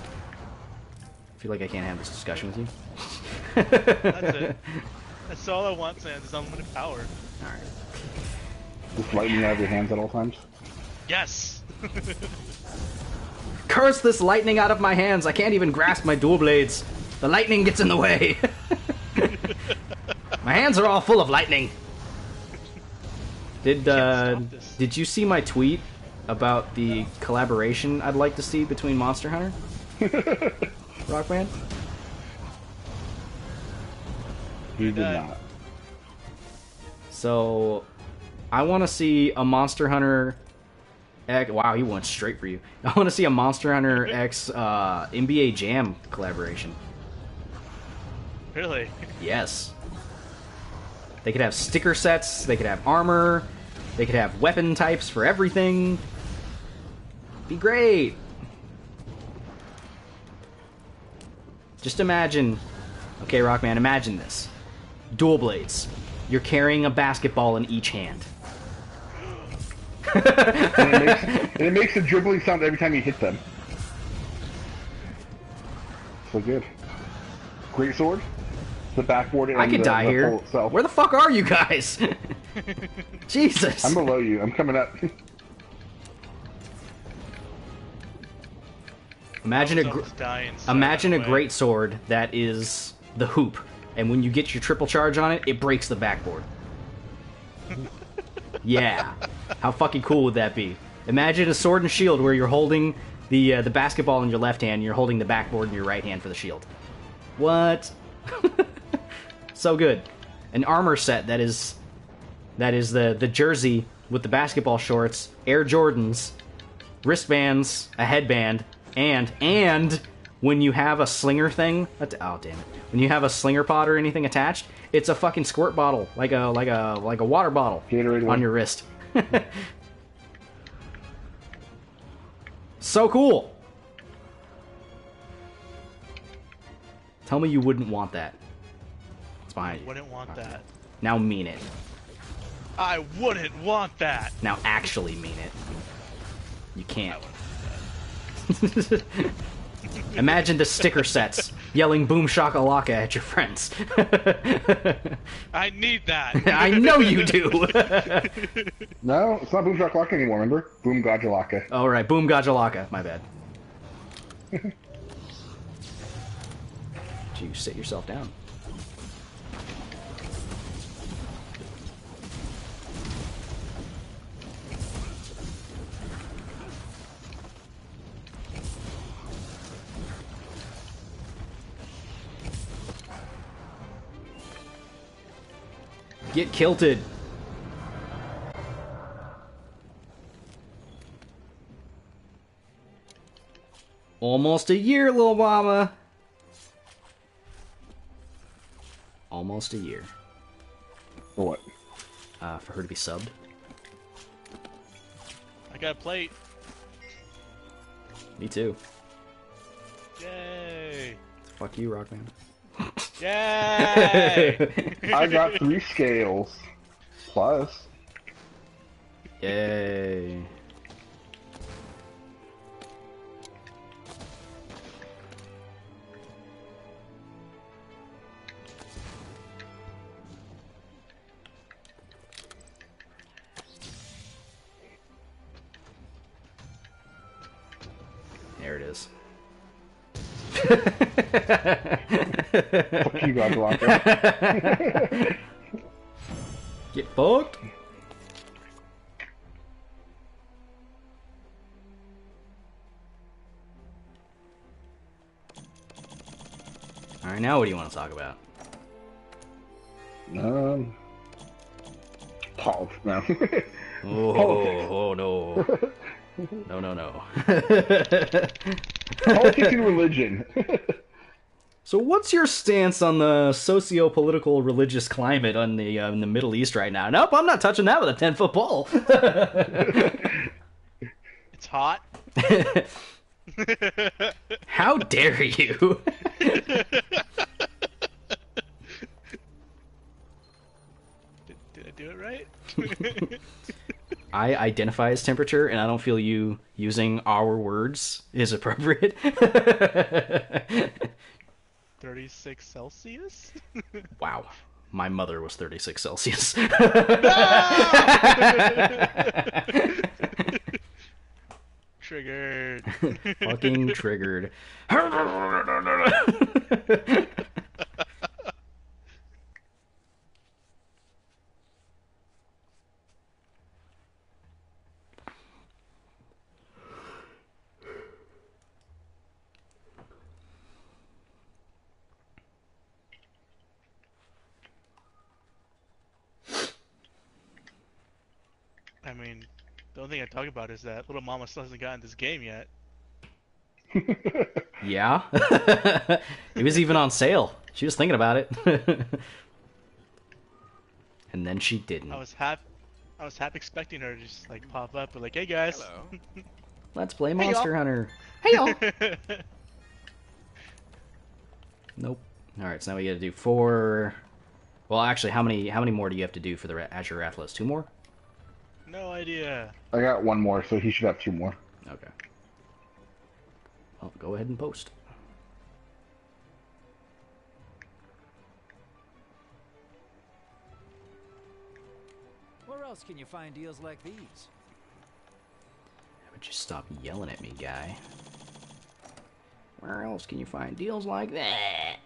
feel like I can't have this discussion with you. That's it. That's all I want, Sans, is unlimited power. Alright. Just lightning out of your hands at all times. Yes! Curse this lightning out of my hands! I can't even grasp my dual blades. The lightning gets in the way. My hands are all full of lightning. Did you see my tweet about the collaboration I'd like to see between Monster Hunter? Rockman? You did not. So, I want to see a Monster Hunter X... Wow, he went straight for you. I want to see a Monster Hunter X NBA Jam collaboration. Really? Yes. They could have sticker sets, they could have armor, they could have weapon types for everything. Be great. Just imagine... Okay, Rockman, imagine this. Dual blades. you're carrying a basketball in each hand. And it makes a dribbling sound every time you hit them. So good. Great sword. The backboard and I could die the here. pole itself. Where the fuck are you guys? Jesus. I'm below you. I'm coming up. Imagine Imagine a great sword that is the hoop, and when you get your triple charge on it, it breaks the backboard. Yeah. How fucking cool would that be? Imagine a sword and shield where you're holding the basketball in your left hand, and you're holding the backboard in your right hand for the shield. What? So good. An armor set that is the jersey with the basketball shorts, Air Jordans, wristbands, a headband, and when you have a slinger thing, oh damn it, when you have a slinger pod or anything attached, it's a fucking squirt bottle, like a water bottle Gatorade on your wrist. So cool. Tell me you wouldn't want that. It's behind you. Wouldn't want that. Now mean it. I wouldn't want that. Now actually mean it. You can't. Imagine the sticker sets yelling boom shakalaka at your friends. I need that. I know you do. No, it's not Boom Shakalaka anymore, remember? Boom Gajalaka. Alright, boom gajalaka. My bad. You sit yourself down. Get kilted. Almost a year, little mama. Almost a year. For what? For her to be subbed. I got a plate. Me too. Yay. Fuck you, Rockman. Yay. I got 3 scales. Plus. Yay. There it is. Fuck you, Gajalaka. Get fucked. Alright, now what do you want to talk about? Politics now. Oh no. No. Politics and religion. So what's your stance on the socio-political religious climate in the Middle East right now? Nope, I'm not touching that with a 10-foot pole. It's hot. How dare you? Did I do it right? I identify as temperature, and I don't feel you using our words is appropriate. 36 Celsius? Wow. My mother was 36 Celsius. Triggered. Fucking triggered. I mean, the only thing I talk about is that little mama still hasn't gotten this game yet. Yeah. It was even on sale. She was thinking about it. And then she didn't. I was half expecting her to just like pop up and like, hey guys. Hello. Let's play Hey, Monster y'all. Hunter. Hey y'all. Nope. Alright, so now we gotta do 4 Well, actually, how many more do you have to do for the Azure Rathalos? 2 more? No idea. I got 1 more, so he should have 2 more. Okay. Well, go ahead and post. Where else can you find deals like these? How about you stop yelling at me, guy? Where else can you find deals like that?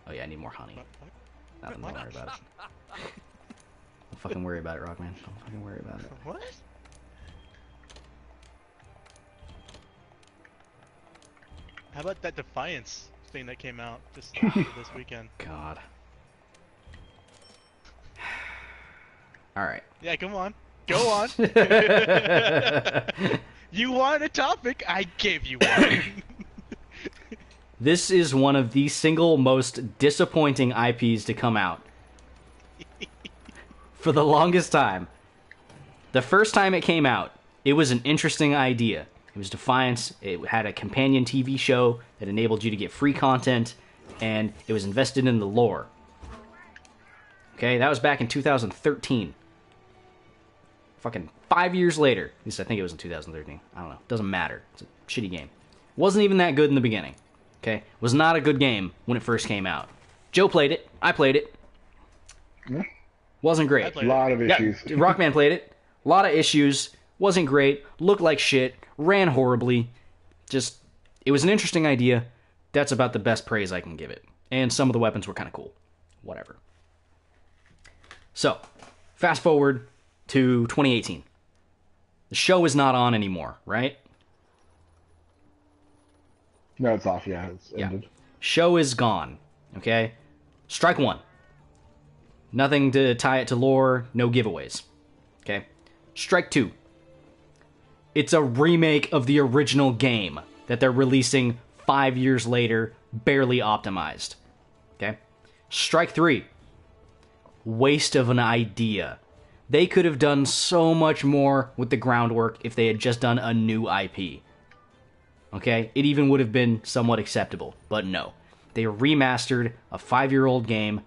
Oh yeah, I need more honey. Nothing, don't worry about it. Don't fucking worry about it, Rockman. Don't fucking worry about it. What? How about that Defiance thing that came out this weekend? God. Alright. Yeah, come on. Go on. You wanted a topic, I gave you one. This is one of the single most disappointing IPs to come out. For the longest time. The first time it came out, it was an interesting idea. It was Defiance. It had a companion TV show that enabled you to get free content, and it was invested in the lore. Okay, that was back in 2013. Fucking 5 years later. At least I think it was in 2013. I don't know. Doesn't matter. It's a shitty game. Wasn't even that good in the beginning. Okay? Was not a good game when it first came out. Joe played it. I played it. Yeah. Wasn't great. A lot of issues. Yeah, Rockman played it. A lot of issues. Wasn't great. Looked like shit. Ran horribly. Just, it was an interesting idea. That's about the best praise I can give it. And some of the weapons were kind of cool. Whatever. So, fast forward to 2018. The show is not on anymore, right? No, it's off, yeah. It's ended. Show is gone, okay? Strike 1. Nothing to tie it to lore, no giveaways. Okay? Strike 2. It's a remake of the original game that they're releasing 5 years later, barely optimized. Okay? Strike 3. Waste of an idea. They could have done so much more with the groundwork if they had just done a new IP. Okay? It even would have been somewhat acceptable, but no. They remastered a 5-year-old game.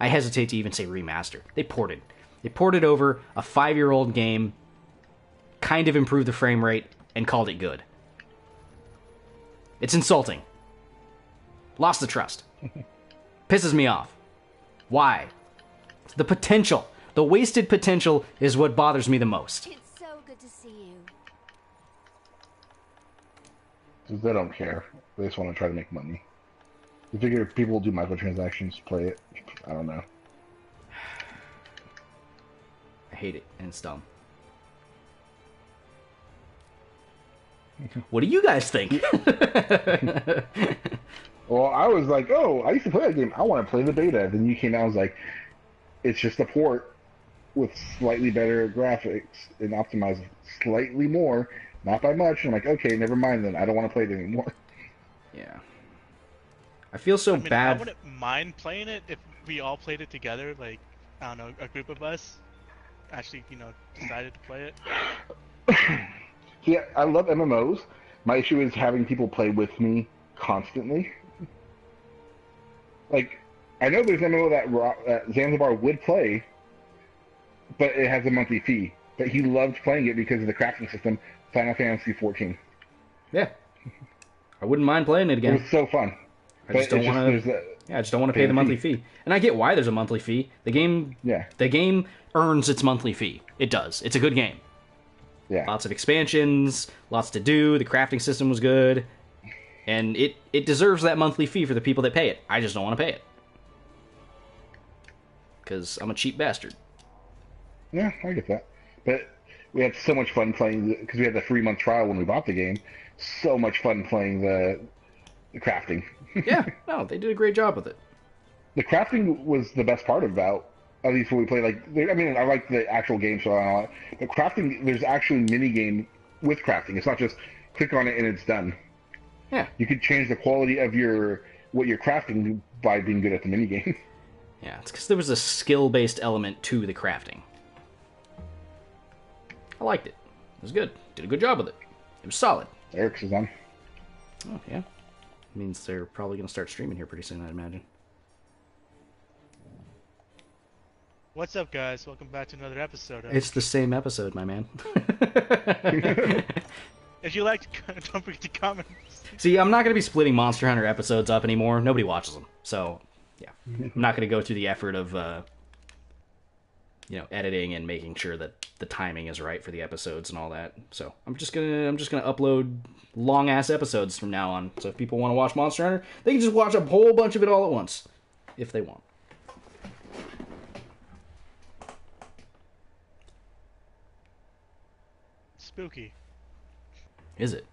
I hesitate to even say remaster. They ported. They ported over a 5-year-old game, kind of improved the frame rate, and called it good. It's insulting. Lost the trust. Pisses me off. Why? The potential. The wasted potential is what bothers me the most. It's so good to see you. 'Cause they don't care. They just want to try to make money. You figure if people will do microtransactions, play it. I don't know. I hate it, and it's dumb. What do you guys think? Well, I was like, oh, I used to play that game. I want to play the beta. Then you came out and was like, it's just a port with slightly better graphics and optimized slightly more, not by much. And I'm like, okay, never mind then. I don't want to play it anymore. Yeah. I feel so bad. I wouldn't mind playing it if we all played it together, like, I don't know, a group of us actually, decided to play it. Yeah, I love MMOs. My issue is having people play with me constantly. Like, I know there's an MMO that Zanzibar would play, but it has a monthly fee. But he loved playing it because of the crafting system, Final Fantasy XIV. Yeah. I wouldn't mind playing it again. It was so fun. I just don't want to. Yeah, I just don't want to pay the monthly fee. And I get why there's a monthly fee. The game earns its monthly fee. It does. It's a good game. Yeah. Lots of expansions, lots to do. The crafting system was good, and it deserves that monthly fee for the people that pay it. I just don't want to pay it because I'm a cheap bastard. Yeah, I get that. But we had so much fun playing because we had the 3-month trial when we bought the game. So much fun playing the crafting. Yeah, no, they did a great job with it. The crafting was the best part about, at least when we played. Like, I mean, I like the actual game, so I don't know. But crafting, there's actually a mini game with crafting. It's not just click on it and it's done. Yeah, you could change the quality of what you're crafting by being good at the mini game. Yeah, it's because there was a skill-based element to the crafting. I liked it. It was good. Did a good job with it. It was solid. Eric's is on. Oh, yeah. Means they're probably going to start streaming here pretty soon, I'd imagine. What's up, guys? Welcome back to another episode. It's the same episode, my man. If you liked, don't forget to comment. See, I'm not going to be splitting Monster Hunter episodes up anymore. Nobody watches them. So, yeah. I'm not going to go through the effort of, editing and making sure that the timing is right for the episodes and all that. So, I'm just going to upload long-ass episodes from now on. So, if people want to watch Monster Hunter, they can just watch a whole bunch of it all at once. If they want. Spooky. Is it?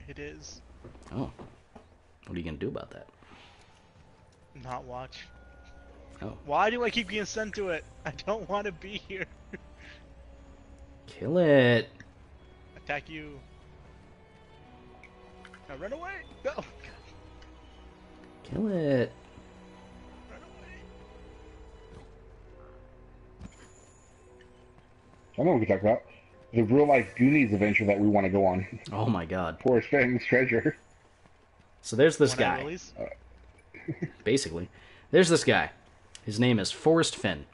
It is. Oh. What are you going to do about that? Not watch. Oh. Why do I keep getting sent to it? I don't want to be here. Kill it. Attack you. Now run away. Go. Kill it. Run away. I know what we can talk about. The real-life Goonies adventure that we want to go on. Oh my god. Forrest Fenn's treasure. So there's this One guy. Emily's? Basically. There's this guy. His name is Forrest Fenn.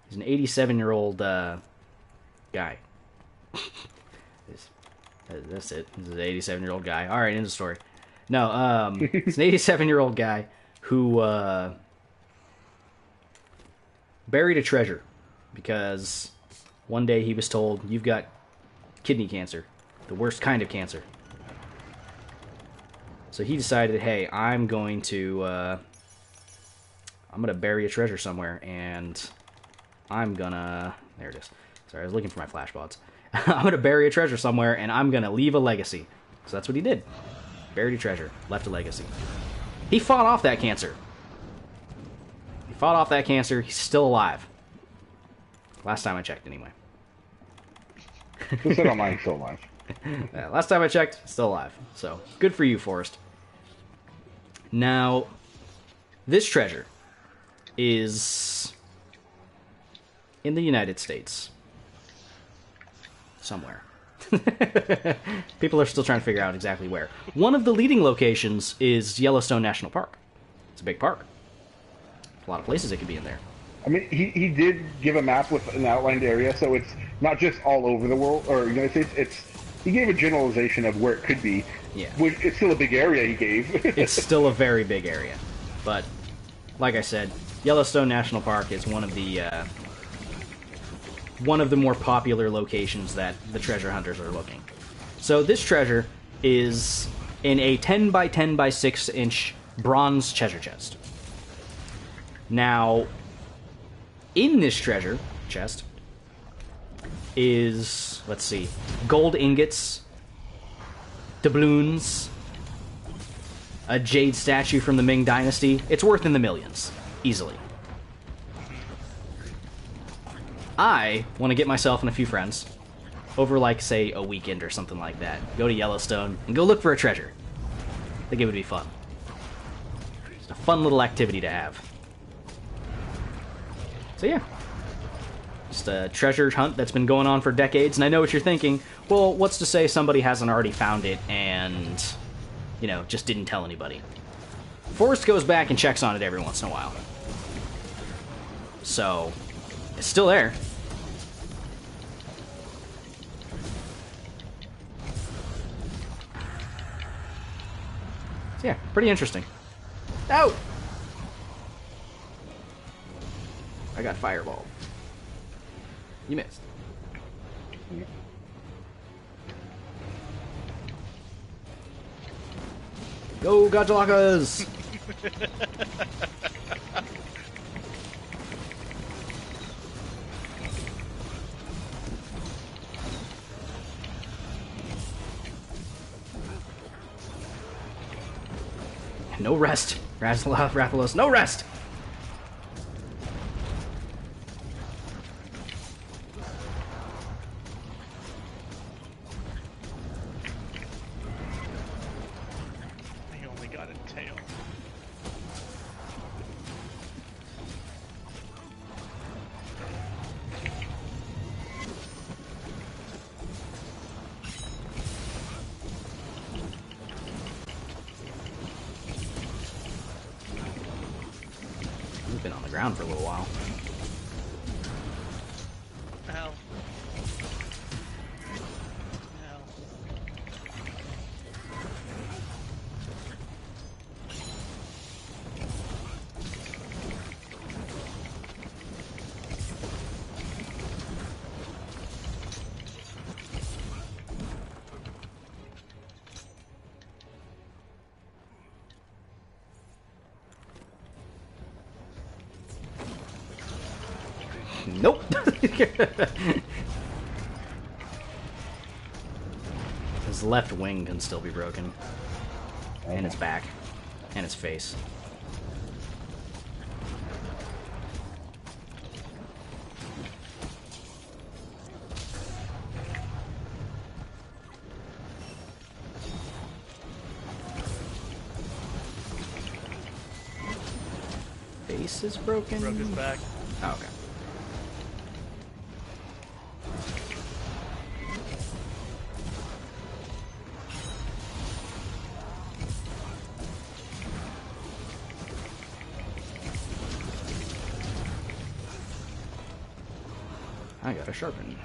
He's an 87-year-old guy. That's it. He's an 87-year-old guy. Alright, end of story. No, he's an 87-year-old guy who buried a treasure because one day he was told, you've got kidney cancer. The worst kind of cancer. So he decided, hey, I'm going to bury a treasure somewhere, and I'm gonna... There it is. Sorry, I was looking for my flashbots. I'm gonna bury a treasure somewhere, and I'm gonna leave a legacy. So that's what he did. Buried a treasure, left a legacy. He fought off that cancer. He's still alive. Last time I checked, anyway. Just said on mine, still alive. Last time I checked, still alive. So, good for you, Forrest. Now, this treasure is in the United States. Somewhere. People are still trying to figure out exactly where. One of the leading locations is Yellowstone National Park. It's a big park. A lot of places it could be in there. I mean, he did give a map with an outlined area, so it's not just all over the world, or United States, he gave a generalization of where it could be. Yeah. It's still a big area he gave. It's still a very big area. But, like I said, Yellowstone National Park is one of the more popular locations that the treasure hunters are looking. So this treasure is in a 10 by 10 by 6 inch bronze treasure chest. Now, in this treasure chest is, let's see, gold ingots, doubloons, a jade statue from the Ming Dynasty. It's worth in the millions, easily. I want to get myself and a few friends over, like, say, a weekend or something like that. Go to Yellowstone and go look for a treasure. I think it would be fun. Just a fun little activity to have. So yeah. Just a treasure hunt that's been going on for decades, and I know what you're thinking. Well, what's to say somebody hasn't already found it and, just didn't tell anybody? Forrest goes back and checks on it every once in a while. So, it's still there. So yeah, pretty interesting. Oh! I got fireball. You missed. Go, Gajalakas! No rest. Rathalos, no rest! He only got a tail. He's been on the ground for a little while. Nope. His left wing can still be broken. And his back. And his face. Face is broken. Broke his back. Oh, okay. I gotta sharpen.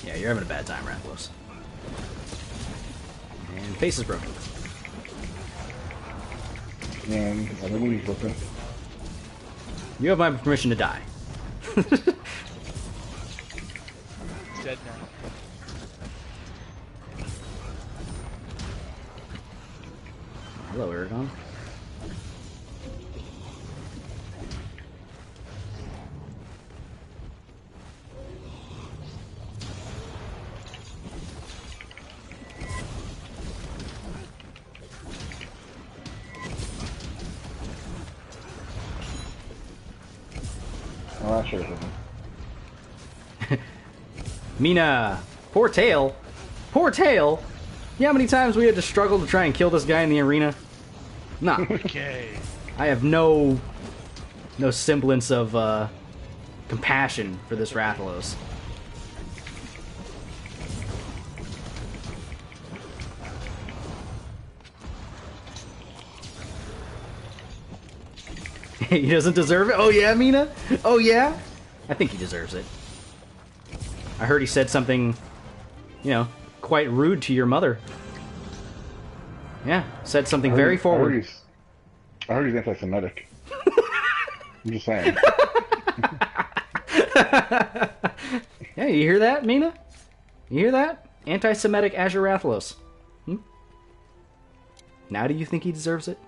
Yeah, you're having a bad time, Rathalos. And face is broken. And I believe he's broken. You have my permission to die. He's dead now. Hello, Aragon. Oh, that sure isn't. Mina! Poor Tail! Poor Tail! You know how many times we had to struggle to try and kill this guy in the arena? Nah. Okay. I have no semblance of compassion for this Rathalos. He doesn't deserve it? Oh yeah, Mina? Oh yeah? I think he deserves it. I heard he said something, you know, quite rude to your mother. Yeah, said something very forward. I heard he's anti-Semitic. I'm just saying. Yeah, you hear that, Mina? You hear that? Anti-Semitic Azure Rathalos. Hmm? Now do you think he deserves it?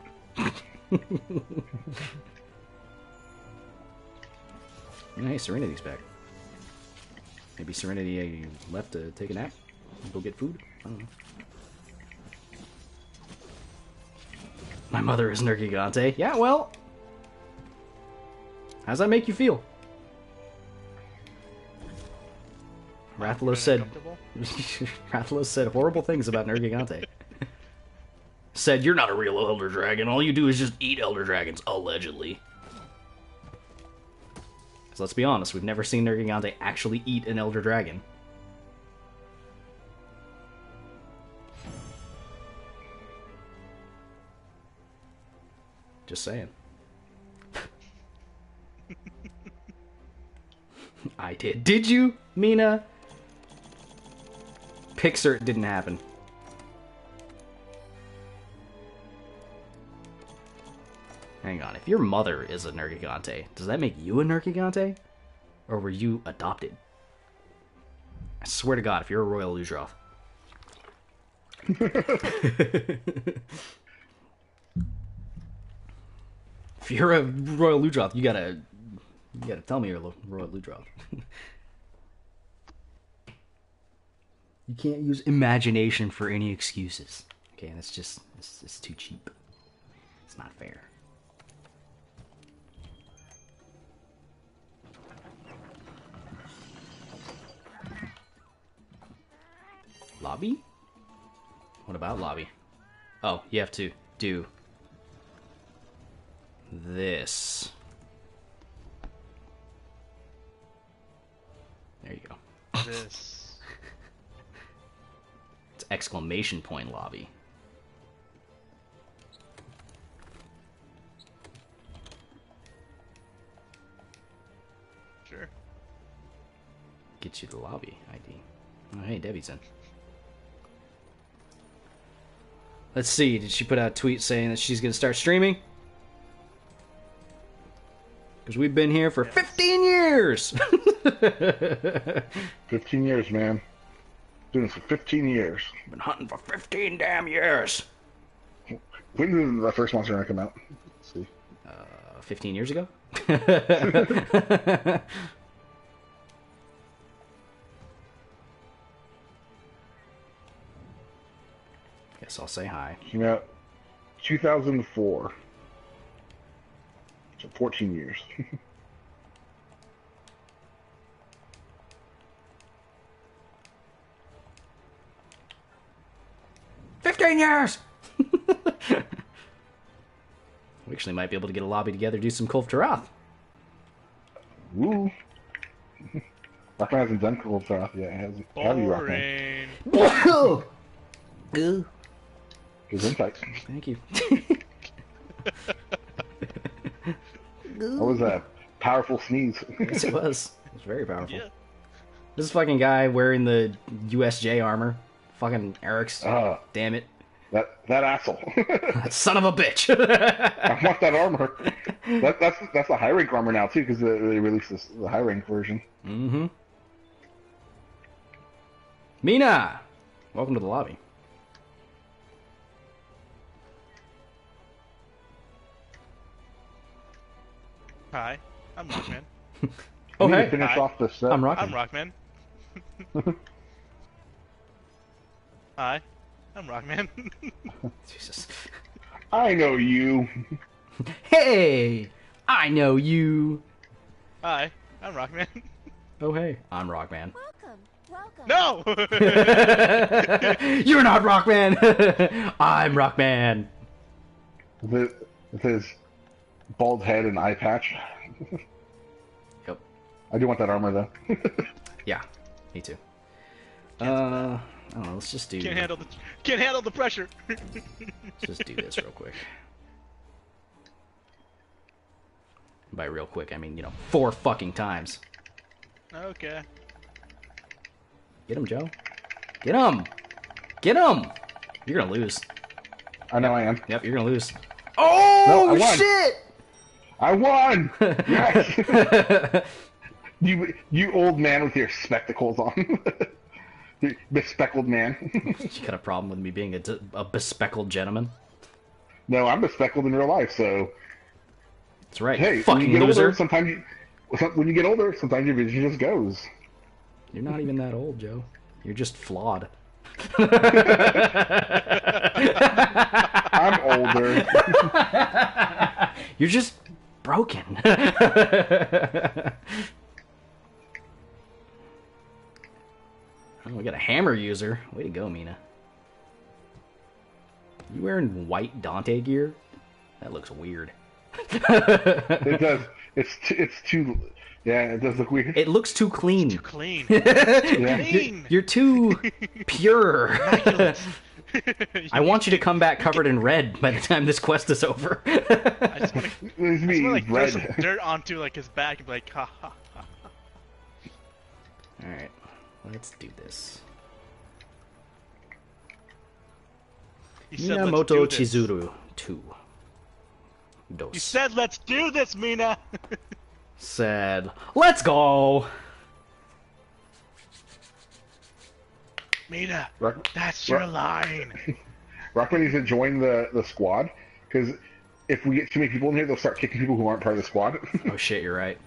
Hey, Serenity's back. Maybe Serenity left to take a nap? Go get food? I don't know. My mother is Nergigante. Yeah, well... How's that make you feel? Rathalos said... Rathalos said horrible things about Nergigante. Said, you're not a real Elder Dragon. All you do is just eat Elder Dragons. Allegedly. So let's be honest, we've never seen Nergigante actually eat an Elder Dragon. Just saying. I did. Did you, Mina? Pixar, it didn't happen. Hang on, if your mother is a Nergigante, does that make you a Nergigante? Or were you adopted? I swear to God, if you're a Royal Luzroth. If you're a Royal Luzroth, you gotta tell me you're a Royal Luzroth. You can't use imagination for any excuses. Okay, that's just, it's too cheap. It's not fair. Lobby? What about lobby? Oh, you have to do this. There you go. This. It's exclamation point lobby. Sure. Get you the lobby ID. Oh, hey, Debbie's in. Let's see, did she put out a tweet saying that she's going to start streaming? Because we've been here for 15 years! 15 years, man. Doing this for 15 years. Been hunting for 15 damn years! When did the first Monster Hunter come out? Let's see. 15 years ago? Guess I'll say hi. Came out 2004. So 14 years. 15 years! We actually might be able to get a lobby together, do some Kulf Taroth. Woo! Rockman hasn't done Cool South yet, has he? Have you, Rockman? Boring. Ooh. Good insights. Thank you. That was a powerful sneeze. Yes, it was. It was very powerful. Yeah. This fucking guy wearing the USJ armor. Fucking Eric's. Damn it. That asshole. Son of a bitch. I want that armor. That's the high rank armor now too, because they released the high rank version. Mm-hmm. Mina! Welcome to the lobby. Hi, I'm Rockman. Oh, We need to hey. finish Hi. off this set. I'm Rocky. I'm Rockman. Hi, I'm Rockman. Jesus. I know you. Hey! I know you! Hi, I'm Rockman. Oh, hey. I'm Rockman. Welcome. No! You're not Rockman! I'm Rockman! With his bald head and eye patch. Yep. I do want that armor though. Yeah, me too. I don't know, let's just do... Can't handle the pressure. Let's just do this real quick. By real quick, I mean, 4 fucking times. Okay. Get him, Joe. Get him! Get him! You're gonna lose. I know I am. Yep, you're gonna lose. Oh, No, I won. shit! I won! Yes! you old man with your spectacles on. You bespeckled man. You got a problem with me being a bespeckled gentleman? No, I'm bespeckled in real life, so... That's right, Hey, fucking when you get loser. older, when you get older, sometimes your vision just goes. You're not even that old, Joe. You're just flawed. I'm older. You're just broken. Oh, we got a hammer user. Way to go, Mina. You wearing white Dante gear? That looks weird. It does. It's too... Yeah, it does look weird. It looks too clean. Too clean. Yeah. Clean. You're too pure. Immaculate. I want you to come back covered in red by the time this quest is over. I just want to It's me, like throw red. some dirt onto like his back and be like, ha ha ha. Alright, let's do this. He said, "Let's Minamoto do this." Chizuru 2. Dos. You said, "Let's do this, Mina." Said, let's go! Mina, Rock- that's your Rock- line. Rockman needs to join the squad, because if we get too many people in here, they'll start kicking people who aren't part of the squad. Oh shit, you're right.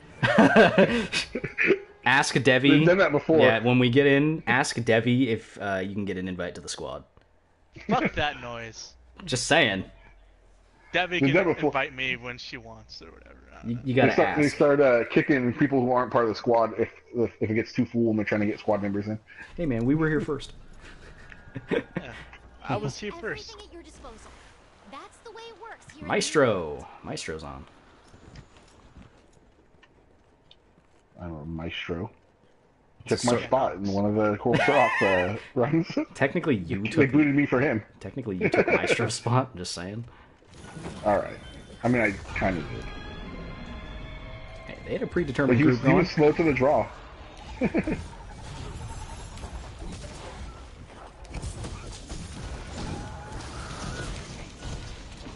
Ask Devi. We've done that before. Yeah, when we get in, ask Devi if you can get an invite to the squad. Fuck that noise. Just saying. Debbie We've can done it before. invite me when she wants or whatever. I don't know. You They gotta start, ask. kicking people who aren't part of the squad if it gets too full and they're trying to get squad members in. Hey man, we were here first. Yeah. I was here first. Everything at your disposal. That's the way it works here. Maestro. Maestro's on. I don't know, Maestro. Took So- my spot in one of the cool shop runs. Technically you They took booted me for him. Maestro's spot, I'm just saying. Alright. I mean, I kind of did. Hey, they had a But predetermined he was, group going. slow to the draw.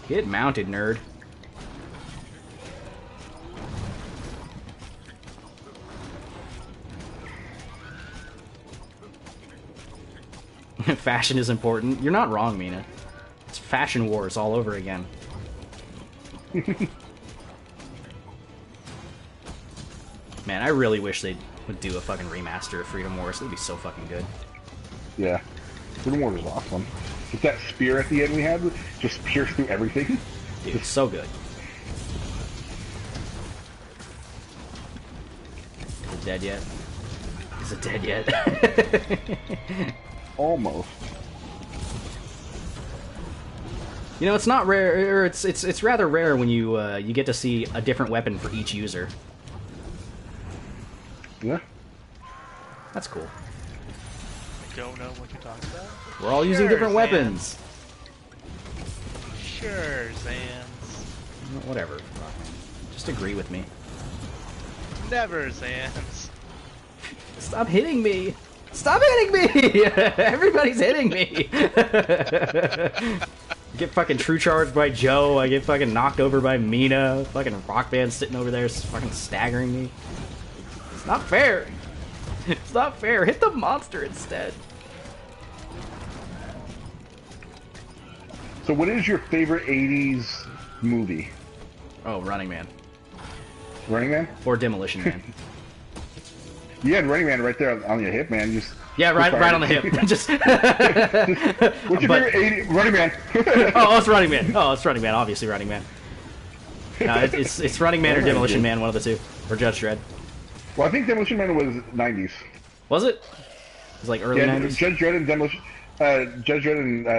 Get mounted, nerd. Fashion is important. You're not wrong, Mina. It's fashion wars all over again. Man, I really wish they would do a fucking remaster of Freedom Wars. It would be so fucking good. Yeah. Freedom Wars was awesome. With that spear at the end we had, just pierced through everything. Dude, it's so good. Is it dead yet? Is it dead yet? Almost. You know, it's not rare, or it's rather rare when you you get to see a different weapon for each user. Yeah. That's cool. I don't know what you're talking about. We're all using different weapons. Sure, Sans. Whatever. Just agree with me. Never, Sans. Stop hitting me! Stop hitting me! Everybody's hitting me! I get fucking true charged by Joe. I get fucking knocked over by Mina. Fucking Rock Band sitting over there fucking staggering me. It's not fair. It's not fair. Hit the monster instead. So what is your favorite 80s movie? Oh, Running Man. Running Man? Or Demolition Man. You had Running Man right there on your hip, man. You just Yeah, right on the hip. Just. What's your favorite 80s? Running Man. Oh, it's Running Man. Oh, it's Running Man. Obviously, Running Man. No, it's Running Man or Demolition Man, one of the two, or Judge Dredd. Well, I think Demolition Man was 90s. Was it? It was like early 90s. Judge Dredd and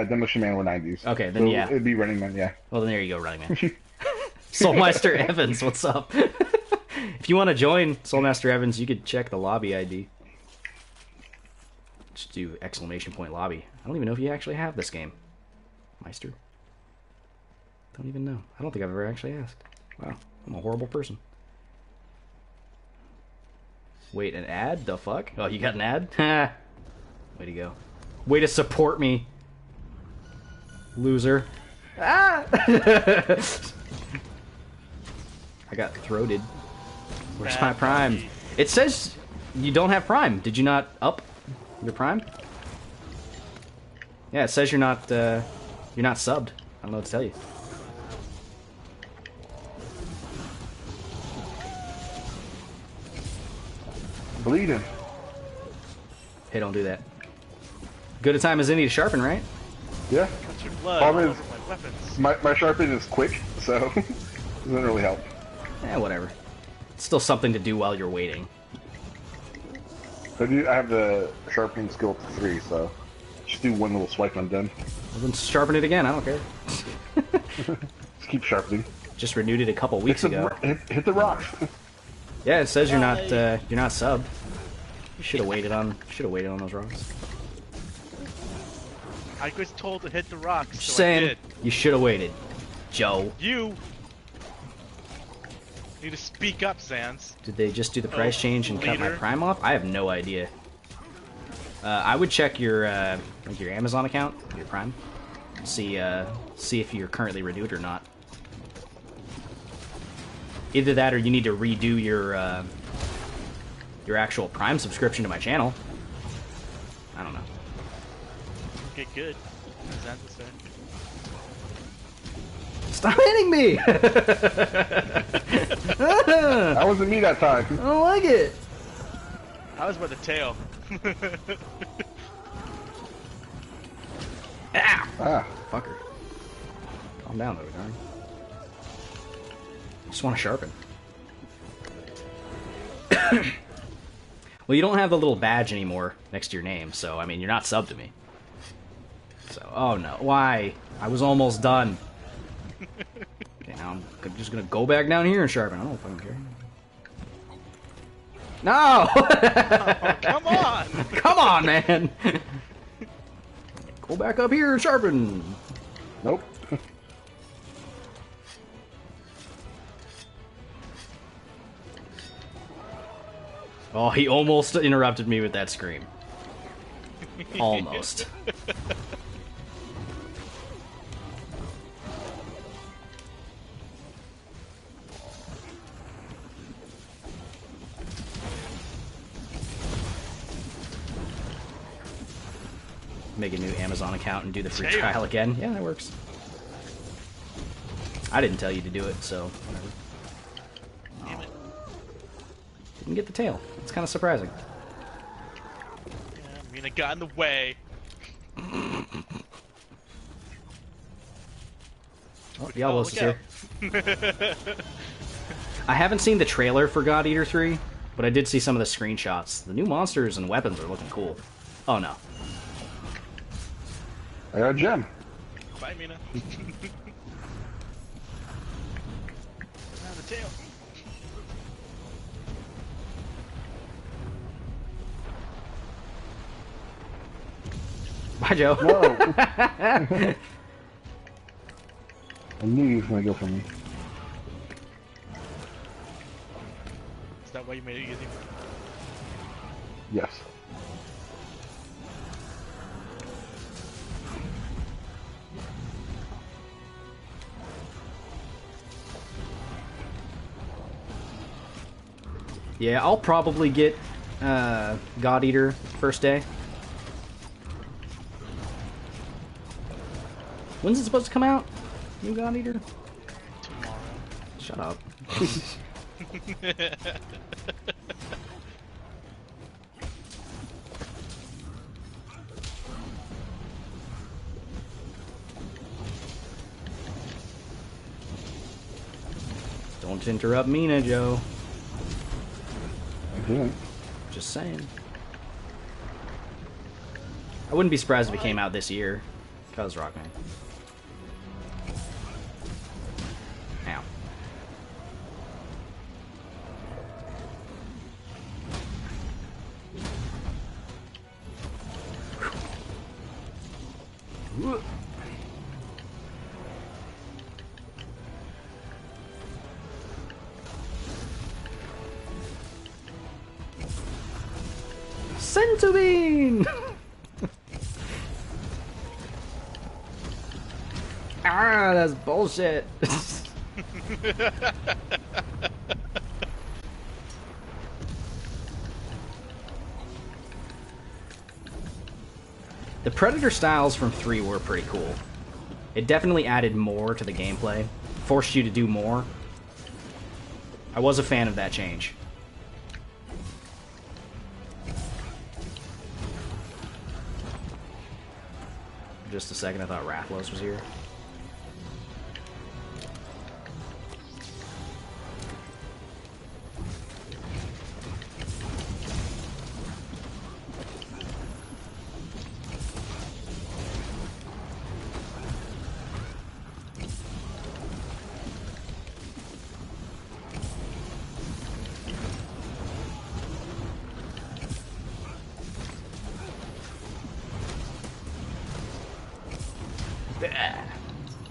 Demolition Man were 90s. Okay, then so yeah. It'd be Running Man, yeah. Well, then there you go, Running Man. Soulmaster Evans, what's up? If you want to join Soulmaster Evans, you could check the lobby ID. Just do !lobby. I don't even know if you actually have this game, Meister. Don't even know. I don't think I've ever actually asked. Wow, I'm a horrible person. Wait, an ad? The fuck? Oh, you got an ad? Ha! Way to go. Way to support me, loser. Ah! I got throated. Where's my Prime? It says you don't have Prime. Did you not up your Prime? Yeah, it says you're not subbed. I don't know what to tell you. Bleeding. Hey, don't do that. Good a time as any to sharpen, right? Yeah. That's your blood. Problem all is, over my weapons. my sharpen is quick, so doesn't really help. Eh, whatever. It's still something to do while you're waiting. I have the sharpening skill to 3, so just do one little swipe and I'm done. Well, then sharpen it again. I don't care. Just keep sharpening. Just renewed it a couple weeks ago. Hit the rocks. Yeah, it says you're not subbed. You should have waited on those rocks. I was told to hit the rocks, Just so I saying, did. you should have waited, Joe. You need to speak up, Sans. Did they just do the price change and cut my leader. Prime off? I have no idea. I would check your like your Amazon account, your Prime, see if you're currently renewed or not. Either that, or you need to redo your actual Prime subscription to my channel. I don't know. Okay, good. Sans is there. Stop hitting me! That wasn't me that time. I don't like it. I was by the tail. Ow! Ah. Fucker. Calm down, though, darn. Just want to sharpen. Well, you don't have the little badge anymore next to your name, so, I mean, you're not subbed to me. So, oh no. Why? I was almost done. Okay, now I'm just gonna go back down here and sharpen. I don't fucking care. No! Oh, come on! Come on, man! Go back up here and sharpen! Nope. Oh, he almost interrupted me with that scream. Almost. make a new Amazon account and do the free Damn. trial again. Yeah, that works. I didn't tell you to do it, so whatever. Damn it. Didn't get the tail. It's kind of surprising. Yeah, I mean, it got in the way. Oh, Diablos is look here. I haven't seen the trailer for God Eater 3, but I did see some of the screenshots. The new monsters and weapons are looking cool. Oh no. I got a gem. Bye, Mina. Now the tail. Bye, Joe. No. I knew he was gonna go for me. Is that why you made it easy? Yes. Yeah, I'll probably get God Eater first day. When's it supposed to come out? New God Eater? Tomorrow. Shut up. Don't interrupt Mina, Joe. I didn't. Just saying. I wouldn't be surprised if it came out this year. Cause Rockman. Ow. Centubine! Ah, that's bullshit. The Predator styles from 3 were pretty cool. It definitely added more to the gameplay, forced you to do more. I was a fan of that change. For just a second, I thought Rathlos was here.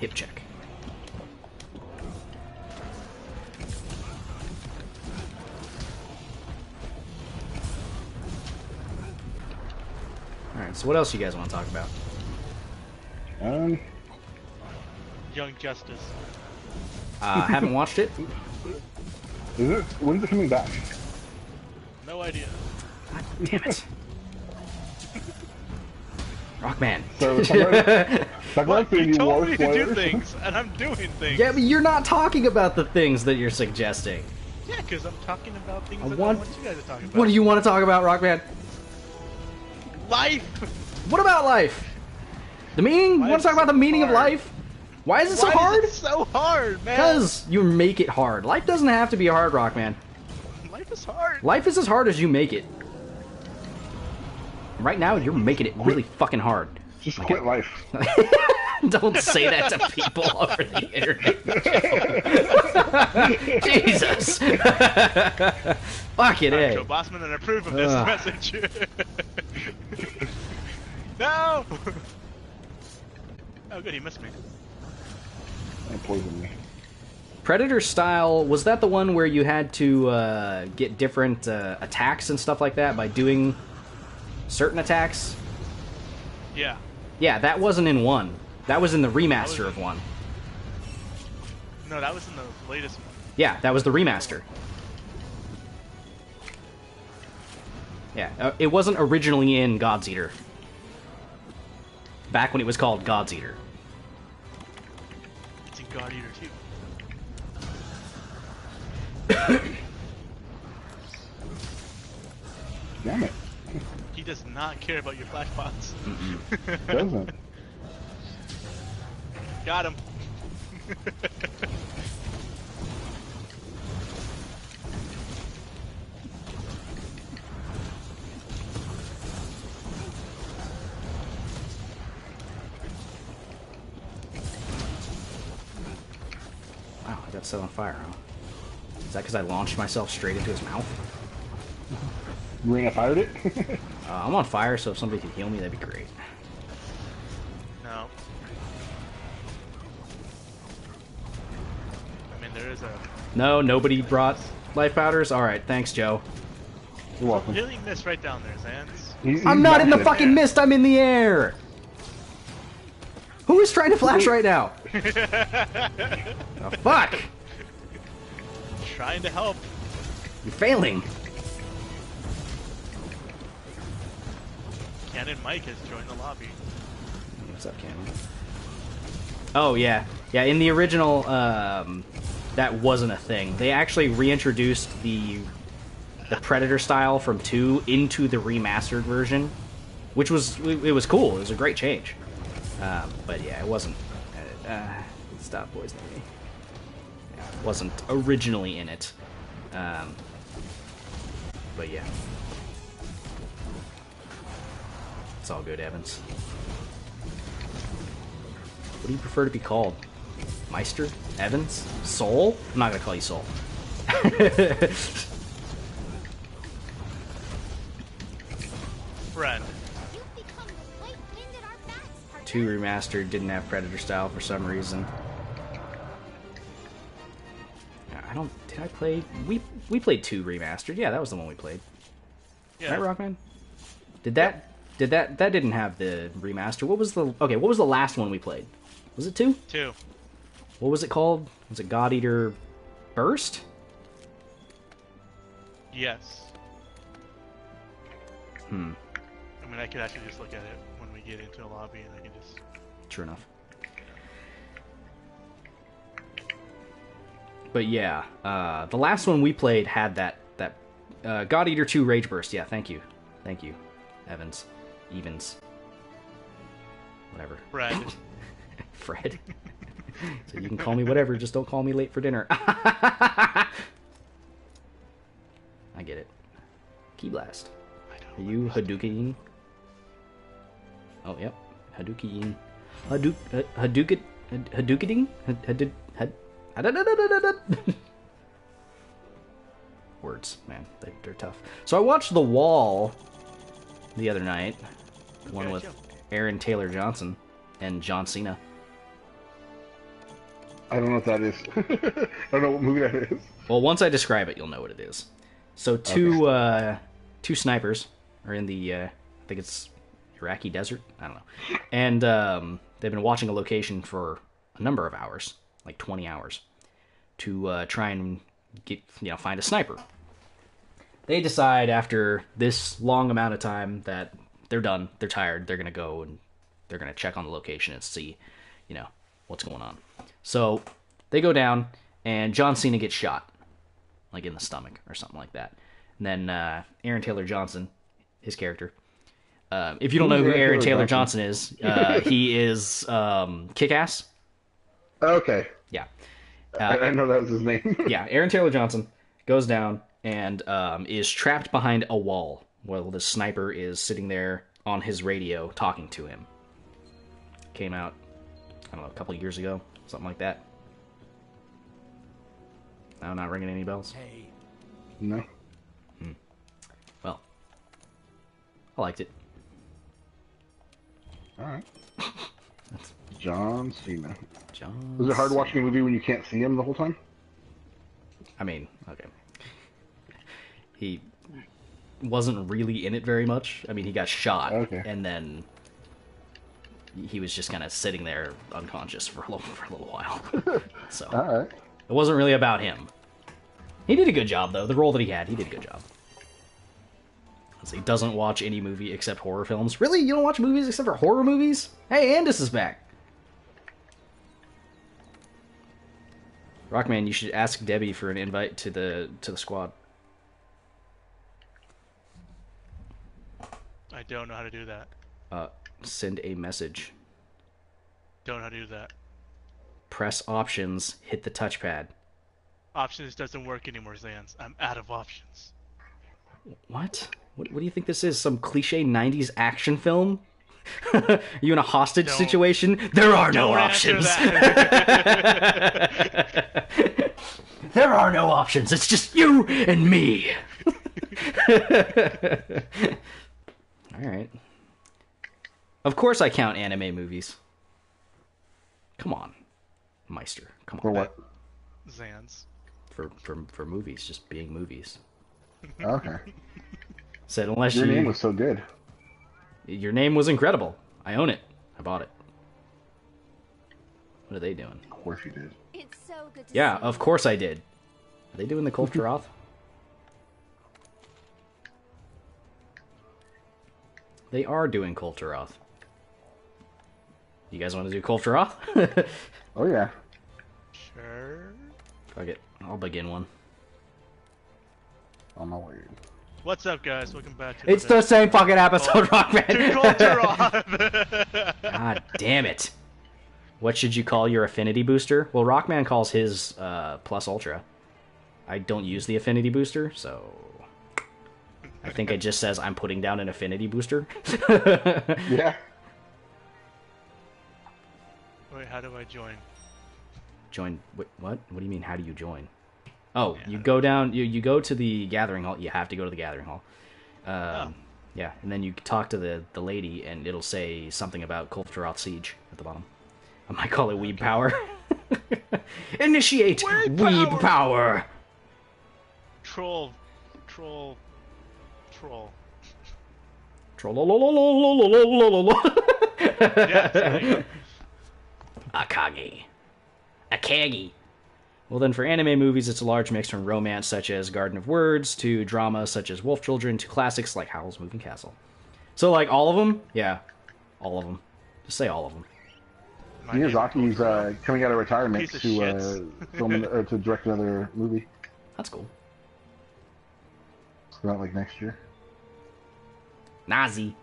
Hip check. Alright, so what else you guys want to talk about? Young Justice. Haven't watched it. Is it? When's it coming back? No idea. God damn it. Rockman. So, What? You you told war me to do players? things, and I'm doing things. Yeah, but you're not talking about the things that you're suggesting. Yeah, because I'm talking about things that want- I want you guys to talk about. What do you want to talk about, Rockman? Life! What about life? The meaning? Why You want is to talk it about the so meaning of hard? life? Why is it so Why hard? Is it so hard, man? Because you make it hard. Life doesn't have to be hard, Rockman. Life is hard. Life is as hard as you make it. Right now, you're making it really fucking hard. Just quit life. Don't say that to people over the internet. Jesus. Fucking Joe A. Bossman, and approve of this Ugh. message. No! Oh, good, he missed me. And poison me. Predator style, was that the one where you had to get different attacks and stuff like that by doing certain attacks? Yeah. Yeah, that wasn't in 1. That was in the remaster of 1. No, that was in the latest one. Yeah, that was the remaster. Yeah, it wasn't originally in God's Eater. Back when it was called God's Eater. It's in God Eater too. Damn it. He does not care about your flash pots. Doesn't. Got him. Wow, I got set on fire, huh? Is that because I launched myself straight into his mouth? Marina fired it? I'm on fire, so if somebody could heal me, that'd be great. No. I mean, there is a... No, nobody brought life powders? Alright, thanks, Joe. You're welcome. Healing mist right down there, Zans. I'm not in the fucking mist, I'm in the air! Who is trying to flash right now? Oh, fuck! Trying to help. You're failing. Cannon Mike has joined the lobby. What's up, Cannon? Oh, yeah. Yeah, in the original, that wasn't a thing. They actually reintroduced the Predator style from 2 into the remastered version, which was, it was cool. It was a great change. But yeah, it wasn't, stop poisoning me. Yeah, it wasn't originally in it. But yeah. It's all good, Evans. What do you prefer to be called? Meister? Evans? Soul? I'm not gonna call you Soul. Friend. You've become the white wind at our backs, partner. 2 remastered didn't have Predator style for some reason. I don't... Did I play... We played 2 remastered. Yeah, that was the one we played. Yeah. Right, Rockman? Did that... That didn't have the remaster. What was the... Okay, what was the last one we played? Was it 2? 2. What was it called? Was it God Eater Burst? Yes. Hmm. I mean, I could actually just look at it when we get into a lobby, and I can just... True enough. But yeah, the last one we played had that God Eater 2 Rage Burst. Yeah, thank you, Evans, whatever. Fred. Fred. So you can call me whatever, just don't call me late for dinner. I get it. Key Blast. Are you Hadouken? Oh, yep. Hadouken. Hadouken? Words, man. They're tough. So I watched The Wall the other night. One with Aaron Taylor Johnson and John Cena. I don't know what that is. I don't know what movie that is. Well, once I describe it, you'll know what it is. So two snipers are in the, I think it's Iraqi desert? I don't know. And they've been watching a location for a number of hours, like 20 hours, to try and find a sniper. They decide after this long amount of time that they're done, they're tired, they're going to go and they're going to check on the location and see, what's going on. So they go down and John Cena gets shot, like in the stomach or something like that. And then Aaron Taylor Johnson, his character, if you don't know who Aaron Taylor Johnson is, he is Kick-Ass. Okay. Yeah. I know that was his name. Yeah, Aaron Taylor Johnson goes down and is trapped behind a wall while the sniper is sitting there on his radio talking to him. Came out, I don't know, a couple of years ago, something like that. No, not ringing any bells? Hey. No. Well, I liked it. Alright. John Cena. John Was it hard Cena. watching a movie when you can't see him the whole time? I mean, okay. He wasn't really in it very much. I mean, he got shot, and then he was just kind of sitting there unconscious for a little while. So Alright. it wasn't really about him. He did a good job, though. The role that he did a good job. He doesn't watch any movie except horror films. Really? You don't watch movies except for horror movies? Hey, Andis is back. Rockman, you should ask Debbie for an invite to the squad. I don't know how to do that. Send a message. Don't know how to do that. Press options, hit the touchpad. Options doesn't work anymore, Zans. I'm out of options. What? What do you think this is? Some cliche 90s action film? You in a hostage situation? There are no options. There are no options. It's just you and me. Alright. Of course I count anime movies. Come on. Meister. Come on. For what? Zans. For movies. Just being movies. Okay. Said unless Your name was so good. Your name was incredible. I own it. I bought it. What are they doing? Of course you did. It's so good to Yeah, see of course I did. Are they doing the Kulturoth? They are doing Kulturoth. You guys want to do Kulturoth? Oh yeah. Sure. Fuck it. I'll begin one. On my way. What's up, guys? Welcome back to It's the same fucking episode, Rockman. Kulturoth. God damn it. What should you call your affinity booster? Well, Rockman calls his Plus Ultra. I don't use the affinity booster, so I think it just says I'm putting down an affinity booster. Yeah. Wait, how do I join? Join? What? What do you mean? How do you join? Oh, yeah. You go down. You go to the gathering hall. You have to go to the gathering hall. Yeah, and then you talk to the lady, and it'll say something about Kulturoth Siege at the bottom. I might call it Weeb Power. Initiate Weeb Power. Troll. Yeah, Akagi. Well, then for anime movies, it's a large mix from romance such as Garden of Words to drama such as Wolf Children to classics like Howl's Moving Castle. So, like, all of them? Yeah, all of them. Just say all of them. Miyazaki's coming out of retirement Piece of to film to direct another movie. That's cool. It's coming out like next year. Nazi.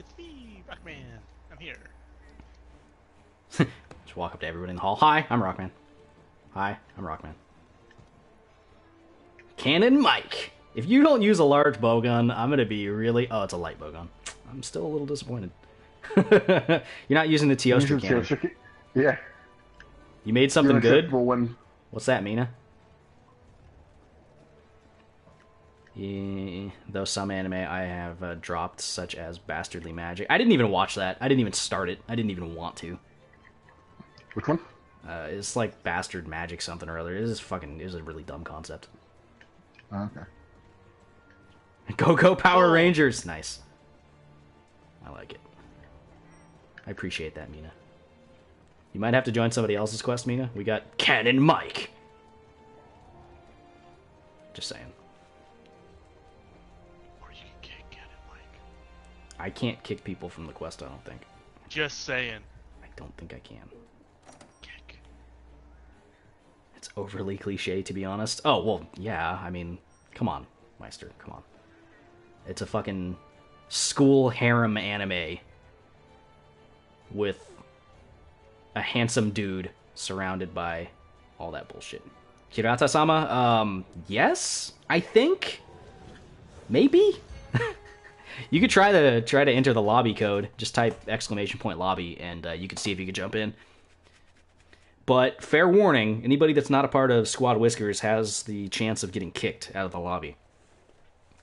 it's me, Rockman. I'm here. Just walk up to everyone in the hall. Hi, I'm Rockman. Hi, I'm Rockman. Cannon Mike. If you don't use a large bowgun, I'm gonna be really... Oh, it's a light bowgun. I'm still a little disappointed. You're not using the Teostra cannon. Yeah. You made something good? One. What's that, Mina? Yeah, though some anime I have dropped, such as Bastardly Magic. I didn't even watch that. I didn't even start it. I didn't even want to. Which one? It's like Bastard Magic something or other. It was a really dumb concept. Oh, okay. Go Power Rangers! Nice. I like it. I appreciate that, Mina. You might have to join somebody else's quest, Mina. We got Cannon Mike. Just saying. Or you can kick Cannon Mike. I can't kick people from the quest, I don't think. Just saying. I don't think I can. Kick. It's overly cliche, to be honest. Oh, well, yeah, I mean, come on, Meister, come on. It's a fucking school harem anime with a handsome dude surrounded by all that bullshit. Hirata-sama, yes, I think, maybe. You could try to enter the lobby code. Just type !lobby, and you could see if you could jump in. But fair warning: anybody that's not a part of Squad Whiskers has the chance of getting kicked out of the lobby,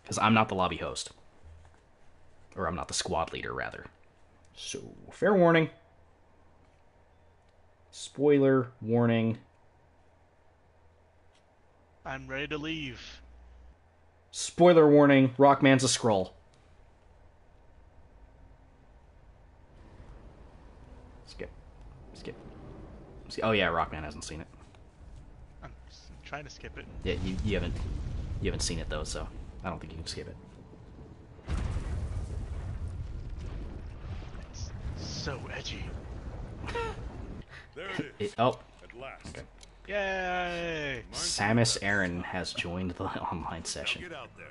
because I'm not the lobby host, or I'm not the squad leader, rather. So fair warning. Spoiler warning. I'm ready to leave. Spoiler warning, Rockman's a Skrull. Skip. Oh yeah, Rockman hasn't seen it. I'm trying to skip it. Yeah, you haven't seen it though, so I don't think you can skip it. It's so edgy. There it is. Oh, At last. okay. Yay! Samus Aran has joined the online session. Get out there.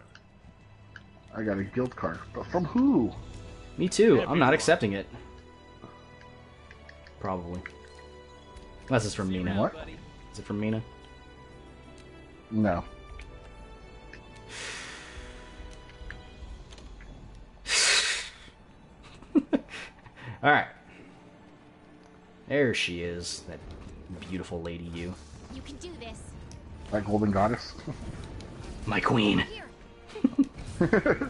I got a guild card, but from who? Me too. Yeah, I'm not people. accepting it. Probably. Unless it's from Mina. What? Is it from Mina? No. Alright. There she is. That beautiful lady you. You can do this. That golden goddess. My queen. Here.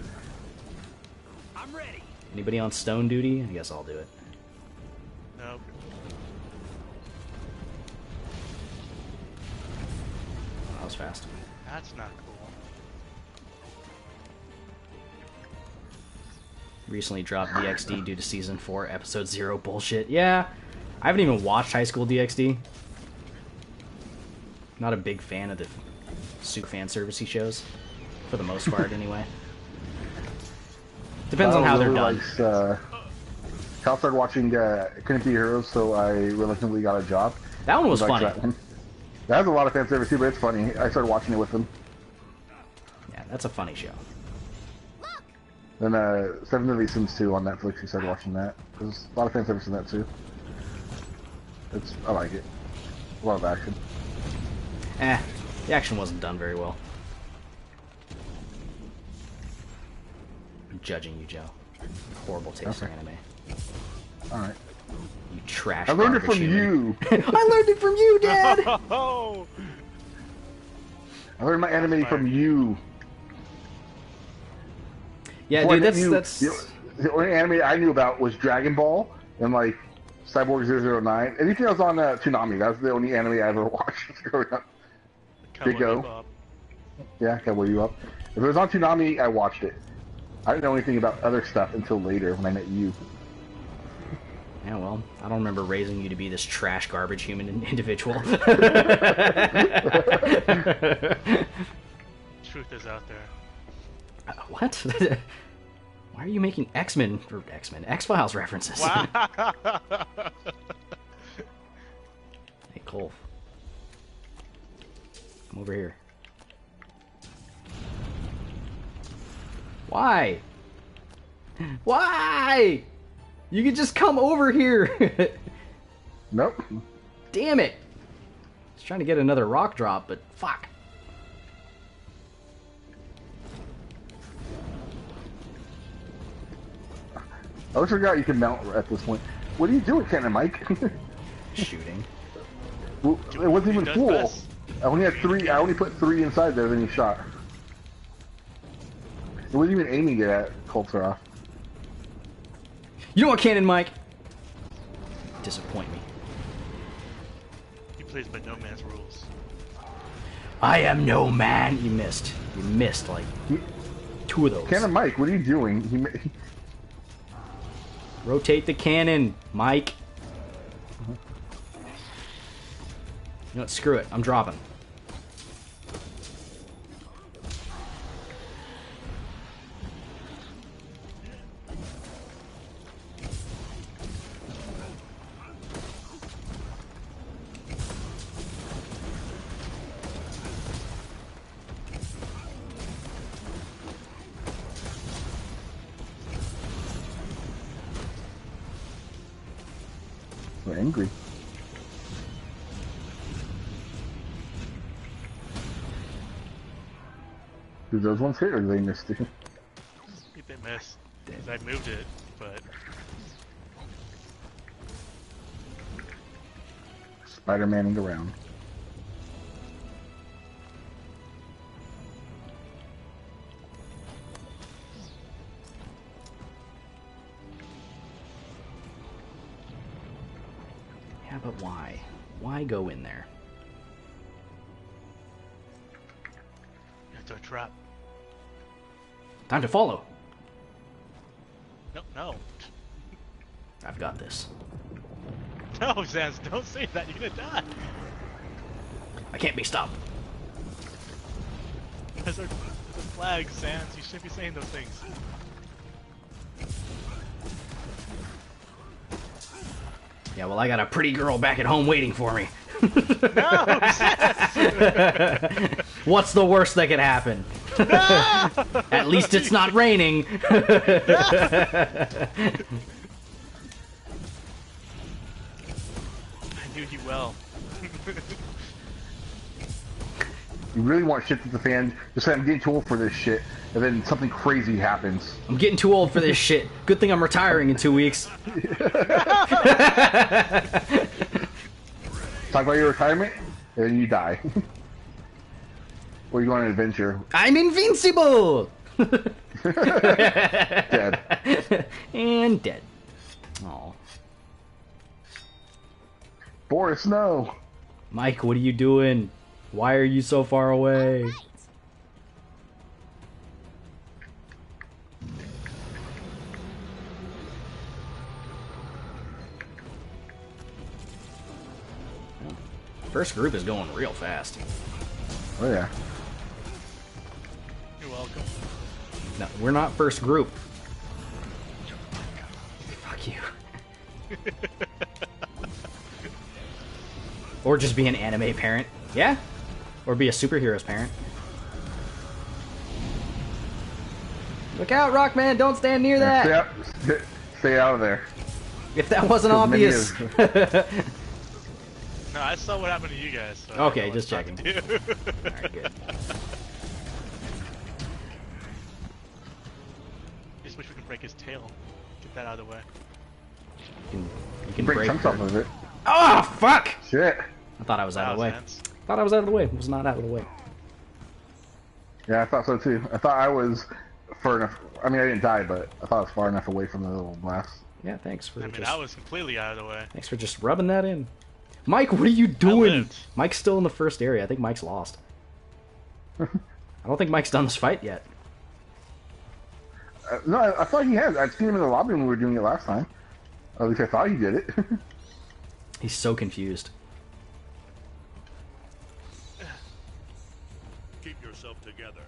I'm ready. Anybody on stone duty? I guess I'll do it. Nope. That was fast. That's not cool. Recently dropped DxD due to season 4 episode 0 bullshit. Yeah. I haven't even watched High School DxD. Not a big fan of the super fan servicey shows. For the most part, anyway. Depends on how they're done. Cal started watching Couldn't Be Heroes, so I reluctantly got a job. That one was He likes funny. That one. That has a lot of fan service too, but it's funny. I started watching it with him. Yeah, that's a funny show. Then Seven Deadly Sins 2 on Netflix, he started watching that. There's a lot of fan service in that too. I like it. A lot of action. The action wasn't done very well. I'm judging you, Joe. Horrible taste for Okay. anime. Alright. You trash. I learned it garbage from human. you! I learned it from you, Dad! Oh! I learned my anime from you. Yeah, Well, dude, I knew- that's... The only anime I knew about was Dragon Ball and like Cyborg 009. Anything else on Toonami. That's the only anime I ever watched growing up. Cowboy go. Bebop. Yeah, Cowboy Bebop. If it was on Toonami, I watched it. I didn't know anything about other stuff until later when I met you. Yeah, well, I don't remember raising you to be this trash garbage human individual. Truth is out there. What? Why are you making X-Men or X-Files references? Wow! Hey, Cole. Come over here. Why? Why? You could just come over here. Nope. Damn it. I was trying to get another rock drop, but fuck. I always forgot you can mount at this point. What are you doing, Cannon Mike? Shooting. Well, it wasn't even Does full. best. I only had 3. I only put 3 inside there, then you shot. It wasn't even aiming it at Coltera. You know what, Cannon Mike? Disappoint me. He plays by no man's rules. I am no man. You missed. You missed like 2 of those. Cannon Mike, what are you doing? Rotate the cannon, Mike. You know what? Screw it. I'm dropping. We're angry. Did those ones hit or did they miss you? I think they missed. 'Cause I moved it, but Spider-Manning around. Yeah, but why? Why go in there? it's a trap. Time to follow. No, no. I've got this. No, Sans, don't say that. You're gonna die. I can't be stopped. There's a flag, Sans. You shouldn't be saying those things. Yeah, well, I got a pretty girl back at home waiting for me. No, Sans! What's the worst that could happen? No! At least it's not raining. I knew you well. You really want shit to the fan, just say I'm getting too old for this shit, and then something crazy happens. I'm getting too old for this shit. Good thing I'm retiring in 2 weeks. Talk about your retirement, and then you die. Or you go on an adventure. I'm invincible! Dead. And dead. Aw. Boris, no! Mike, what are you doing? Why are you so far away? Right. First group is going real fast. Oh yeah. You're welcome. No, we're not first group. Fuck you. Or just be an anime parent. Yeah? Or be a superhero's parent. Look out, Rockman! Don't stand near that! Stay out of there. If that wasn't obvious. No, I saw what happened to you guys. So I Okay, know just what not checking. to do. Alright, good. Just wish we could break his tail. Get that out of the way. You can Break break chunks her. off of it. Oh, fuck! Shit. I thought I was out of the way. Sans. Thought I was out of the way. Was not out of the way. Yeah, I thought so too. I thought I was far enough. I mean, I didn't die, but I thought I was far enough away from the little blast. Yeah, thanks for I mean, just I was completely out of the way. thanks for just rubbing that in. Mike, what are you doing? lived. Mike's still in the first area. I think Mike's lost. I don't think Mike's done this fight yet. No, I thought he had. I'd seen him in the lobby when we were doing it last time. At least I thought he did it. He's so confused. Keep yourself together.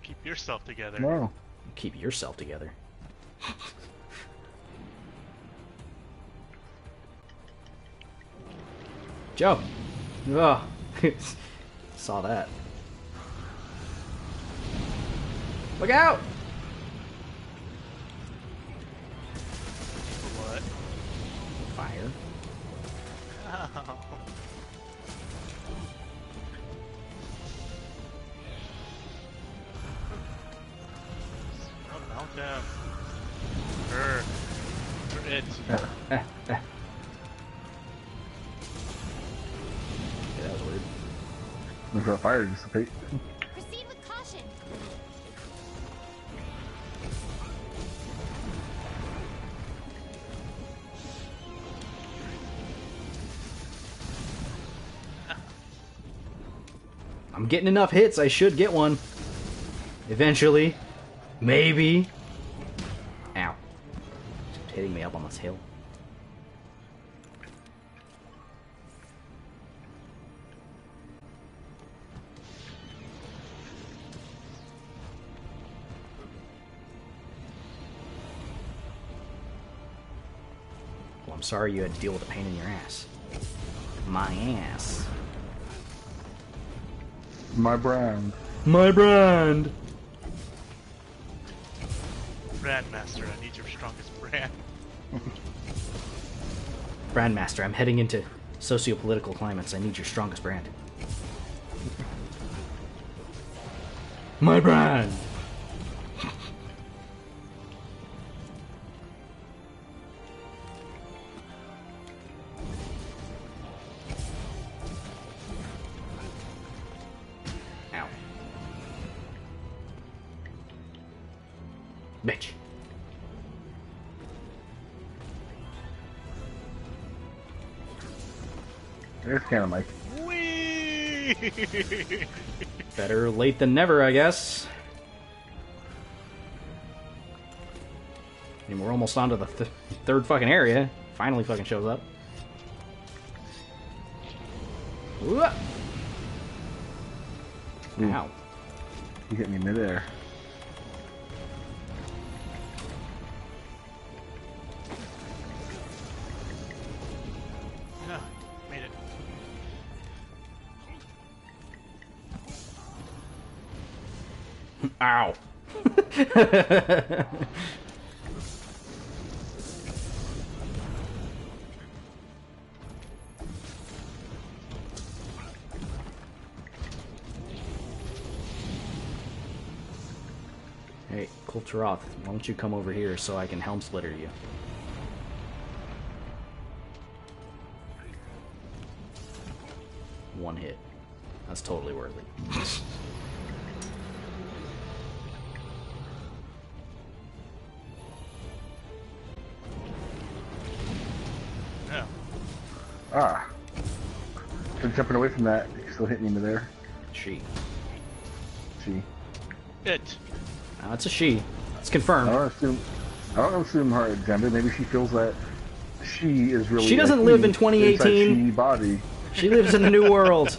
Keep yourself together. No. Keep yourself together. Joe. Ugh. Saw that. Look out! What? Fire. Ow. Oh, mount down. Her. For it. Yeah, that was weird. Look for the fire to dissipate. Proceed with caution. I'm getting enough hits. I should get one. Eventually. Maybe. Ow. It's hitting me up on this hill. Well, I'm sorry you had to deal with a pain in your ass. My ass. My brand. My brand. Brandmaster, I need your strongest brand. Brandmaster, I'm heading into socio-political climates. I need your strongest brand. My brand. Ow. Bitch. There's Cannon Mike. Whee! Better late than never, I guess. I mean, we're almost onto the third fucking area. Finally fucking shows up. Ooh. Ow. He hit me midair. No, made it. Ow. Hey, Kulturoth, why don't you come over here so I can helm splitter you? One hit. That's totally worthy. No. Ah. Been jumping away from that. Still hitting me midair. She. She. It. It's a she. It's confirmed. I don't assume her gender. Maybe she feels that she is really. She doesn't live in 2018. She body. She lives in the new world.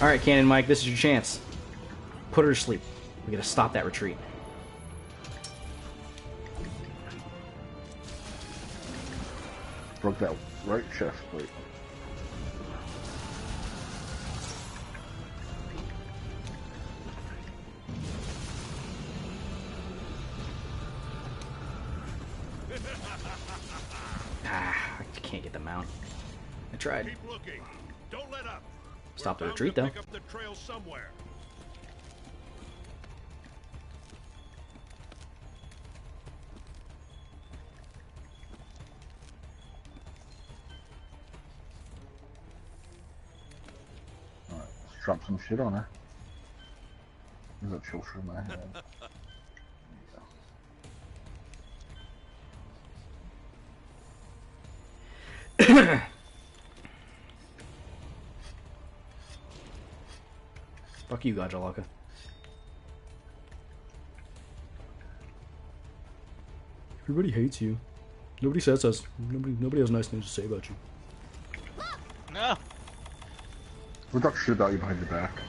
Alright, Cannon Mike, this is your chance. Put her to sleep. We gotta stop that retreat. Broke that right chest plate. Ah, I can't get the mount. I tried. Keep looking. Don't let up. Stop the We're bound retreat, to though. Pick up the trail somewhere. Alright, let's drop some shit on her. There's a chill through my head. Fuck you, Gajalaka. Everybody hates you. Nobody nobody has nice things to say about you. No. We'll talk shit about you behind your back.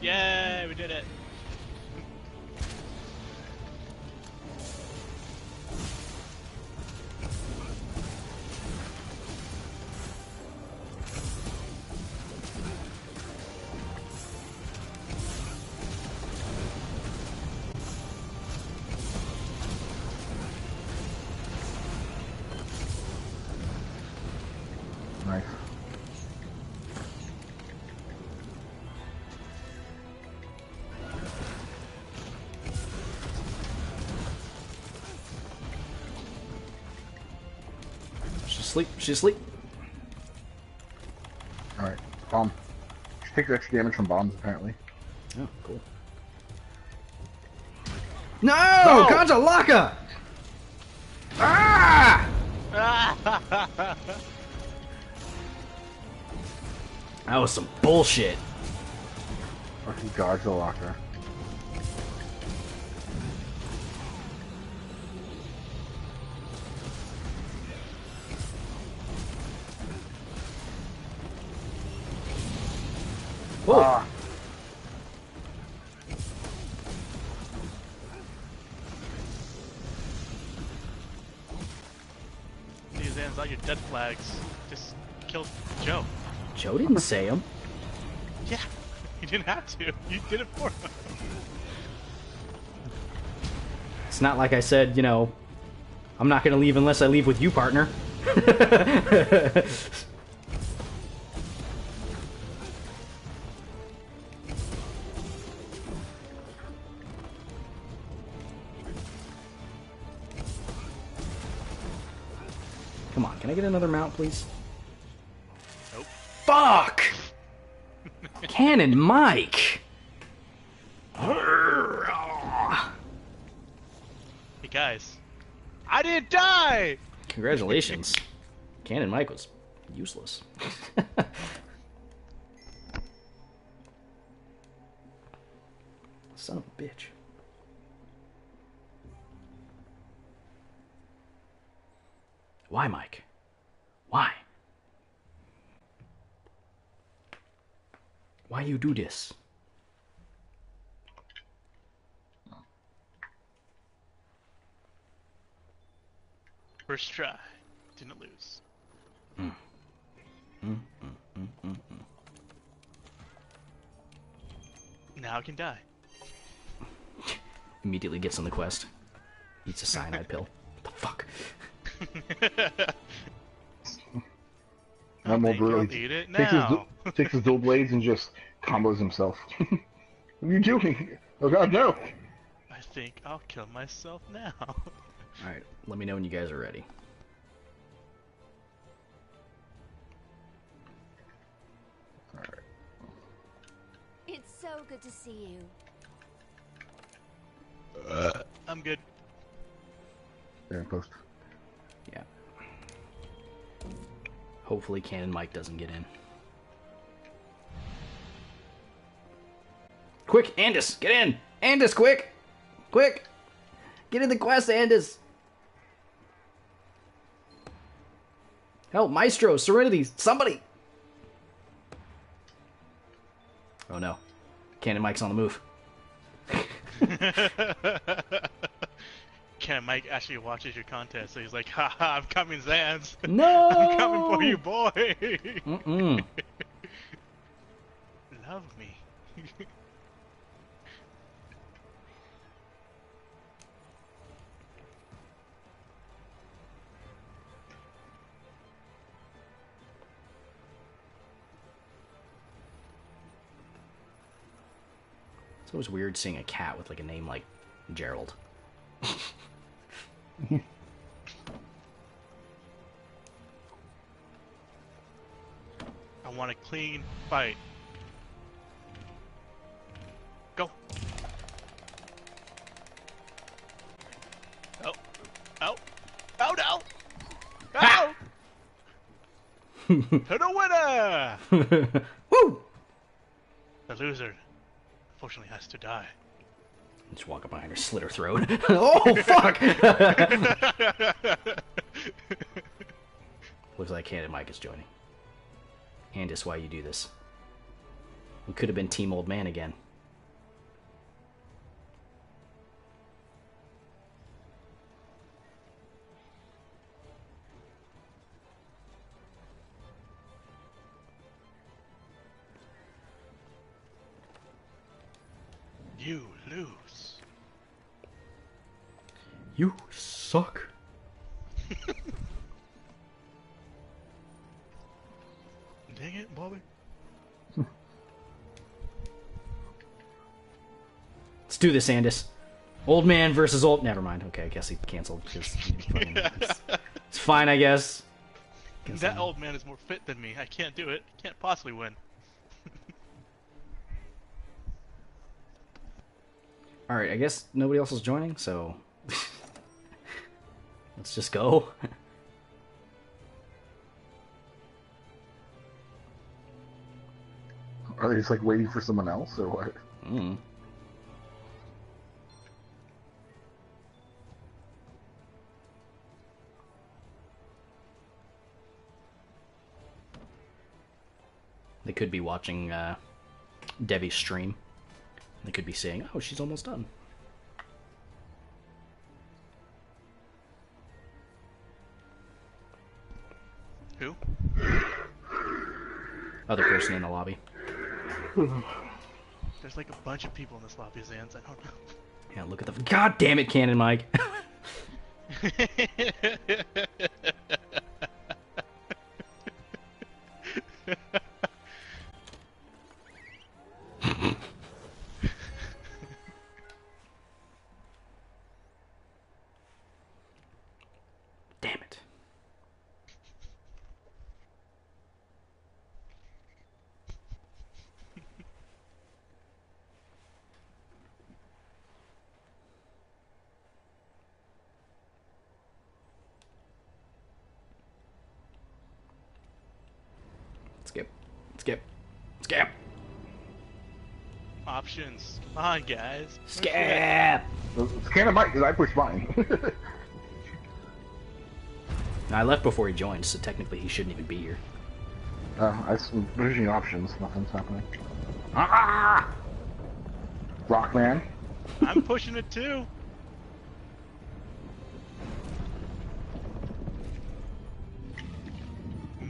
Yay, we did it. Nice. She's asleep. She's asleep. Alright, bomb. She takes extra damage from bombs, apparently. Oh, cool. No! Gajalaka! Ah! That was some bullshit. Fucking dodge the locker. Whoa. Ah. These ends all your dead flags. Just kill Joe. Joe didn't say him. Yeah, you didn't have to. You did it for him. It's not like I said, you know, I'm not gonna leave unless I leave with you, partner. Come on, can I get another mount, please? Nope. Fuck! Cannon Mike! Hey guys, I didn't die! Congratulations. Cannon Mike was useless. Son of a bitch. Why, Mike? Why? Why you do this? First try. Didn't lose. Now I can die. Immediately gets on the quest. Eats a cyanide pill. What the fuck? I'm more I'll brutally. eat it now. Takes his dual blades and just combos himself. What are you doing? Oh god, no! I think I'll kill myself now. Alright, let me know when you guys are ready. It's so good to see you. I'm good. There, post. Yeah. Hopefully Cannon Mike doesn't get in. Quick, Andis, get in! Andis, quick! Quick! Get in the quest, Andis! Help, Maestro, Serenity, somebody! Oh no. Cannon Mike's on the move. Ken Mike actually watches your content, so he's like, haha, I'm coming, Zans. No! I'm coming for you, boy! Mm-mm. Love me. It's always weird seeing a cat with like a name like Gerald. I want a clean fight. Go. Oh. Oh. Oh no! Oh! To the winner! Woo! The loser, unfortunately, has to die. Just walk up behind her, slit her throat. Oh, fuck! Looks like Cannon Mike is joining. Andis, why you do this? We could have been Team Old Man again. You lose. You suck. Dang it, Bobby. Let's do this, Andis. Old man versus old... Never mind. Okay, I guess he canceled. Because it's fine, I guess. That old man is more fit than me. I can't do it. Can't possibly win. Alright, I guess nobody else is joining, so... Let's just go. Are they just like waiting for someone else or what? Mm. They could be watching Debbie's stream. They could be saying, oh, she's almost done. Who? Other person in the lobby. There's like a bunch of people in this lobby, Zans. I don't know. Yeah, look at the... God damn it, Cannon Mike. Damn it. Skip. Skip. Skip. Options. Come on, guys. Skip! It's kind of Mike because I pushed mine. I left before he joined, so technically he shouldn't even be here. I'm pushing options. Nothing's happening. Ah! Rockman. I'm pushing it too.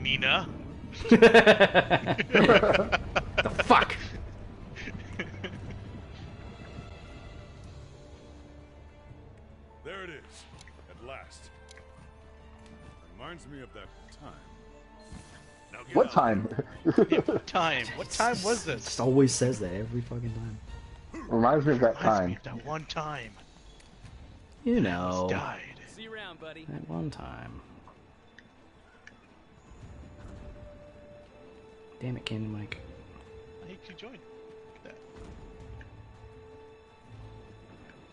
Mina. The fuck? There it is, at last. Reminds me of that time. Now get What out. time? What time? What time was this? Just always says that every fucking time. Reminds me of that Reminds me time. of that one time. You I know, almost died. See you around, buddy. at one time. Damn it, Cannon Mike. I hate you joined. That.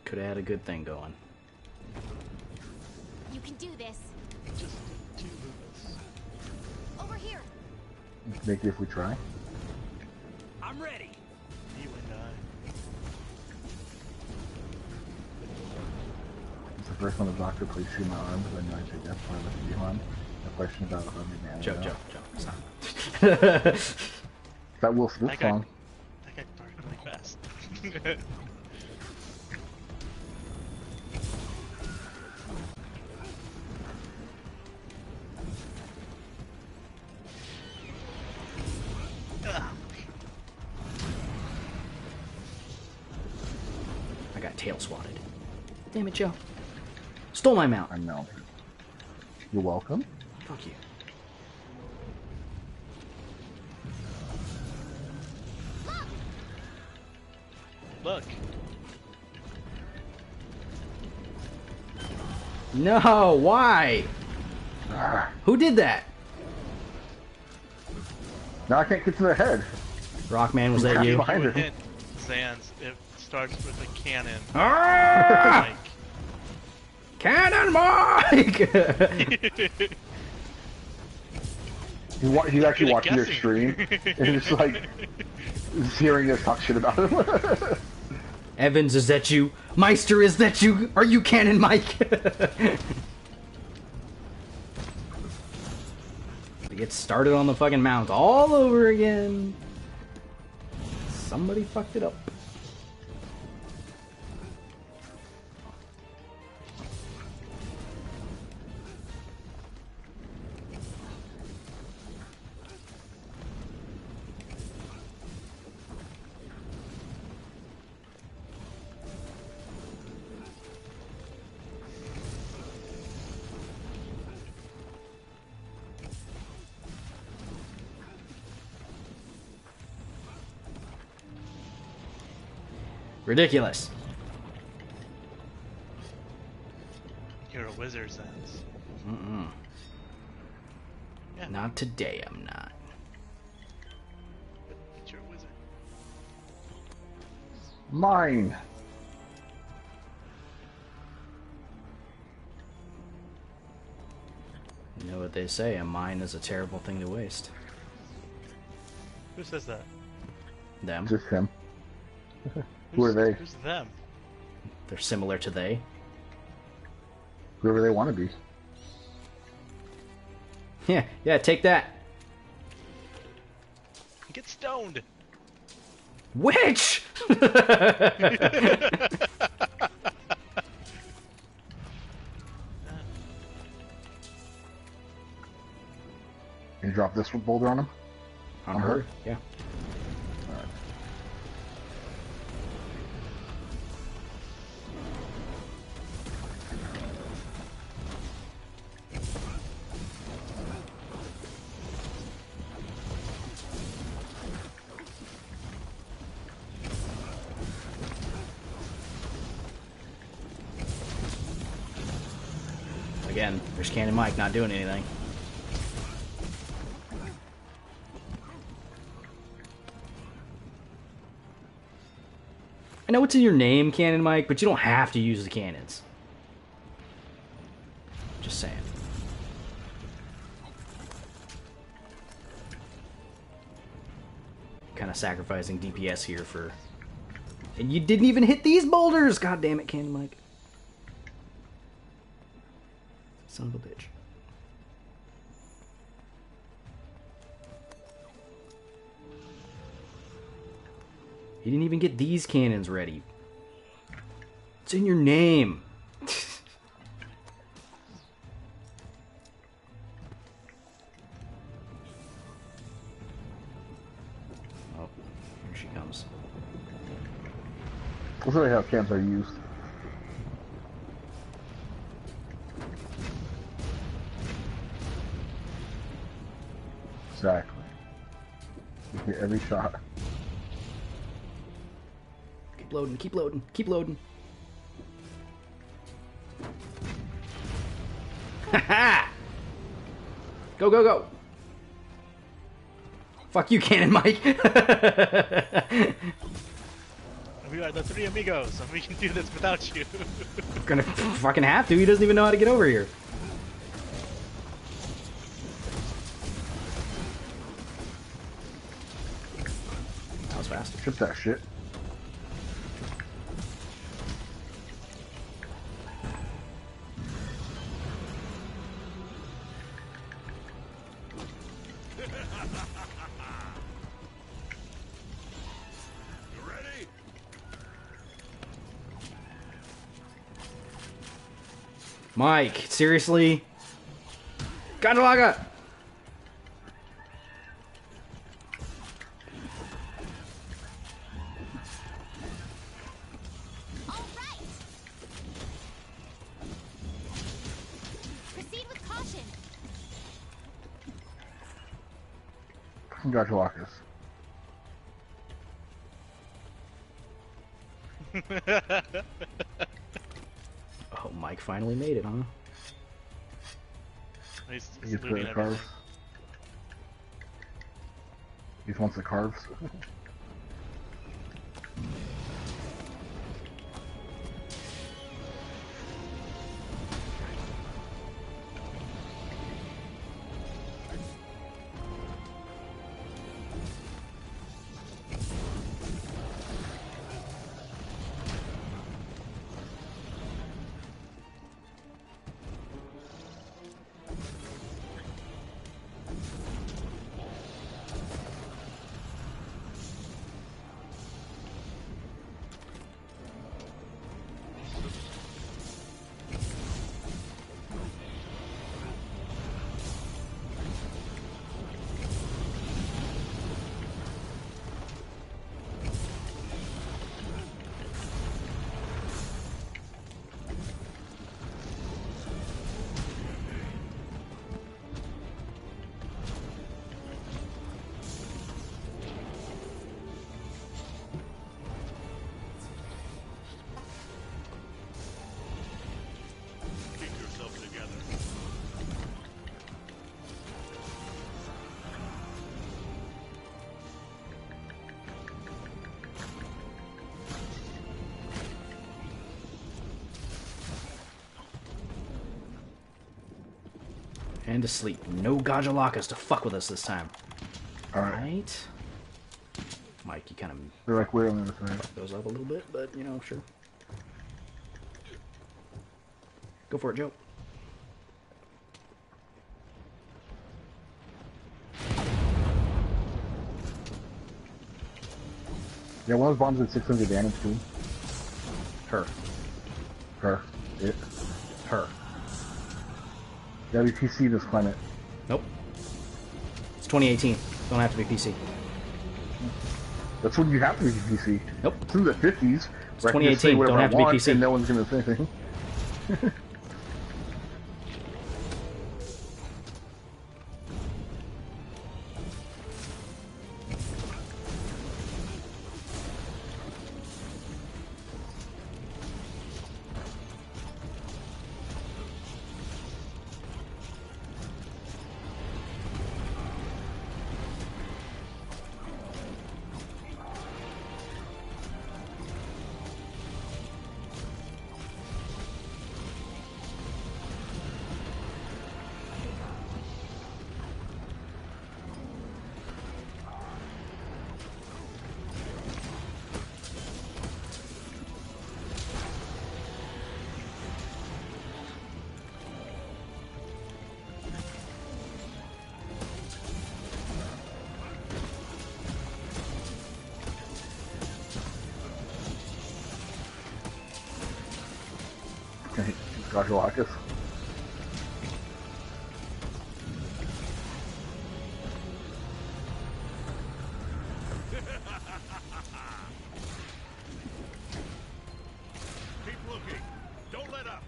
Could have had a good thing going. You can do this. Just the two of us. Over here. Make it if we try. I'm ready. You and I. It's the first one the doctor placed you in my arms when I take that's why I left you on. No question about it. Man. Joe, stop. That Will Smith That guy- song. That got dark really fast. I got tail swatted. Damn it, Joe. Stole my mount. I know. You're welcome. Fuck you. Look. No, why? Ah, Who did that? now I can't get to the head. Rockman, was that Yeah. you? Behind her. Hint, Zans, it starts with a cannon. Ah! Like, Cannon Mike! He's actually Good at watching your guessing. stream and just like just hearing us talk shit about him. Evans, is that you? Meister, is that you? Are you Cannon Mike? We get started on the fucking mount all over again. Somebody fucked it up. Ridiculous. you're a wizard, Zans. Mm-mm. Yeah, Not today, I'm not. but you're a wizard. Mine. You know what they say, a mine is a terrible thing to waste. Who says that? Them. Just him. Who are they? Who's them? They're similar to they. Whoever they want to be. Yeah, take that. Get stoned! Witch! You drop this boulder on him? On her? Yeah. Again, there's Cannon Mike not doing anything. I know it's in your name, Cannon Mike, but you don't have to use the cannons. Just saying. Kind of sacrificing DPS here for And you didn't even hit these boulders! God damn it, Candy Mike. Son of a bitch. You didn't even get these cannons ready. It's in your name. Oh, here she comes. That's really how cans are used. Exactly. You hit every shot. Keep loading, keep loading, keep loading. Haha! Go, go, go! Fuck you, Cannon Mike! We are the three amigos, and we can do this without you. Gonna fucking have to, he doesn't even know how to get over here. That was fast. Ship that shit. You ready? Mike, seriously? Gandalaga! All right. Proceed with caution. Congratulations. Oh, Mike finally made it, huh? He's He gets looting the everything. carbs. He just wants the carbs. Keep yourself together. And to sleep. No Gajalakas to fuck with us this time. Alright. Right? Mike, you kind of They're like weird on the other side. goes up a little bit, but you know, sure. Go for it, Joe. Yeah, one of those bombs did 600 damage too. Her. Her. It. Her. Gotta be PC this climate. Nope. It's 2018. Don't have to be PC. That's when you have to be PC. Nope. It's in the 50s. It's where I can just say 2018, whatever don't I have to be want, PC. And no one's gonna say anything. Gotchalakis. Keep looking. Don't let up.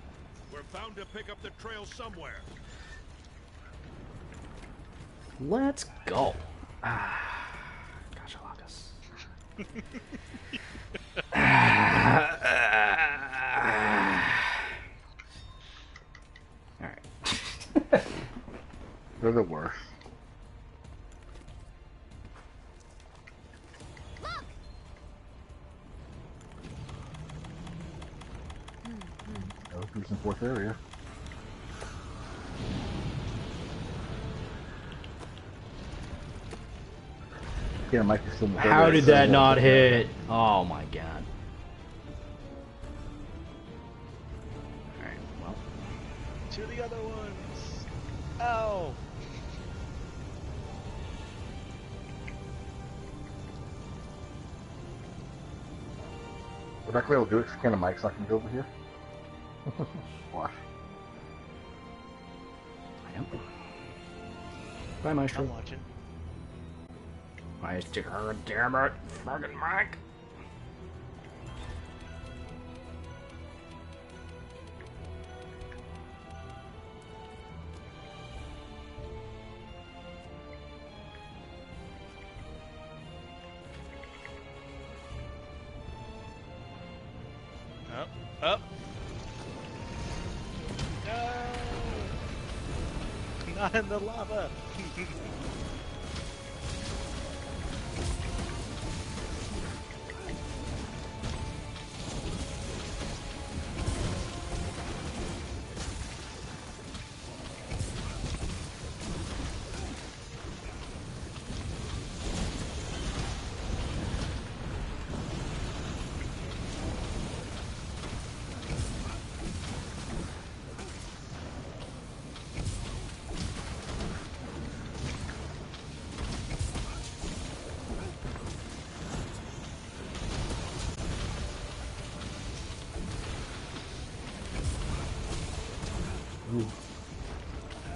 We're bound to pick up the trail somewhere. Let's go. Gotchalakis. Alright. They're the worst. Look! That was Cruising Fourth area. Yeah, Mike is still in the third How area, did so that yeah, not but- hit? Oh my god. Alright, well. To the other ones. Ow. We're not going to be able to do it because Ken and Mike's not going to go over here. Watch. Yep. Bye, Maestro. I'm watching. Maestro, damn it. Fucking Mike. Up, up. No! Not in the lava.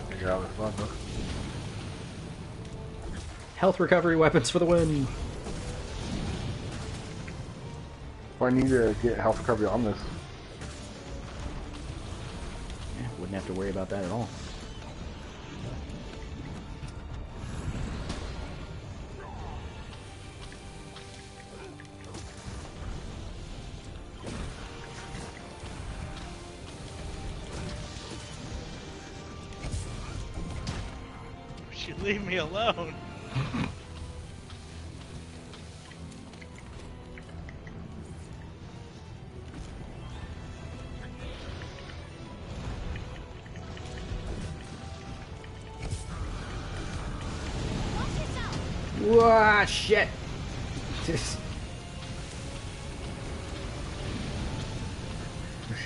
Figure out what's wrong, though. Health recovery weapons for the win. Well, I need to get health recovery on this. Yeah, wouldn't have to worry about that at all. You leave me alone. Wah, shit. She's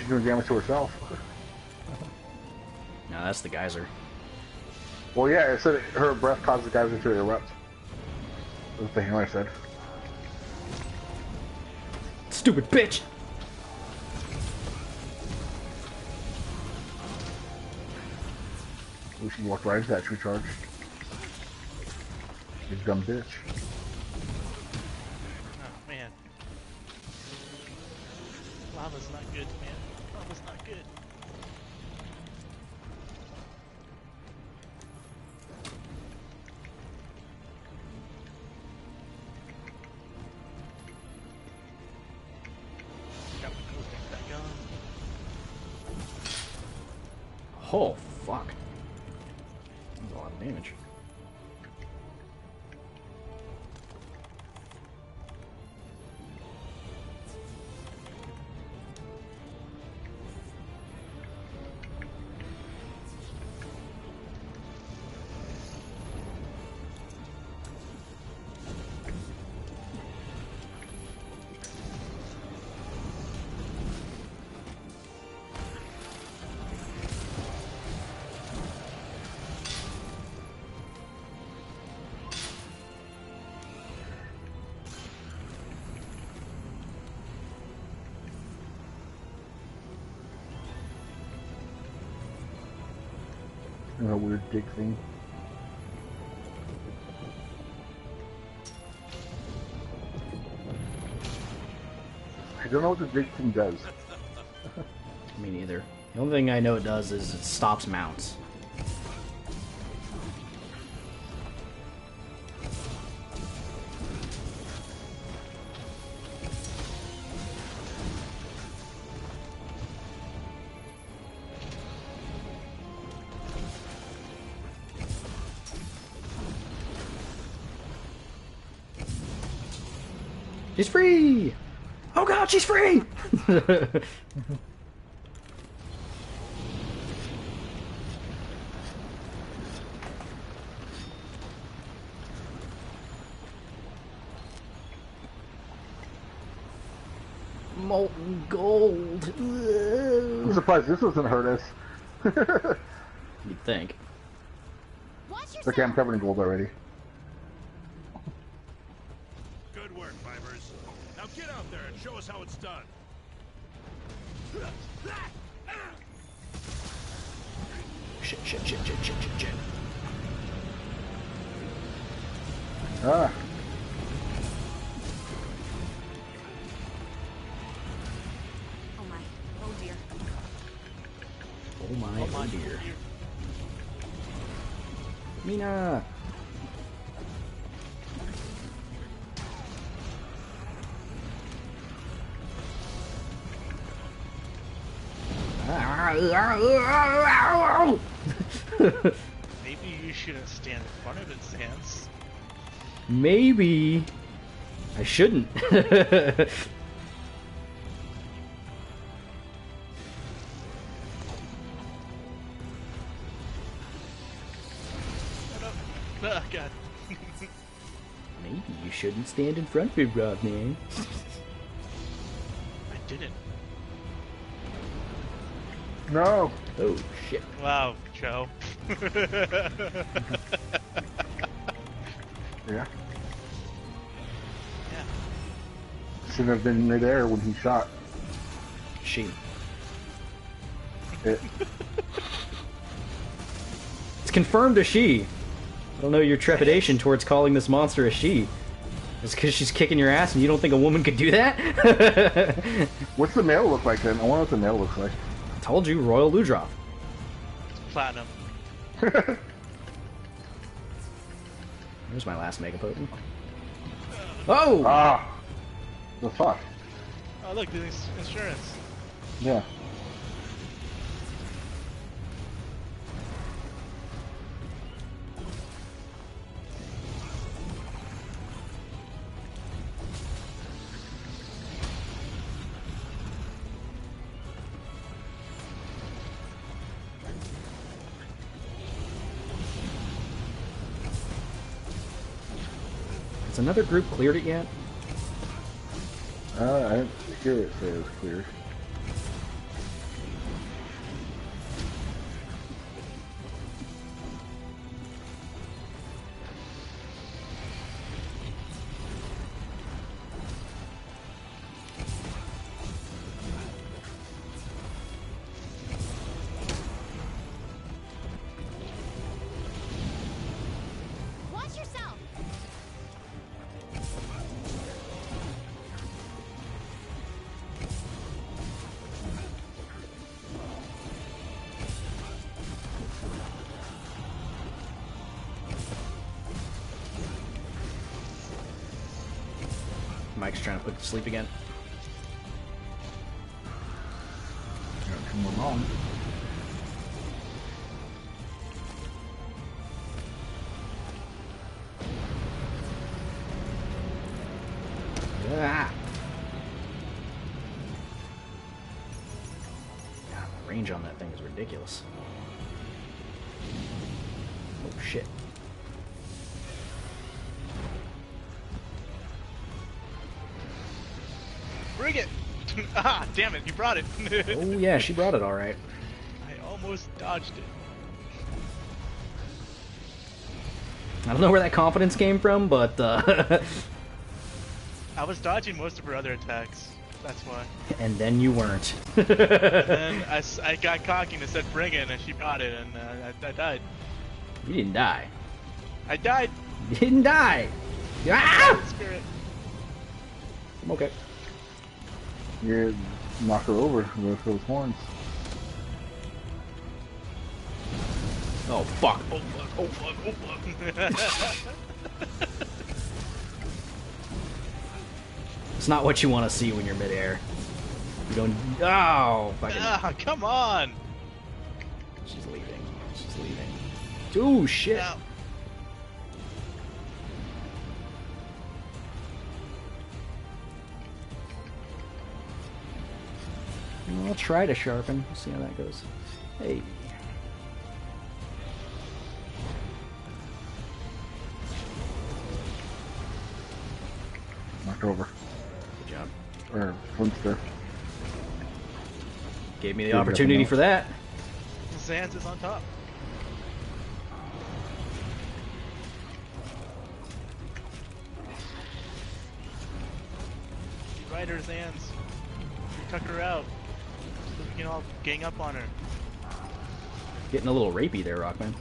doing damage to herself. No, that's the geyser. Well, yeah, it said her breath caused the geyser to erupt. That's what the handler said. Stupid bitch. We should walk right into that tree charge. You dumb bitch. Oh man. Lava's not good, man. Lava's not good. Got my cool thing back on. Oh, fuck. That's a lot of damage. And a weird dick thing. I don't know what the dick thing does. Me neither. The only thing I know it does is it stops mounts. She's free! Oh god, she's free! Molten gold. I'm surprised this doesn't hurt us. You'd think. Watch Okay, yourself. I'm covered in gold already. Good work, Vipers. Now get out there and show us how it's done. Shit, shit, shit, shit, shit, shit, shit. Ah. Oh my. Oh dear. Oh my, oh dear. Mina! Maybe you shouldn't stand in front of its hands. Maybe I shouldn't. Oh god. Maybe you shouldn't stand in front of it, Rodney. I didn't. No. Oh shit. Wow, Joe. Yeah. Yeah. Shouldn't have been midair when he shot. She. It. It's confirmed a she. I don't know your trepidation towards calling this monster a she. It's because she's kicking your ass and you don't think a woman could do that? What's the male look like then? I wonder what the male looks like. I told you, Royal Ludroth. Platinum. There's my last Mega Potion. Oh! Ah. The fuck? Oh look, the insurance. Yeah. Has another group cleared it yet? I didn't hear it say it was clear. Watch yourself. Mike's trying to put it to sleep again. Got 2 more bombs. Ah. God, the range on that thing is ridiculous. Oh shit. Bring it! Ah, damn it, you brought it. Oh yeah, she brought it alright. I almost dodged it. I don't know where that confidence came from, but I was dodging most of her other attacks. That's why. And then you weren't. And then I got cocky and I said bring it, and she brought it, and I died. You didn't die. I died. You didn't die. Ah! Spirit. I'm okay. You knock her over with those horns. Oh fuck. Oh fuck. Oh fuck. Oh fuck. It's not what you want to see when you're midair. You don't. Oh, fucking. Ah, come on. She's leaving. She's leaving. Ooh, shit. No. I'll try to sharpen. We'll see how that goes. Hey. Knock her over. Good job. Or Flintster. Gave me the Good opportunity job. for that. Sans is on top. You ride her, Sans. You tuck her out. So we can all gang up on her. Getting a little rapey there, Rockman.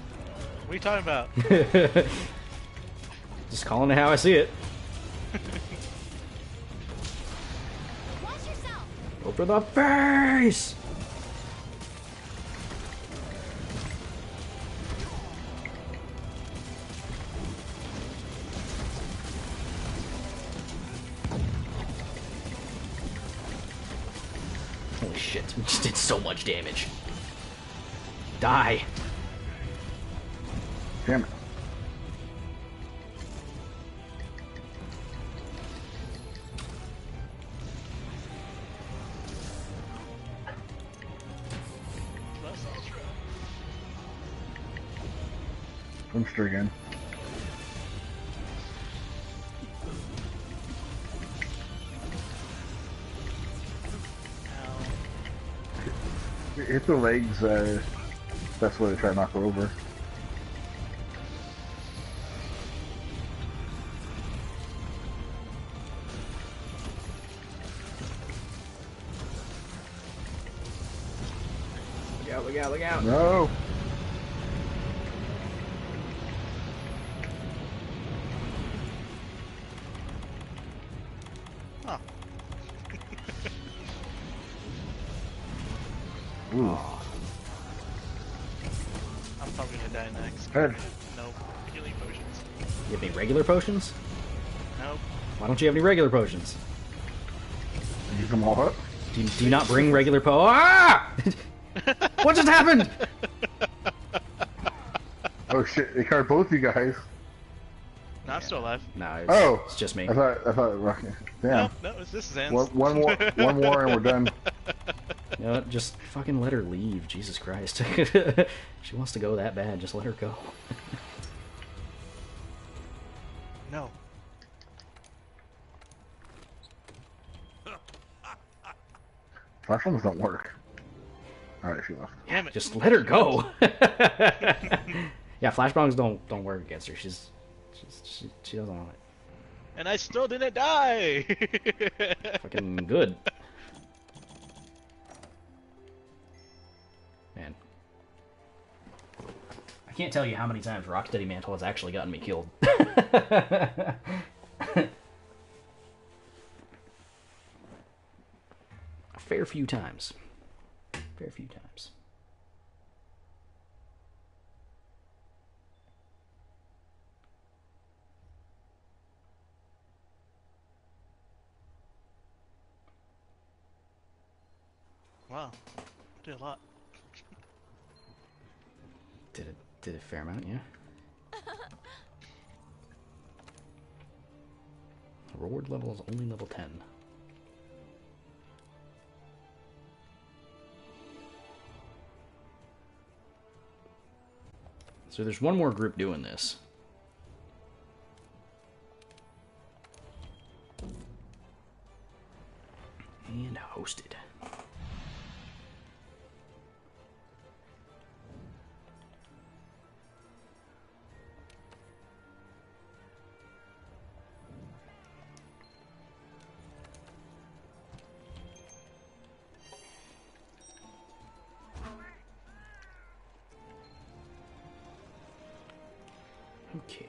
What are you talking about? Just calling it how I see it. Watch yourself. Go for the face! Holy shit, we just did so much damage. Die. Damn it. Flintster again. Hit the legs, best way to try to knock her over. Look out, look out, look out. No! Huh. Ooh. I'm probably gonna die next. Head. Nope. Healing potions. You have any regular potions? Nope. Why don't you have any regular potions? Use them all up. Do you not bring regular Ah! What just happened? Oh shit, they caught both you guys. No, I'm still alive. No, Oh! it's just me. I thought, okay. Damn. No, it's this Sans. One more and we're done. You know what? Just fucking let her leave. Jesus Christ. She wants to go that bad. Just let her go. No. Flash ones don't work. Alright, she left. Damn it. Just let her go. Yeah, flash bombs don't work against her. She doesn't want it. And I still didn't die. Fucking good. Man. I can't tell you how many times Rocksteady Mantle has actually gotten me killed. A fair few times. Fair few times. Wow. Did a lot. Did a fair amount, yeah. Reward level is only level 10. So there's one more group doing this. And hosted. Okay.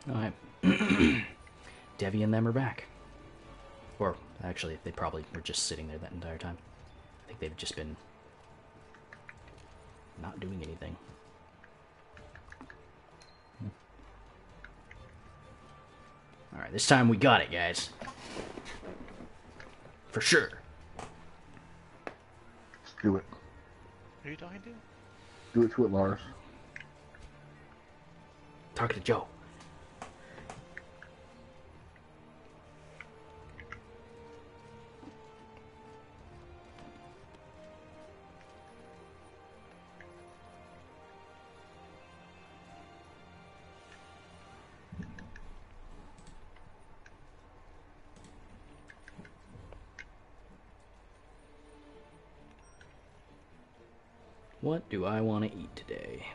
Alright. Devi and them are back. Or, actually, they probably were just sitting there that entire time. I think they've just been not doing anything. Alright, this time we got it, guys. For sure. Let's do it. Who are you talking to? Do it to it, Lars. Talking to Joe. What do I want to eat today?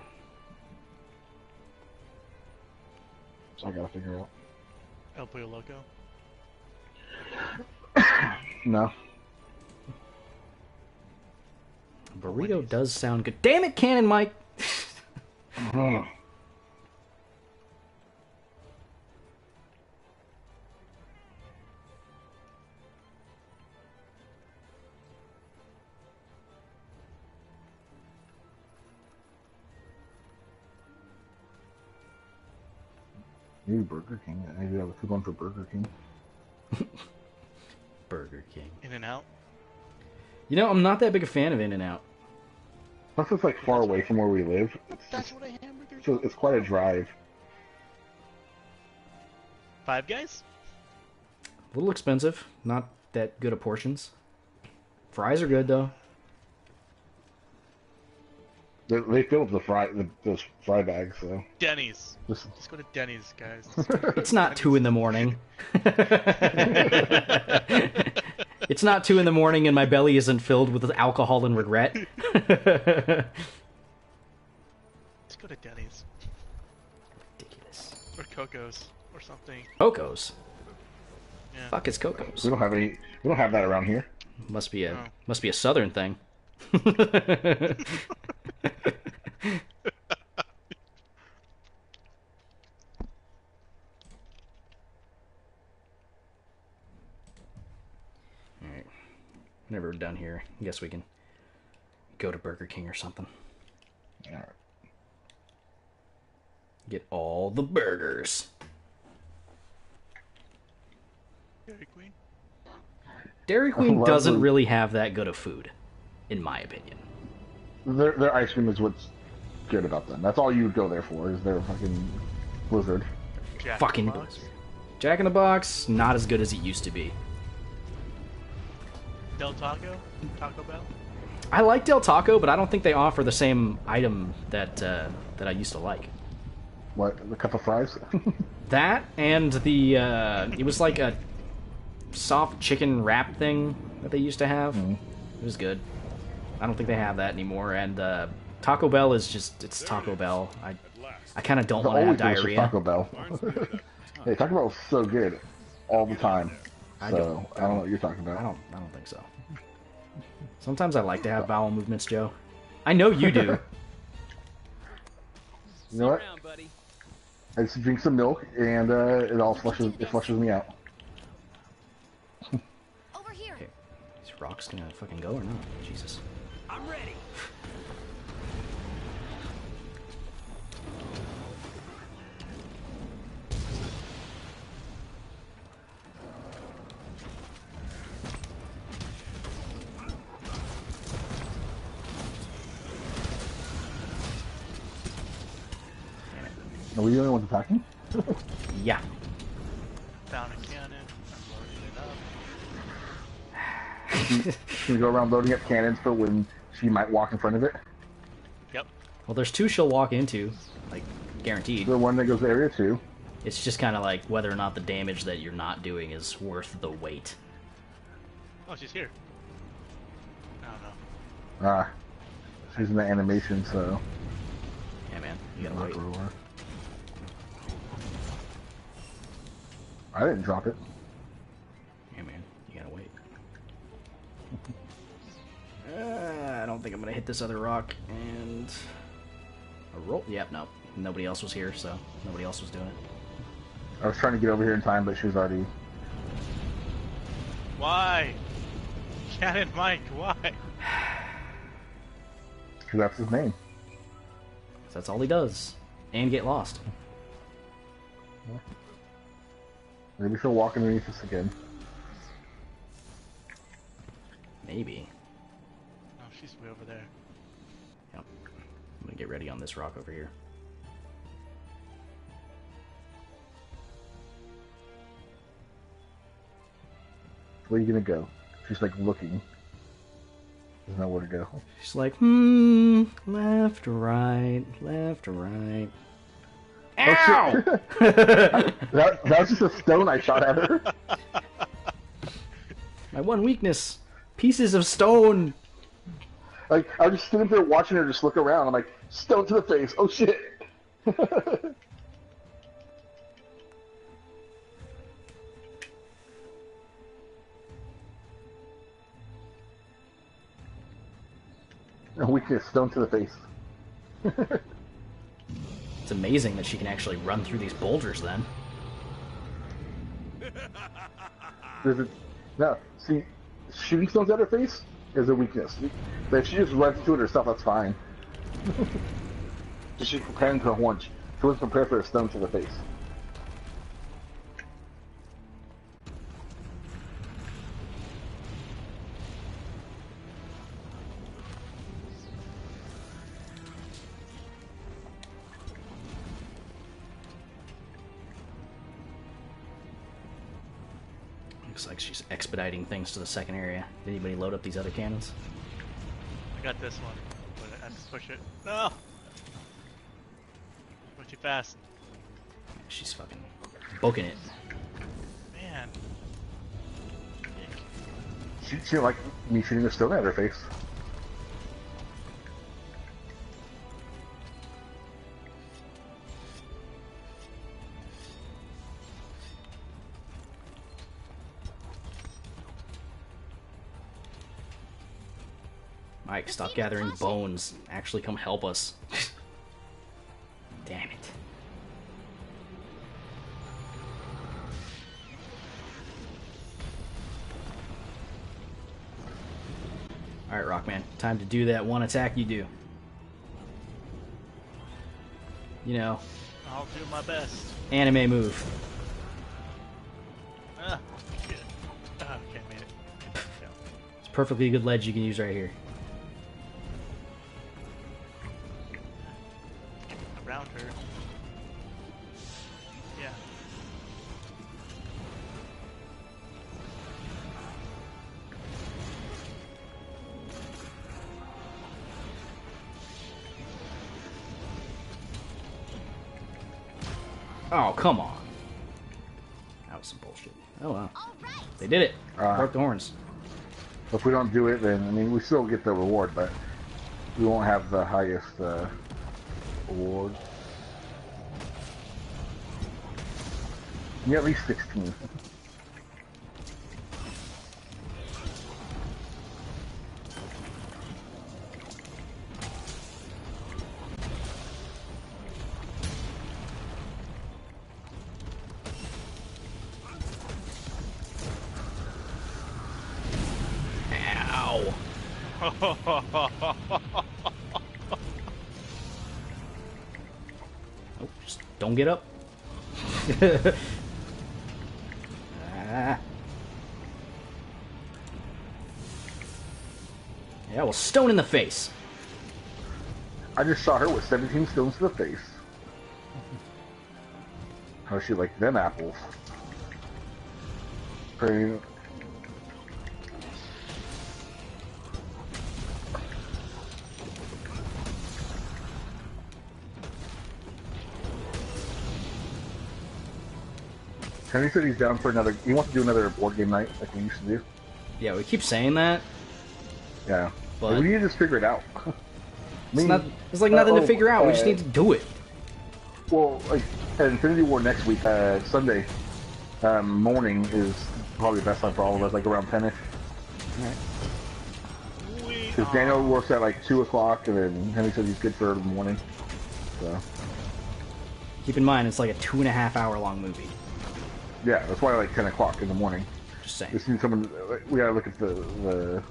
So I gotta figure out. El Pollo Loco. No. Burrito does sound good. Damn it, Cannon Mike! Maybe Burger King. Maybe I have a coupon for Burger King. Burger King. In-N-Out. You know, I'm not that big a fan of In-N-Out. Plus, it's like far away from where we live. That's what a hamburger. So it's quite a drive. Five Guys? A little expensive. Not that good of portions. Fries are good, though. They fill up those fry bags, so. Denny's. Just go to Denny's, guys. It's not 2 in the morning. It's not 2 in the morning and my belly isn't filled with alcohol and regret. Let's go to Denny's. Ridiculous. Or Coco's. Or something. Coco's? Yeah. Fuck is Coco's? we don't have that around here. Must be No. a southern thing. Alright. Whenever we're done here, I guess we can go to Burger King or something. Alright. Get all the burgers. Dairy Queen. Dairy Queen love doesn't the- really have that good of food, in my opinion. Their ice cream is what's good about them. That's all you would go there for, is their fucking Blizzard. Jack in Fucking the Box. Blizzard. Jack in the Box, not as good as it used to be. Del Taco. Taco Bell. I like Del Taco, but I don't think they offer the same item that I used to like. What, the cup of fries? That and the it was like a soft chicken wrap thing that they used to have. It was good. I don't think they have that anymore. And Taco Bell is just Taco Bell. I kind of don't The want to have always delicious diarrhea. Taco Bell. Hey, Taco Bell is so good all the time. I So, don't I don't know what you're talking about. I don't think so. Sometimes I like to have bowel movements, Joe. I know you do. You know what? Around, buddy. I just drink some milk and it all flushes me out. Over here. Okay. These rocks gonna fucking go or not? Jesus. I'm ready. Are we the only ones attacking? Yeah. Found a cannon. I'm loading it up. Can we go around loading up cannons for when she might walk in front of it? Yep. Well, there's 2 she'll walk into, like guaranteed. The one that goes to area 2. It's just kind of like whether or not the damage that you're not doing is worth the wait. Oh, she's here. Ah, she's in the animation, so Yeah, man. You gotta not wait. for her. I didn't drop it. Yeah, man. You gotta wait. I don't think I'm gonna hit this other rock and a roll. Yep, no. Nobody else was here, so nobody else was doing it. I was trying to get over here in time, but she was already. Why? Cannon Mike, why? Because that's his name. So that's all he does. And get lost. Maybe she'll walk underneath us again. Maybe. Oh, she's way over there. Yep. I'm gonna get ready on this rock over here. Where are you gonna go? She's like looking. Doesn't know where to go. She's like, left or right, left or right. Ow! That was just a stone I shot at her. My one weakness. Pieces of stone. Like, I was just sitting there watching her just look around. I'm like, stone to the face. Oh shit. A weakness, stone to the face. It's amazing that she can actually run through these boulders then. No, see, shooting stones at her face is a weakness. But if she just runs to it herself, that's fine. She's preparing for a horn. She wasn't prepared for a stone to the face. Looks like she's expediting things to the second area. Did anybody load up these other cannons? I got this one. But I have to push it. No! Went too fast. She's fucking booking it. Man. She didn't like me shooting a stone at her face. Mike, stop gathering bones. Actually come help us. Damn it. Alright, Rockman. Time to do that one attack you do. You know, I'll do my best. anime move. Ah, shit. Ah, okay, made it. Yeah. It's perfectly good ledge you can use right here. Around her. Yeah. Oh, come on. That was some bullshit. Oh, wow. All right. They did it. Ah. Broke the horns. If we don't do it, then, I mean, we still get the reward, but we won't have the highest award. Yeah, at least 16. Ow. Oh, just don't get up. Ah. Yeah, well, stone in the face. I just shot her with 17 stones to the face. How she like them apples? Pretty. Henry said he's down for another. He wants to do another board game night like we used to do. Yeah, we keep saying that, Yeah. but we need to just figure it out. it's like nothing to figure out. We just need to do it. Well, like at Infinity War next week, Sunday morning is probably the best time for all of us, like around 10ish. Alright. Because Daniel works at like 2 o'clock, and then Henry says he's good for the morning. So. Keep in mind, it's like a 2.5 hour long movie. Yeah, that's why like 10 o'clock in the morning. Just saying. Just need someone. We gotta look at the.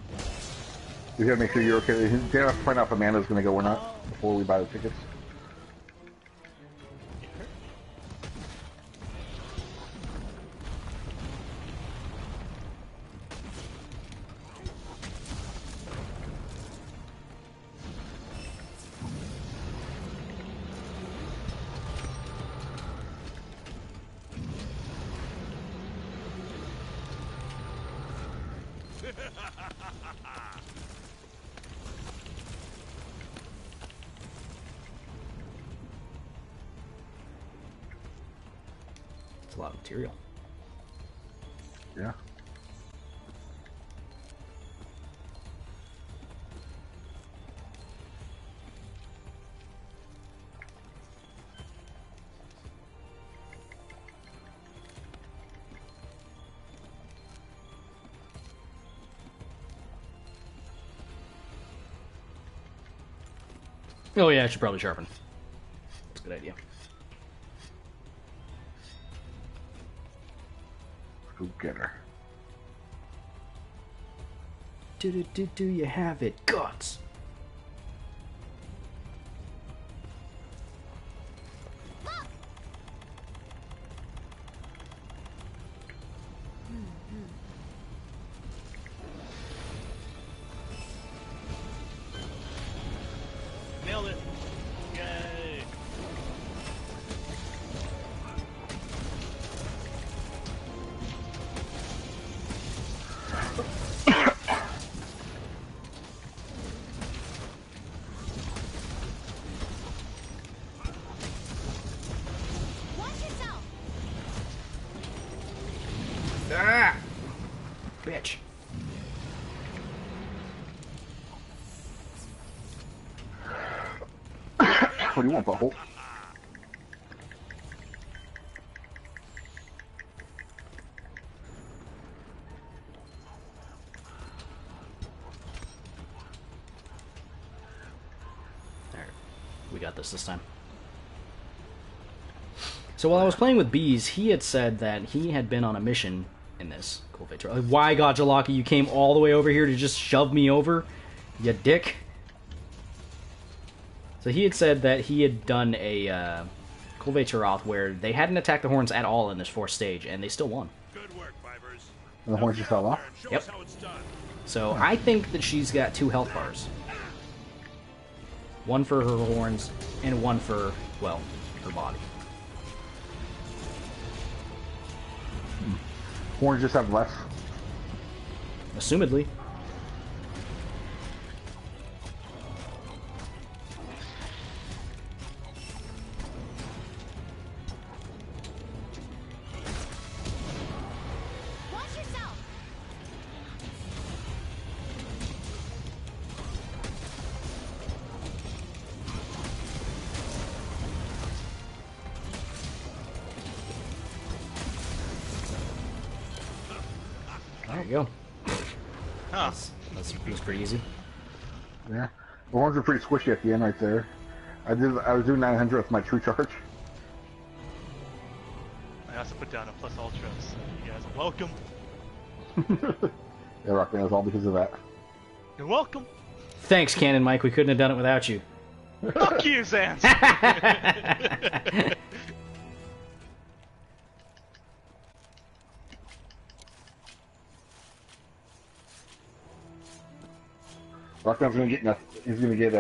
We gotta make sure you're okay. We gotta find out if Amanda's gonna go or not before we buy the tickets. It's a lot of material. Yeah. Oh yeah, I should probably sharpen. That's a good idea. Go get her. Do you have it? Guts! Nailed it. Yay. Watch yourself. Ah! Bitch. What do you want, butthole? There. We got this time. So while I was playing with Bees, he had said that he had been on a mission in this. Cool picture. Like, why, Gajalaki, you came all the way over here to just shove me over? You dick. So he had said that he had done a Kulve Taroth where they hadn't attacked the Horns at all in this 4th stage, and they still won. Good work, Vipers. And the horns just fell off? Show Yep. us how it's done. So I think that she's got 2 health bars. One for her horns, and one for, well, her body. Horns just have less. Assumedly. Watch yourself. There you go. Huh. That was pretty easy. Yeah. The horns are pretty squishy at the end right there. I was doing 900 with my true charge. I also put down a plus ultra, so you guys are welcome. Yeah, Rockman, it was all because of that. You're welcome. Thanks, Cannon Mike. We couldn't have done it without you. Fuck you, Sans. Rockman's gonna get nothing. He's gonna get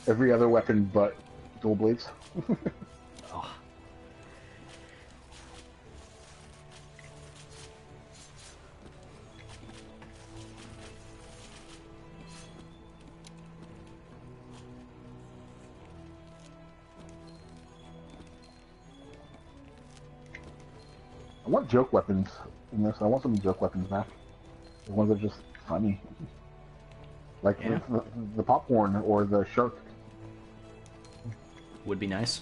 every other weapon but dual blades. Oh. I want joke weapons in this. I want some joke weapons back. The ones that are just funny. Like Yeah. the popcorn or the shark. Would be nice.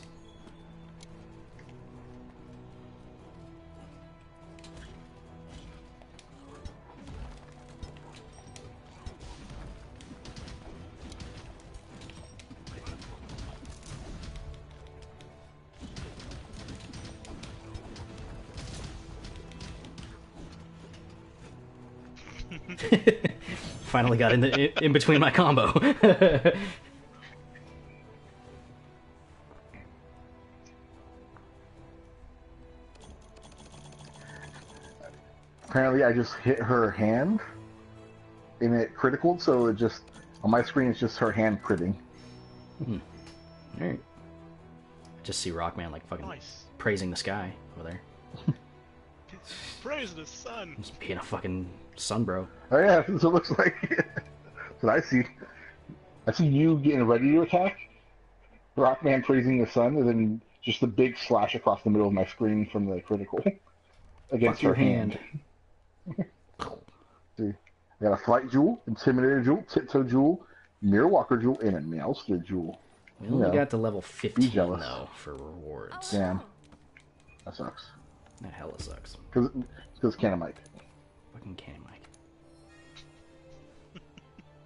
Finally got in between my combo. Apparently, I just hit her hand, and it critical. So it just on my screen, it's just her hand critting. Alright. Just see Rockman like fucking Nice. praising the sky over there. Praise the sun. Just being a fucking sun bro. Oh yeah, that's what it looks like. That's what I see. I see you getting ready to attack, Rockman praising the sun, and then just a big slash across the middle of my screen from the critical against Fuck your her hand. See, I got a flight jewel, intimidator jewel, tiptoe jewel, mirror walker jewel, and a Meowster jewel. We only Yeah. got to level 15 jealous. though for rewards. Damn, that sucks. That hella sucks. Because Cannon Mike. Fucking Cannon Mike.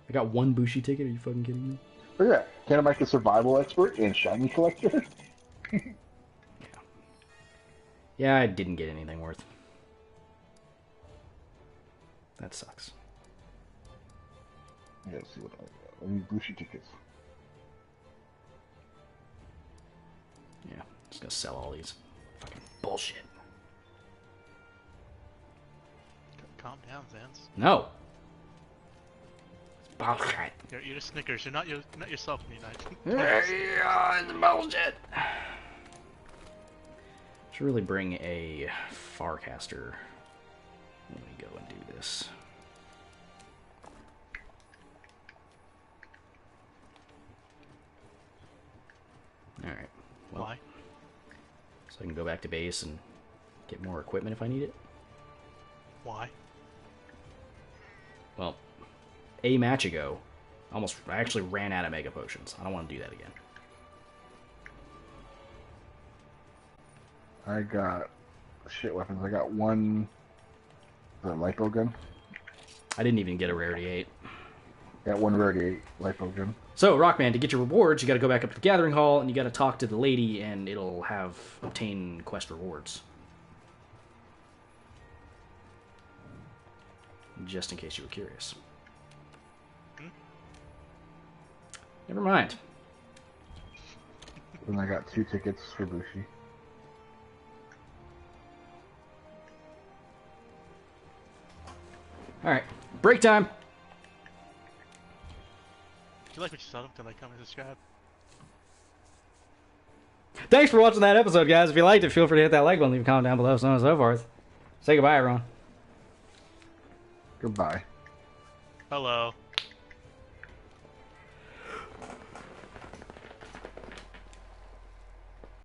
I got one Bushi ticket, are you fucking kidding me? But yeah, Cannon Mike is survival expert and shiny collector. Yeah, I didn't get anything worth. That sucks. Yeah, let's see what I got. I need Bushi tickets. Yeah, just gonna sell all these. Fucking bullshit. Calm down, Zans. No! It's bullshit. You're eating Snickers. You're not yourself when you night. Yeah, it's bullshit. Should really bring a Farcaster. Let me go and do this. Alright. Well, Why? so I can go back to base and get more equipment if I need it. Why? Well, a match ago, I actually ran out of Mega Potions. I don't want to do that again. I got shit weapons. I got one, the lipo gun. I didn't even get a Rarity 8. Got one rarity 8 lipo gun. So, Rockman, to get your rewards, you gotta go back up to the Gathering Hall, and you gotta talk to the lady, and it'll have obtain quest rewards. Just in case you were curious. Never mind. And I got 2 tickets for Bushi. Alright, break time! If you like what you saw, then like, comment, and subscribe. Thanks for watching that episode, guys. If you liked it, feel free to hit that like button, leave a comment down below, so on and so forth. Say goodbye, everyone. Goodbye. Hello.